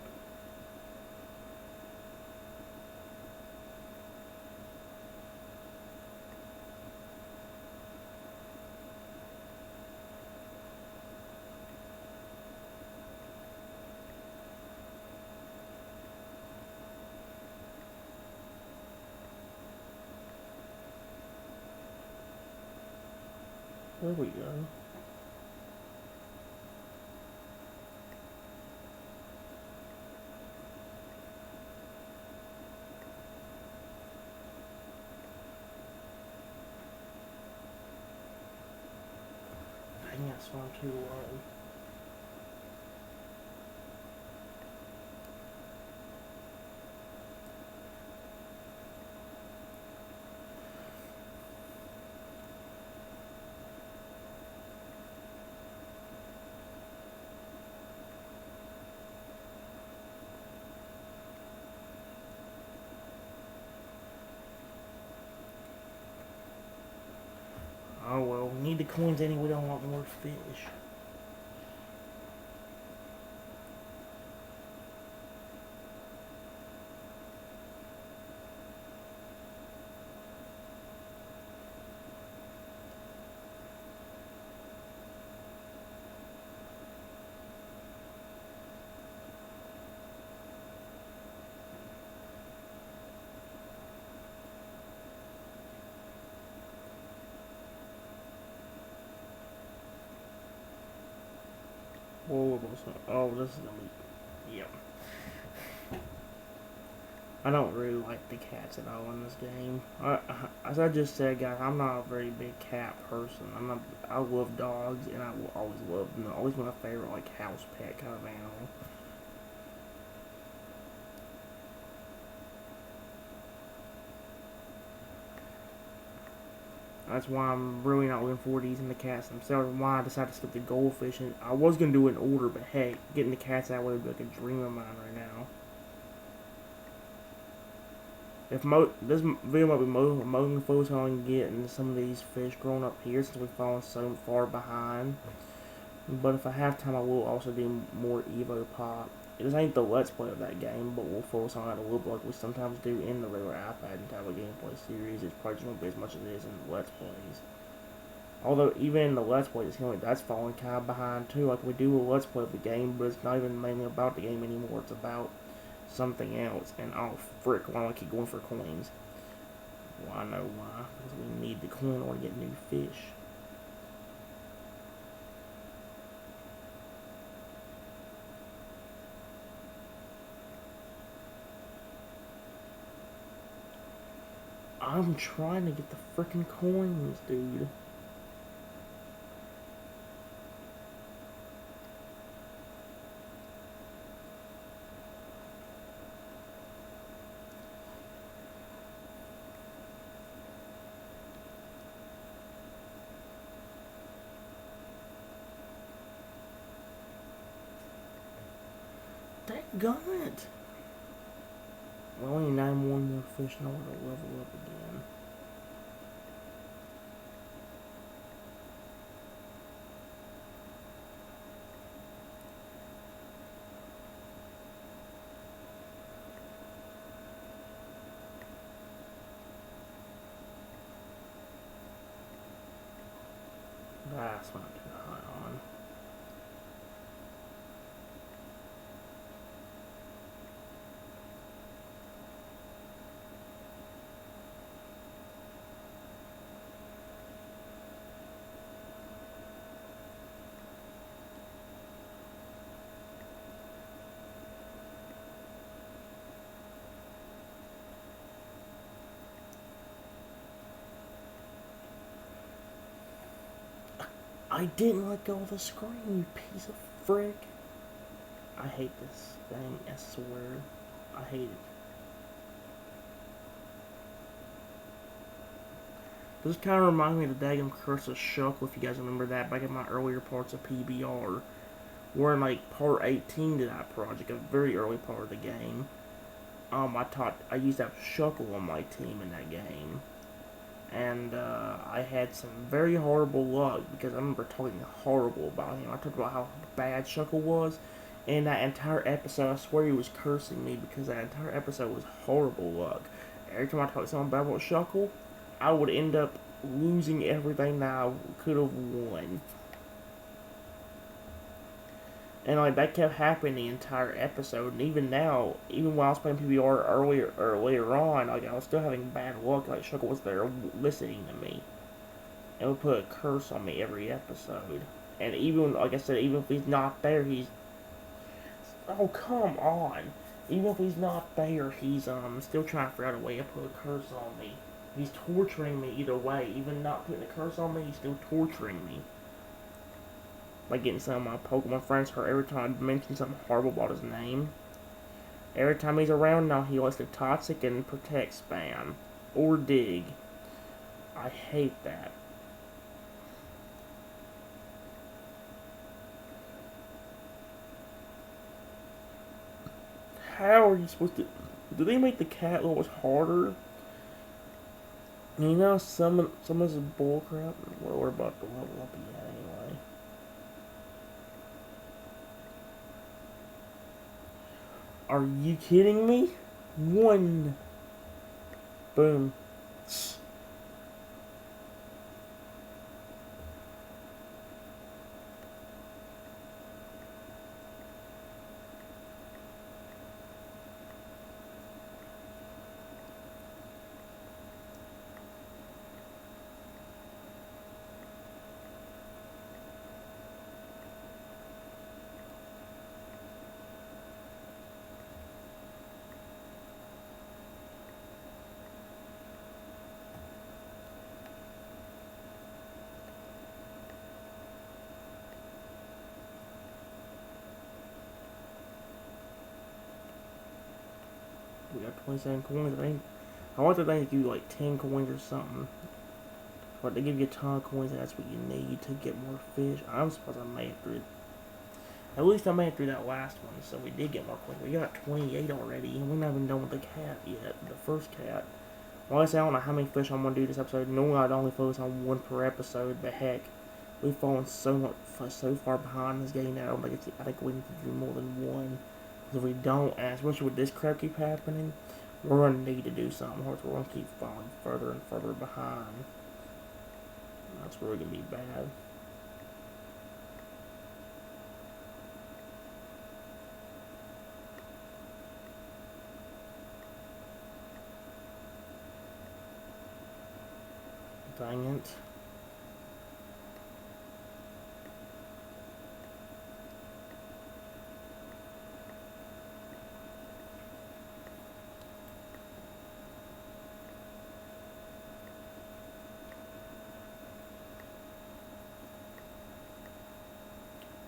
There we go. Dang, that swam too low. Oh well, we need the coins anyway, we don't want more fish. Whoa, oh, this is gonna be, yeah. I don't really like the cats at all in this game. As I just said, guys, I'm not a very big cat person. I love dogs, and I will always love them. Always my favorite, like, house pet kind of animal. That's why I'm really not looking forward to using the cats themselves, and why I decided to skip the goldfish. And I was going to do it in order, but heck, getting the cats that way would be like a dream of mine right now. This video might be mostly focused on getting some of these fish grown up here since we've fallen so far behind. But if I have time, I will also do more Evo Pop. This ain't the Let's Play of that game, but we'll focus on it a little bit like we sometimes do in the regular iPad and tablet gameplay series. It's probably just won't be as much as it is in the Let's Plays. Although, even in the Let's Play, it seems like that's falling kind of behind too. Like, we do a Let's Play of the game, but it's not even mainly about the game anymore. It's about something else. And, oh, frick, why do I keep going for coins? Well, I know why. Because we need the coin in order to get new fish. I'm trying to get the freaking coins, dude. Dadgummit! Well, only 9 more fish in order to level up again. That's not too high on. I didn't let go of the screen, you piece of frick. I hate this thing, I swear. I hate it. This kind of reminds me of the daggum Curse of Shuckle, if you guys remember that, back in my earlier parts of PBR. We're in like part 18 to that project, a very early part of the game. I used to have Shuckle on my team in that game. And I had some very horrible luck because I remember talking horrible about him. I talked about how bad Shuckle was, and that entire episode, I swear he was cursing me because that entire episode was horrible luck. Every time I talked something bad about Shuckle, I would end up losing everything that I could have won. And like that kept happening the entire episode, and even now, even while I was playing PBR earlier or later on, like I was still having bad luck. Like Shuckle was there listening to me, and would put a curse on me every episode. And even like I said, even if he's not there, he's oh come on. Even if he's not there, he's still trying to figure out a way to put a curse on me. He's torturing me either way. Even not putting a curse on me, he's still torturing me. Like getting some of my Pokemon friends hurt every time I mention something horrible about his name. Every time he's around now, he likes to Toxic and Protect spam. Or Dig. I hate that. How are you supposed to... Do they make the cat levels harder? You know, some of this is bullcrap. Well, we're about to level up again anyway. Are you kidding me? One. Boom. We got 27 coins. I want to think give you like 10 coins or something. But they give you a ton of coins, and that's what you need to get more fish. I'm surprised I made it through. At least I made it through that last one, so we did get more coins. We got 28 already, and we're not even done with the cat yet. The first cat. Well, I say I don't know how many fish I'm going to do this episode. Normally I'd only focus on one per episode, but heck, we've fallen so far behind this game now. I think we need to do more than one. Because if we don't, and especially with this crap keep happening, we're going to need to do something, or we're going to keep falling further and further behind. That's really going to be bad. Dang it.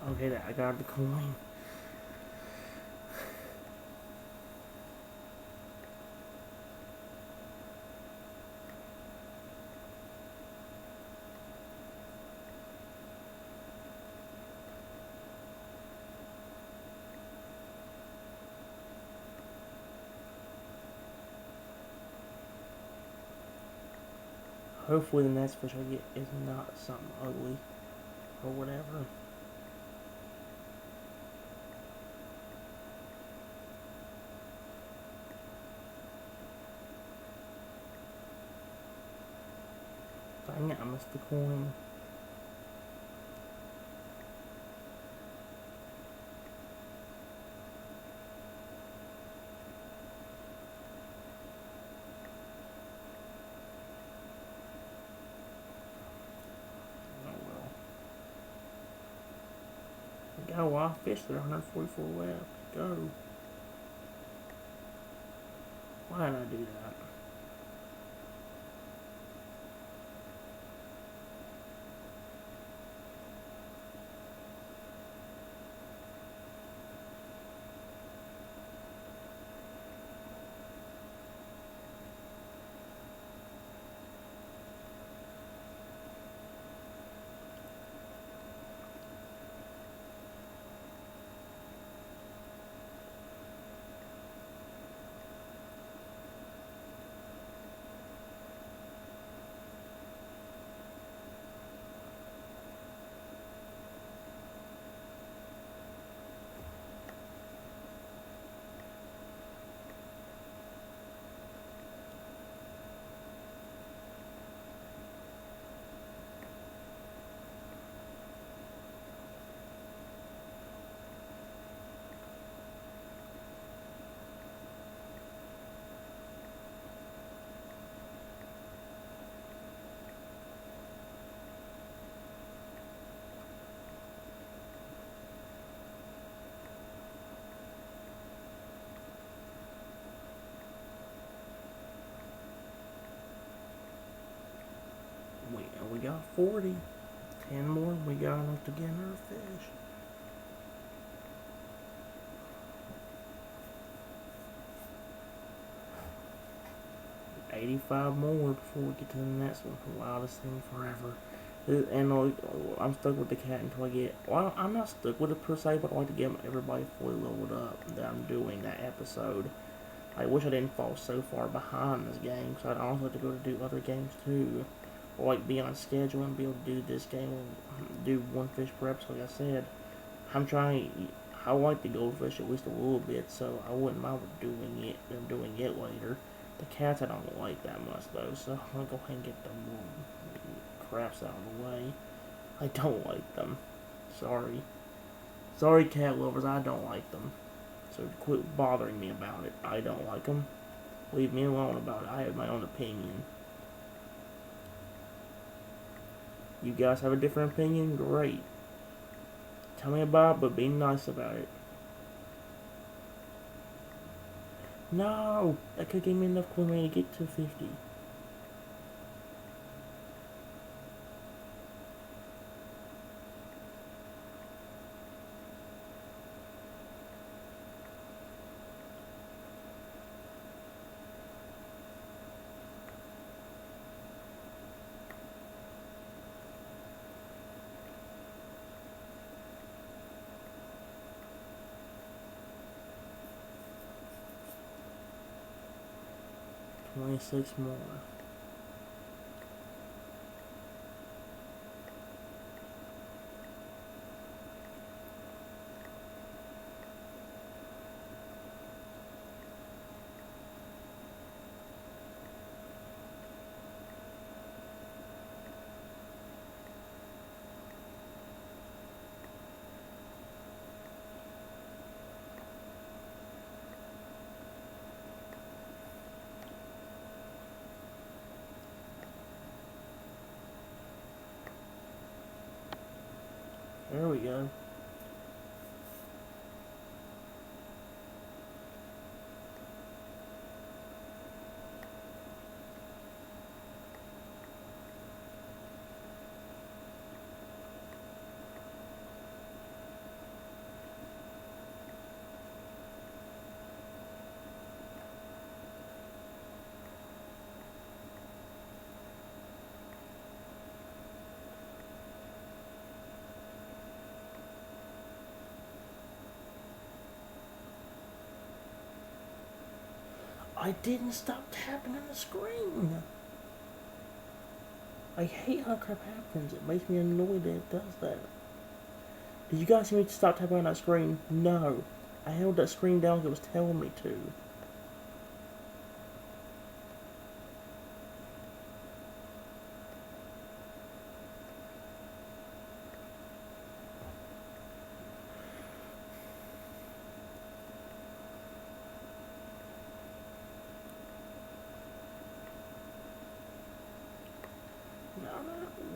Okay, I got the coin. Hopefully the next fish I get is not something ugly or whatever. Dang it, I missed the coin. Got a wild fish there, 144 left. Go. Why did I do that? We got 40. 10 more, we got enough to get another fish. $85 more before we get to the next one. Wow, this thing forever. And I'm stuck with the cat until I get. Well, I'm not stuck with it per se, but I like to get everybody fully leveled up that I'm doing that episode. I wish I didn't fall so far behind this game, so I'd also have to go to do other games too. Or like be on schedule and be able to do this game and do one fish per episode, like I said. I'm trying. I like the goldfish at least a little bit, so I wouldn't mind doing it later. The cats I don't like that much though, so I'm gonna go ahead and get them craps out of the way. I don't like them. Sorry. Sorry, cat lovers, I don't like them. So quit bothering me about it. I don't like them. Leave me alone about it. I have my own opinion. You guys have a different opinion? Great. Tell me about it, but be nice about it. No! That could give me enough coin money to get to 50. 26 more. There we go. I didn't stop tapping on the screen. I hate how crap happens. It makes me annoyed that it does that. Did you guys see me stop tapping on that screen? No. I held that screen down like it was telling me to.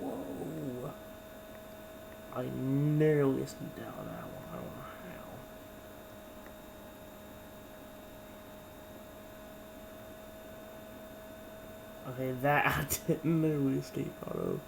Whoa. I nearly sneaked out of that one. I don't know how. Okay, that I didn't nearly escape out of.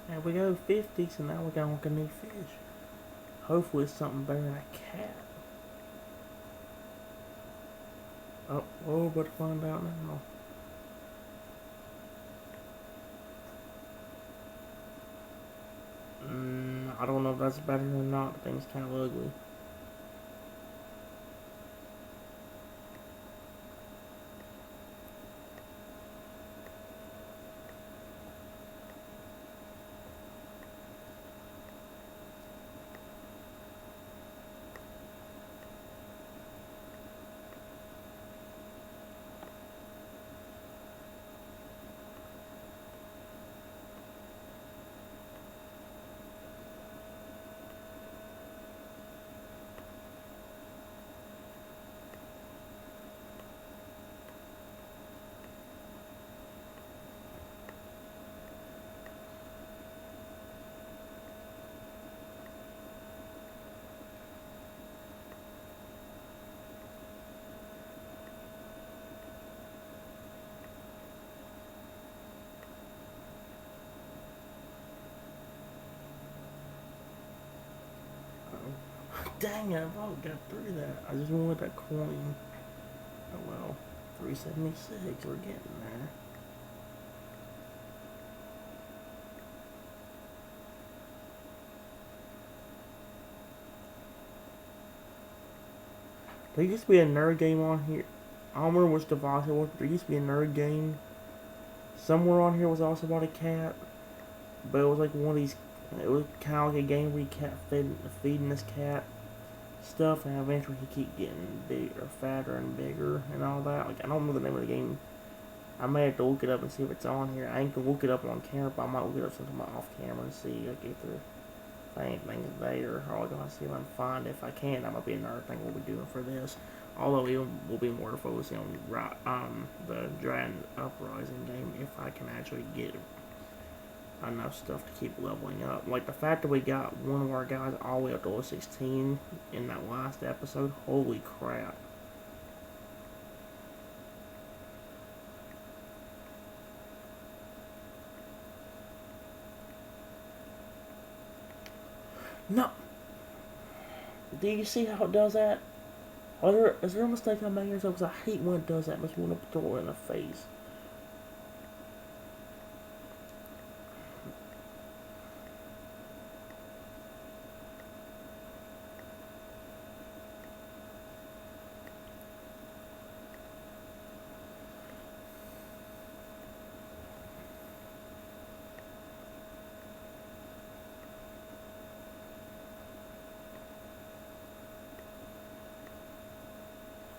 There we go, 50, so now we're going with a new fish. Hopefully it's something better than a cat. Oh, but find out now. I don't know if that's better or not, the thing's kind of ugly. Dang it, I thought I got through that. I just wanted that coin. Oh well. 376, we're getting there. There used to be a nerd game on here. I don't remember which device it was, but there used to be a nerd game. Somewhere on here was also about a cat. But it was like one of these, it was kind of like a game where you kept feeding this cat stuff, and eventually he keep getting bigger, fatter, and bigger, and all that. Like, I don't remember the name of the game. I may have to look it up and see if it's on here. I ain't gonna look it up on camera, but I might look it up sometime off camera and see like if anything's there. Or I'll go and see if I can find it. If I can, that might be another thing we'll be doing for this. Although it will be more focusing on the Dragon Uprising game if I can actually get enough stuff to keep leveling up. Like the fact that we got one of our guys all the way up to level 16 in that last episode, holy crap. No! Do you see how it does that? Is there a mistake I made here? Because I hate when it does that. It makes me want to throw it in the face.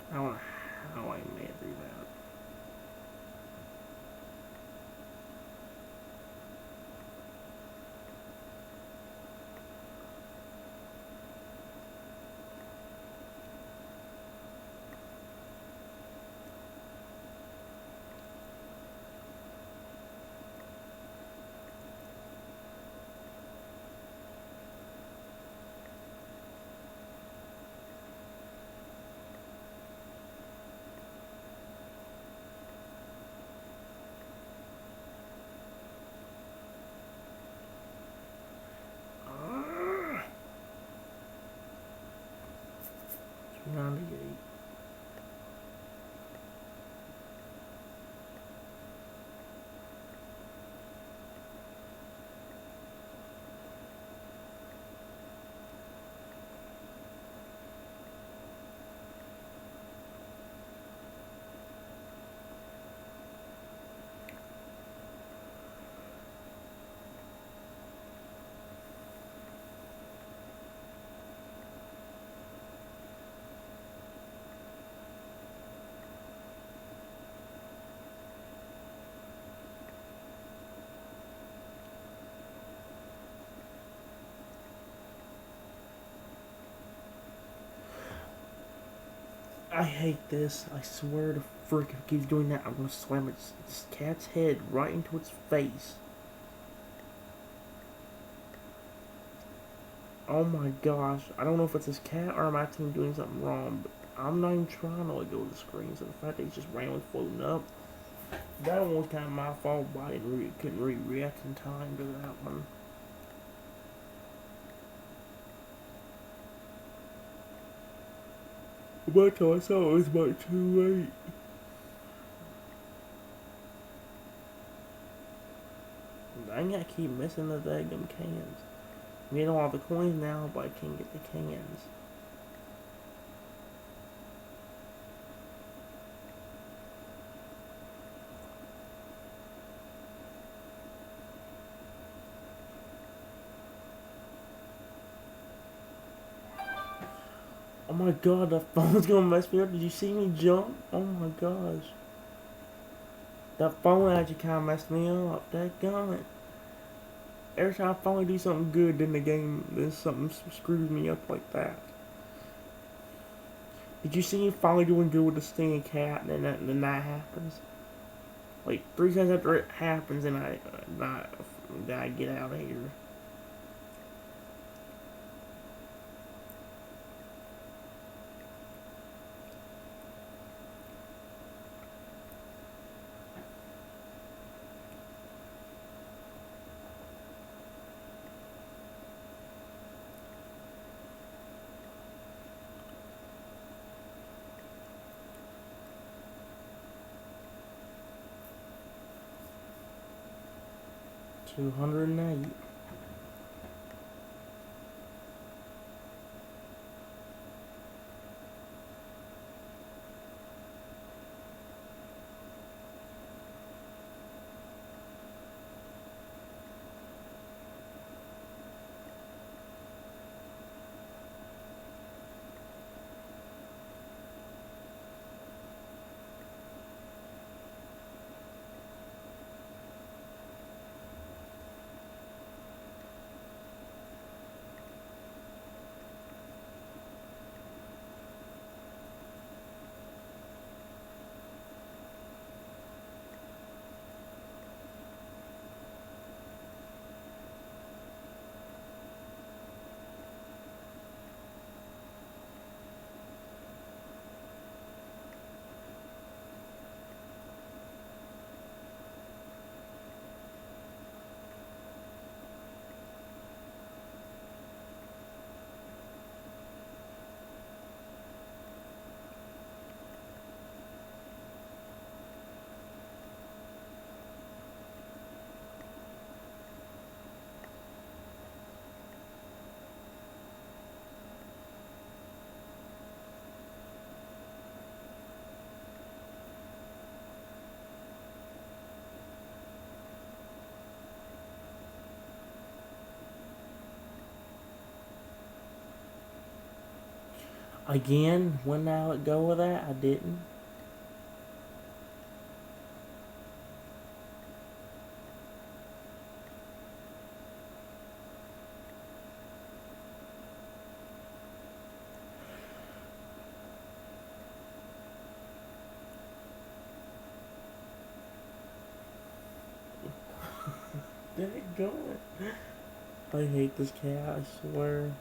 I don't know how I made it through that. Ah, 98. I hate this. I swear to frick, if it keeps doing that, I'm gonna slam its cat's head right into its face. Oh my gosh. I don't know if it's his cat or I'm actually doing something wrong, but I'm not even trying to let go of the screen, so the fact that he's just randomly floating up, that one was kind of my fault, but I couldn't react in time to that one. By the time I saw it was about too late. Dang, I keep missing the daggum cans. We get all the coins now, but I can't get the cans. Oh my god, that phone's gonna mess me up. Did you see me jump? Oh my gosh. That phone actually kinda messed me up. Dadgummit. Every time I finally do something good, then the game, then something screws me up like that. Did you see me finally doing good with the stinging cat, and then that happens? Like 3 seconds after it happens, and I get out of here. $208. Again, when I would go with that, I didn't. Daggone it. I hate this cat, I swear.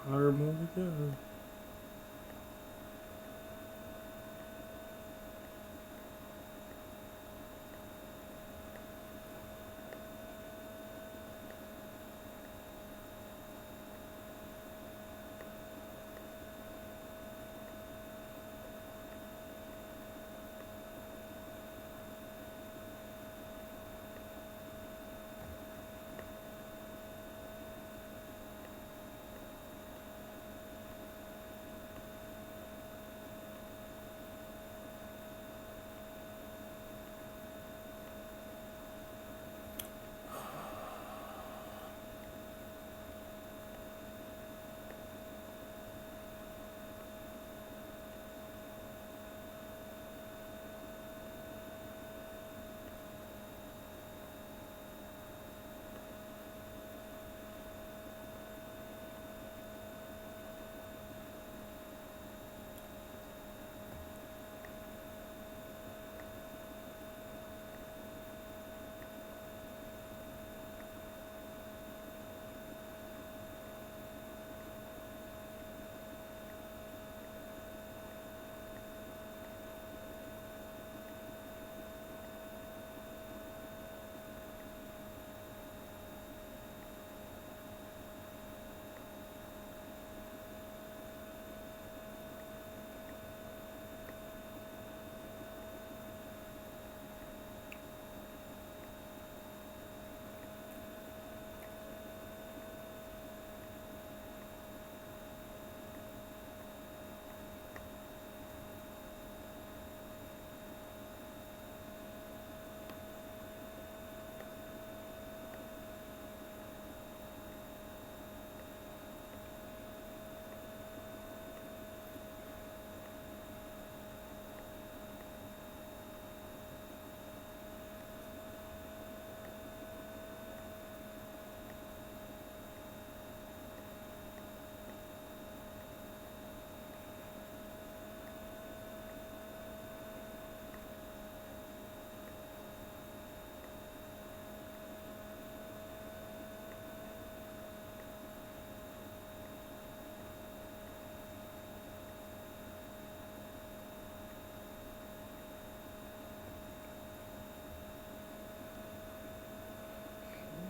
A 100 more to go.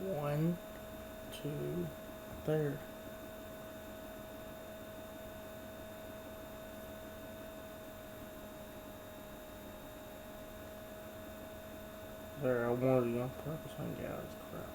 One, two, there. There, I wanted you on purpose. I got this crap.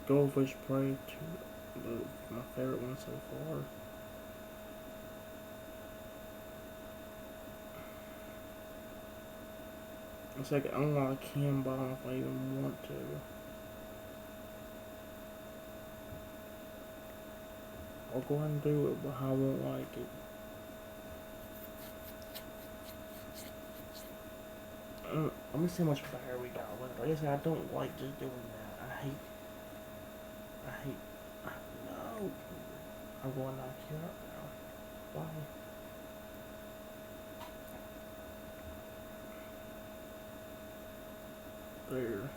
Goldfish Prey 2, my favorite one so far. It's like I unlock cam bomb if I even want to. I'll go ahead and do it, but I won't like it. Let me see how much better we got left. Like I said, I don't like just doing that. I hate, no. I'm going to knock you out now. Bye. There.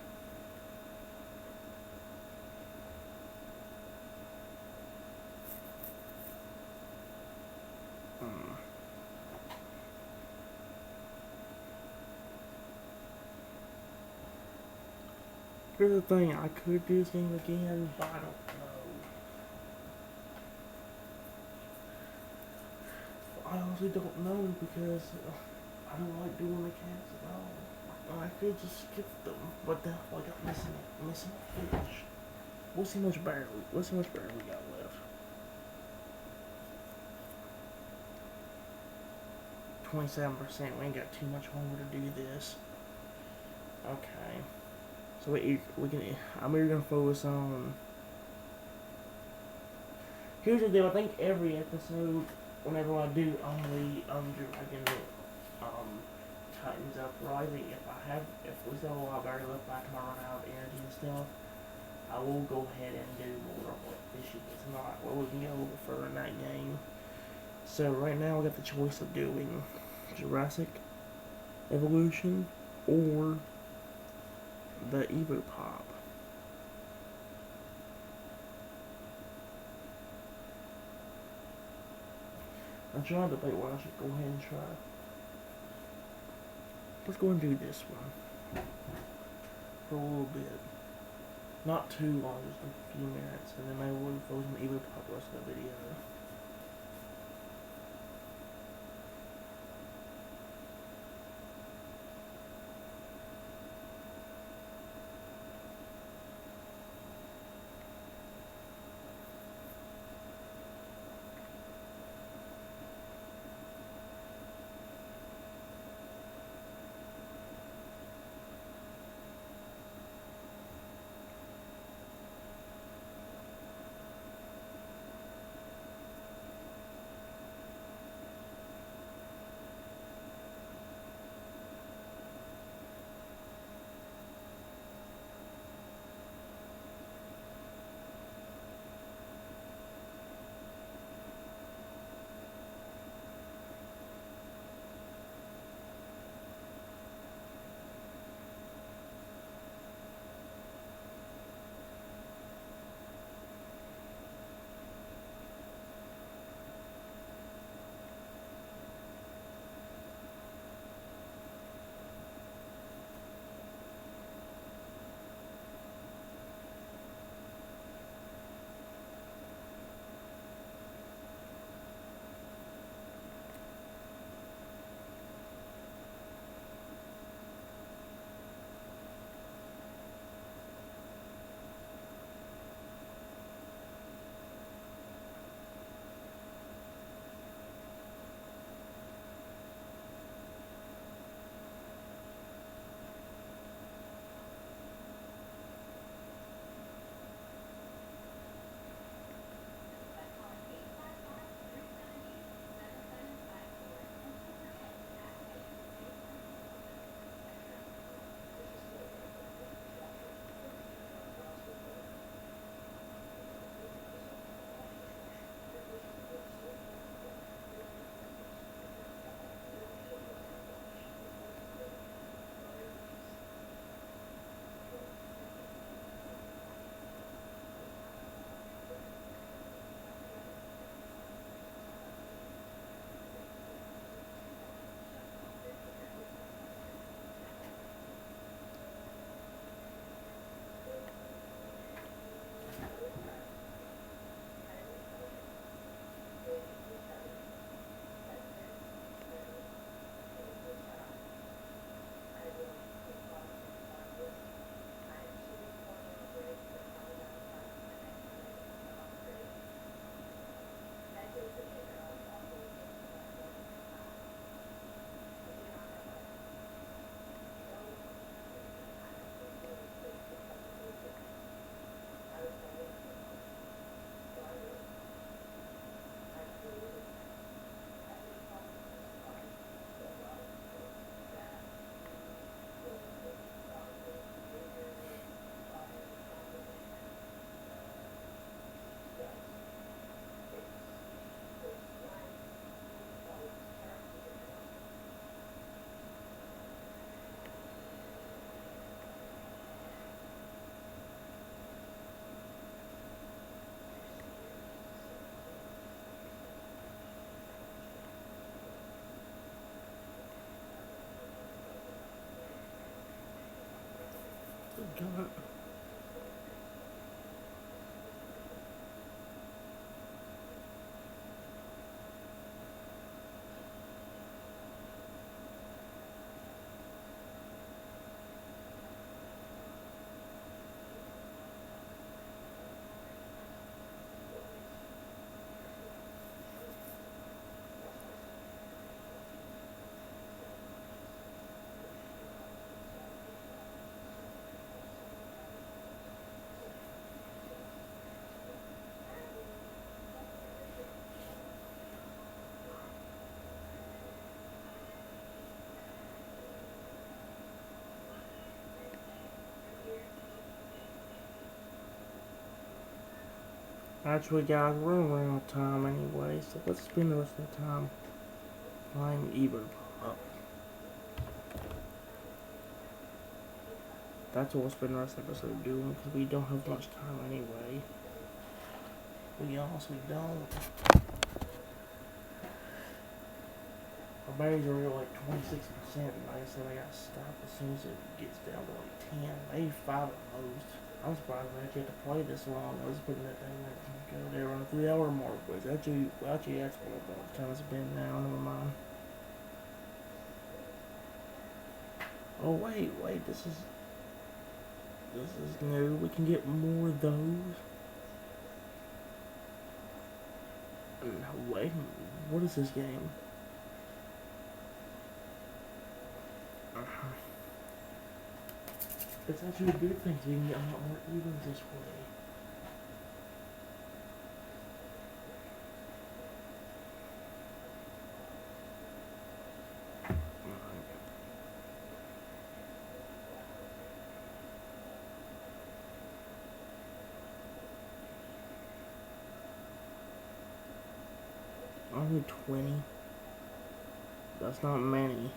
Here's the thing, I could do this game again, but I don't know. I honestly don't know because I don't like doing the cats at all. I could just skip them, but then I got missing a fish. We'll see how much better we got left. 27%. We ain't got too much longer to do this. Okay. So I'm either gonna focus on. Here's the deal. I think every episode, whenever I do only Dragon, tightens up rising. If we still have a lot better left by the time I run out of energy and stuff, I will go ahead and do more of what fishing is not. Where we can get a little further in that game. So right now we got the choice of doing Jurassic Evolution or the Evo Pop. I'm trying to debate what I should go ahead and try. Let's go and do this one for a little bit. Not too long, just a few minutes, and then maybe we'll focus on the Evo Pop the rest of the video. God. Actually, guys, we're running out of time anyway, so let's spend the rest of the time playing Evo Pop. That's what we'll spend the rest of the episode doing, because we don't have much time anyway. We honestly don't. Our batteries are like 26%, and like I said, I gotta stop as soon as it gets down to like 10, maybe 5 at most. I'm surprised we actually had to play this long. I was putting that thing like go there around the 3 hour mark, but it's actually that's what about the time it's been now. Never mind. Oh wait, this is new. We can get more of those. No, wait, what is this game? It's actually a good thing, so you can get a lot more evens this way. Only 20. That's not many.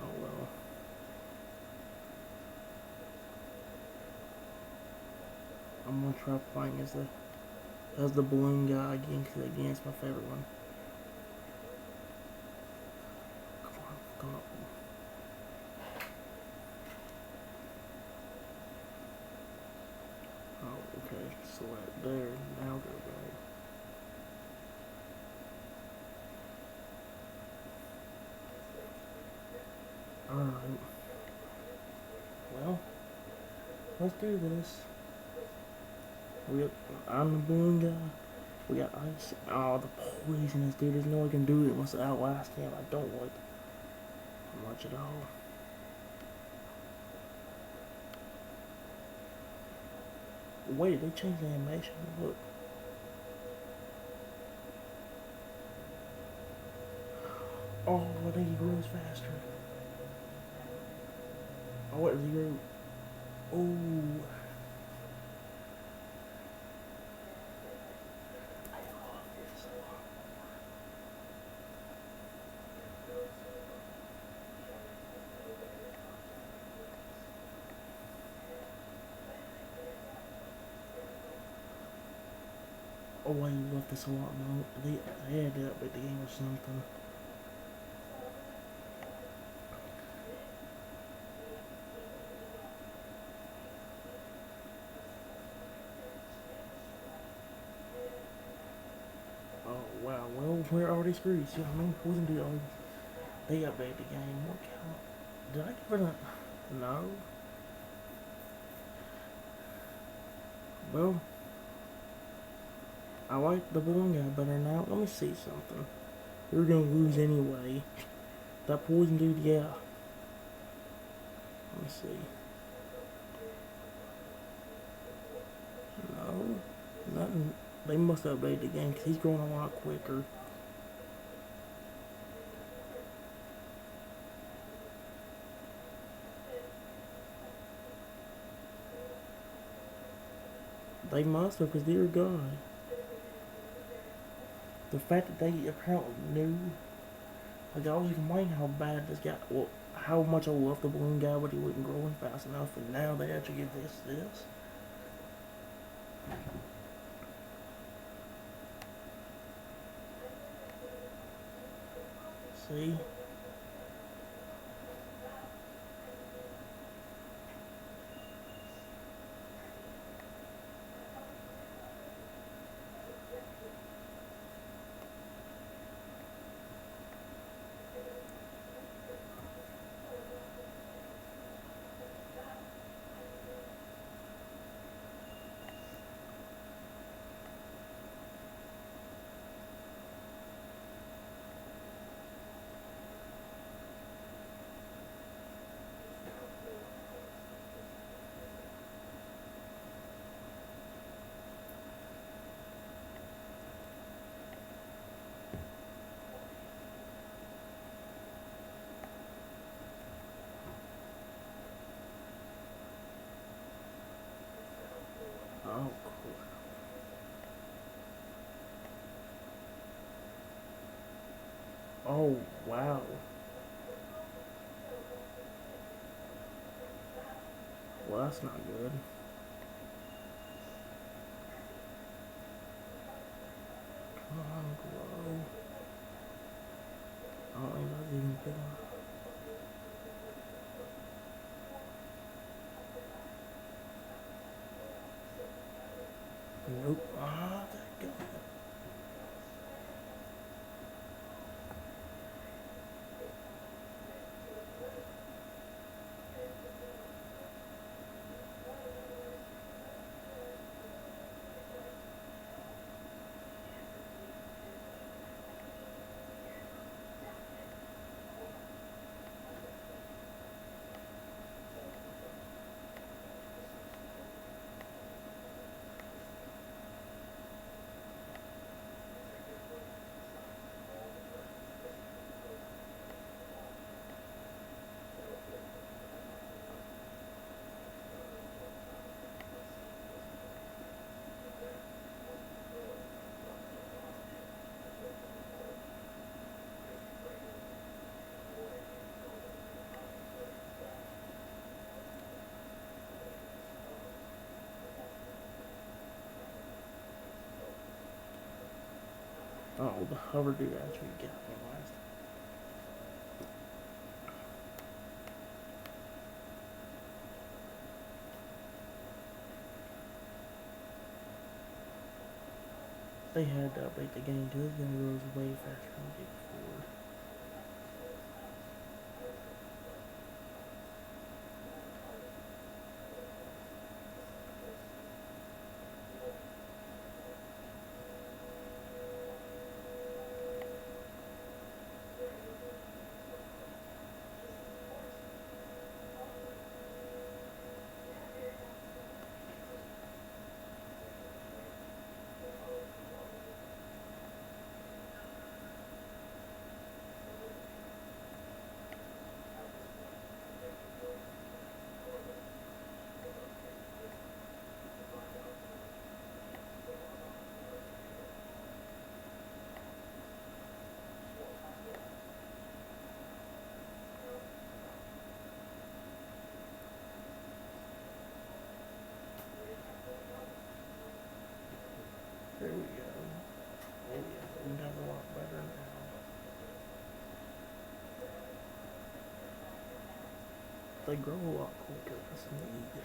Oh well. I'm gonna try playing as the balloon guy again, because again, it's my favorite one. Come on. Oh, okay. Select there. Now go back. Alright. Well, let's do this. I'm the balloon guy. We got ice. Oh, the poisonous dude. There's no one can do it once I outlast him. I don't like much at all. Wait, they changed the animation. Look. Oh, I think he grows faster. Oh, what does he grow? Oh. Oh, I love this a lot, man. They had to update the game or something. Oh, wow. Well, we're already screwed. See, I mean, Poison did already. They updated the game. What count? Did I give it a. No? Well, I like the balloon guy better now. Let me see something. We were gonna lose anyway. That poison dude, yeah. Let me see. No, nothing. They must update the game because he's growing a lot quicker. They must have, because dear God. The fact that they apparently knew. Like, I was complaining how bad this guy. Well, how much I love the balloon guy, but he wasn't growing fast enough, and now they actually give this. See? Oh, cool. Oh, wow. Well, that's not good. Come on, grow. I don't think that's even big enough. Nope. Ah, that got it. Oh, the hover dude actually got me last. They had to update the game too. This game grows way faster than it did before. There we go. Oh yeah, we got a lot better now. They grow a lot quicker. That's neat.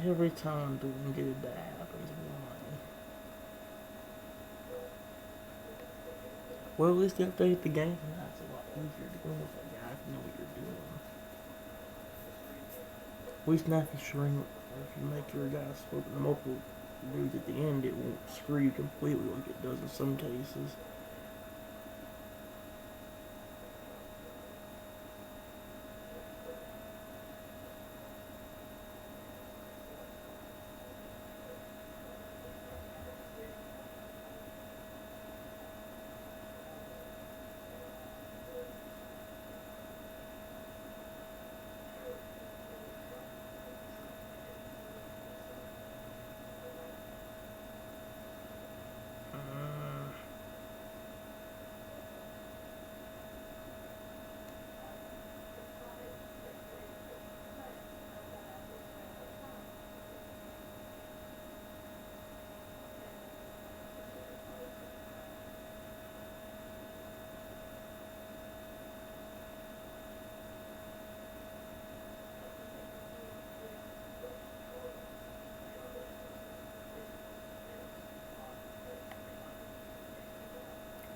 Every time doing good that happens, why? Well, at least you update the game, and that's a lot easier to go with that guy if you know what you're doing. At least now if you make your guys split the multiple dudes at the end, it won't screw you completely like it does in some cases.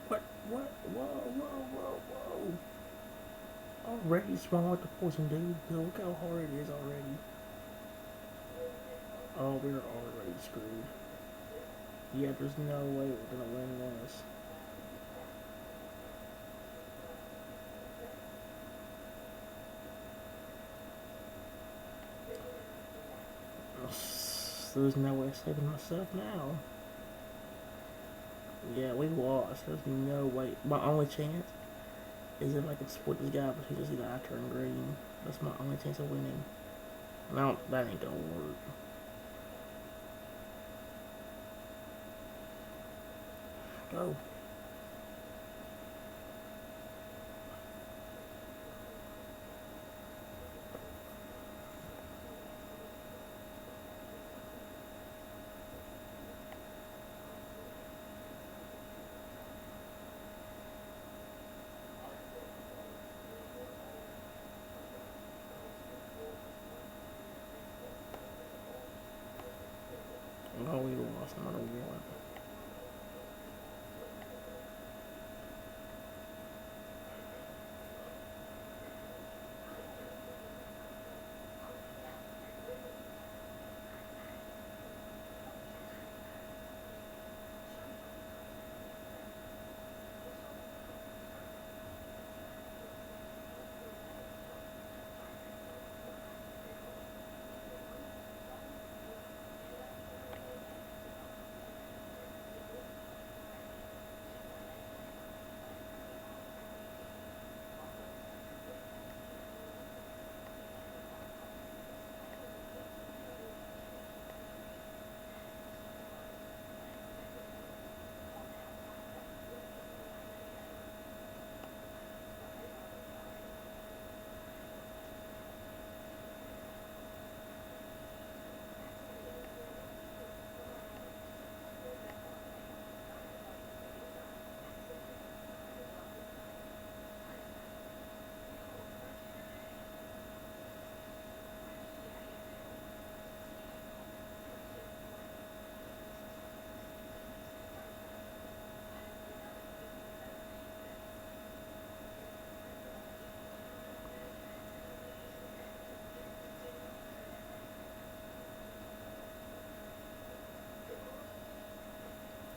What? What? Whoa, whoa, whoa, whoa. Already small with the poison, dude. Look how hard it is already. Oh, we're already screwed. Yeah, there's no way we're gonna win this. There's no way of saving myself now. Yeah, we lost. There's no way. My only chance is if I can split this guy between just either I turn green. That's my only chance of winning. No, that ain't gonna work. Go. Oh, we lost another one.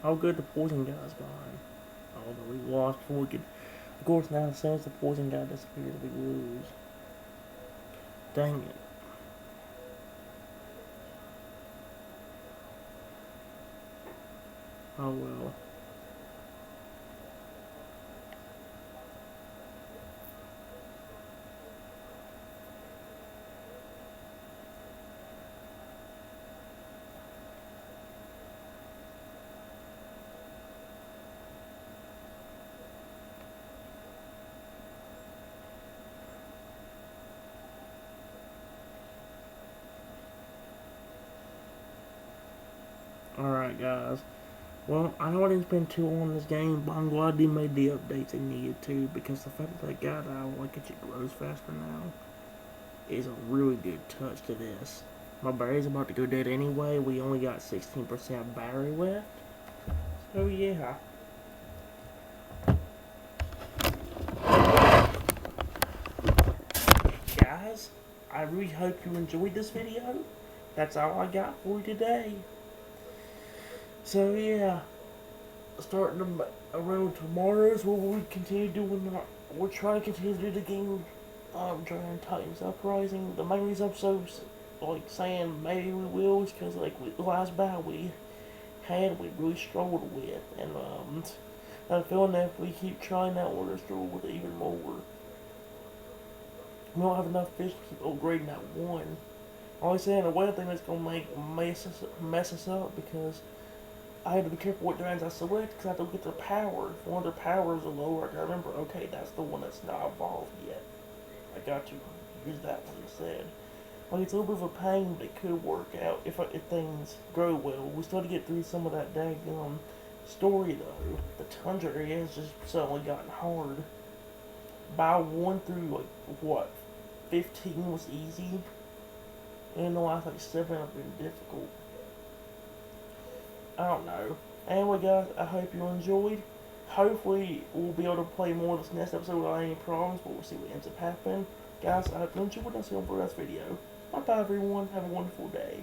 How good the poison guy's gone. Oh, but we lost before we could. Of course, now as soon as the poison guy disappears, we lose. Dang it. Oh well. Alright, guys. Well, I know I didn't spend too long on this game, but I'm glad they made the updates they needed to, because the fact that guy that I like it grows faster now is a really good touch to this. My battery's about to go dead anyway. We only got 16% battery left. So yeah. Guys, I really hope you enjoyed this video. That's all I got for you today. So yeah, starting around tomorrow's where we continue doing we're trying to continue to do the game during Titans Uprising. The main reason I'm so like saying maybe we will is because like the last battle we really struggled with, and I'm feeling that if we keep trying that, we're gonna struggle with it even more. We don't have enough fish to keep upgrading that one. Only saying the one thing that's gonna mess us up because I had to be careful what drones I select because I have to look at their power. If one of their powers are lower, I gotta remember, okay, that's the one that's not evolved yet. I got to use that one instead. Like, it's a little bit of a pain, but it could work out if things grow well. We still have to get through some of that daggum story, though. The Tundra area has just suddenly gotten hard. By 1 through, like, what, 15 was easy? And the last, like, 7 have been difficult. I don't know. Anyway, guys, I hope you enjoyed. Hopefully, we'll be able to play more of this next episode without any problems, but we'll see what ends up happening. Guys, I hope you enjoyed, and I'll see you on the next video. Bye-bye, everyone. Have a wonderful day.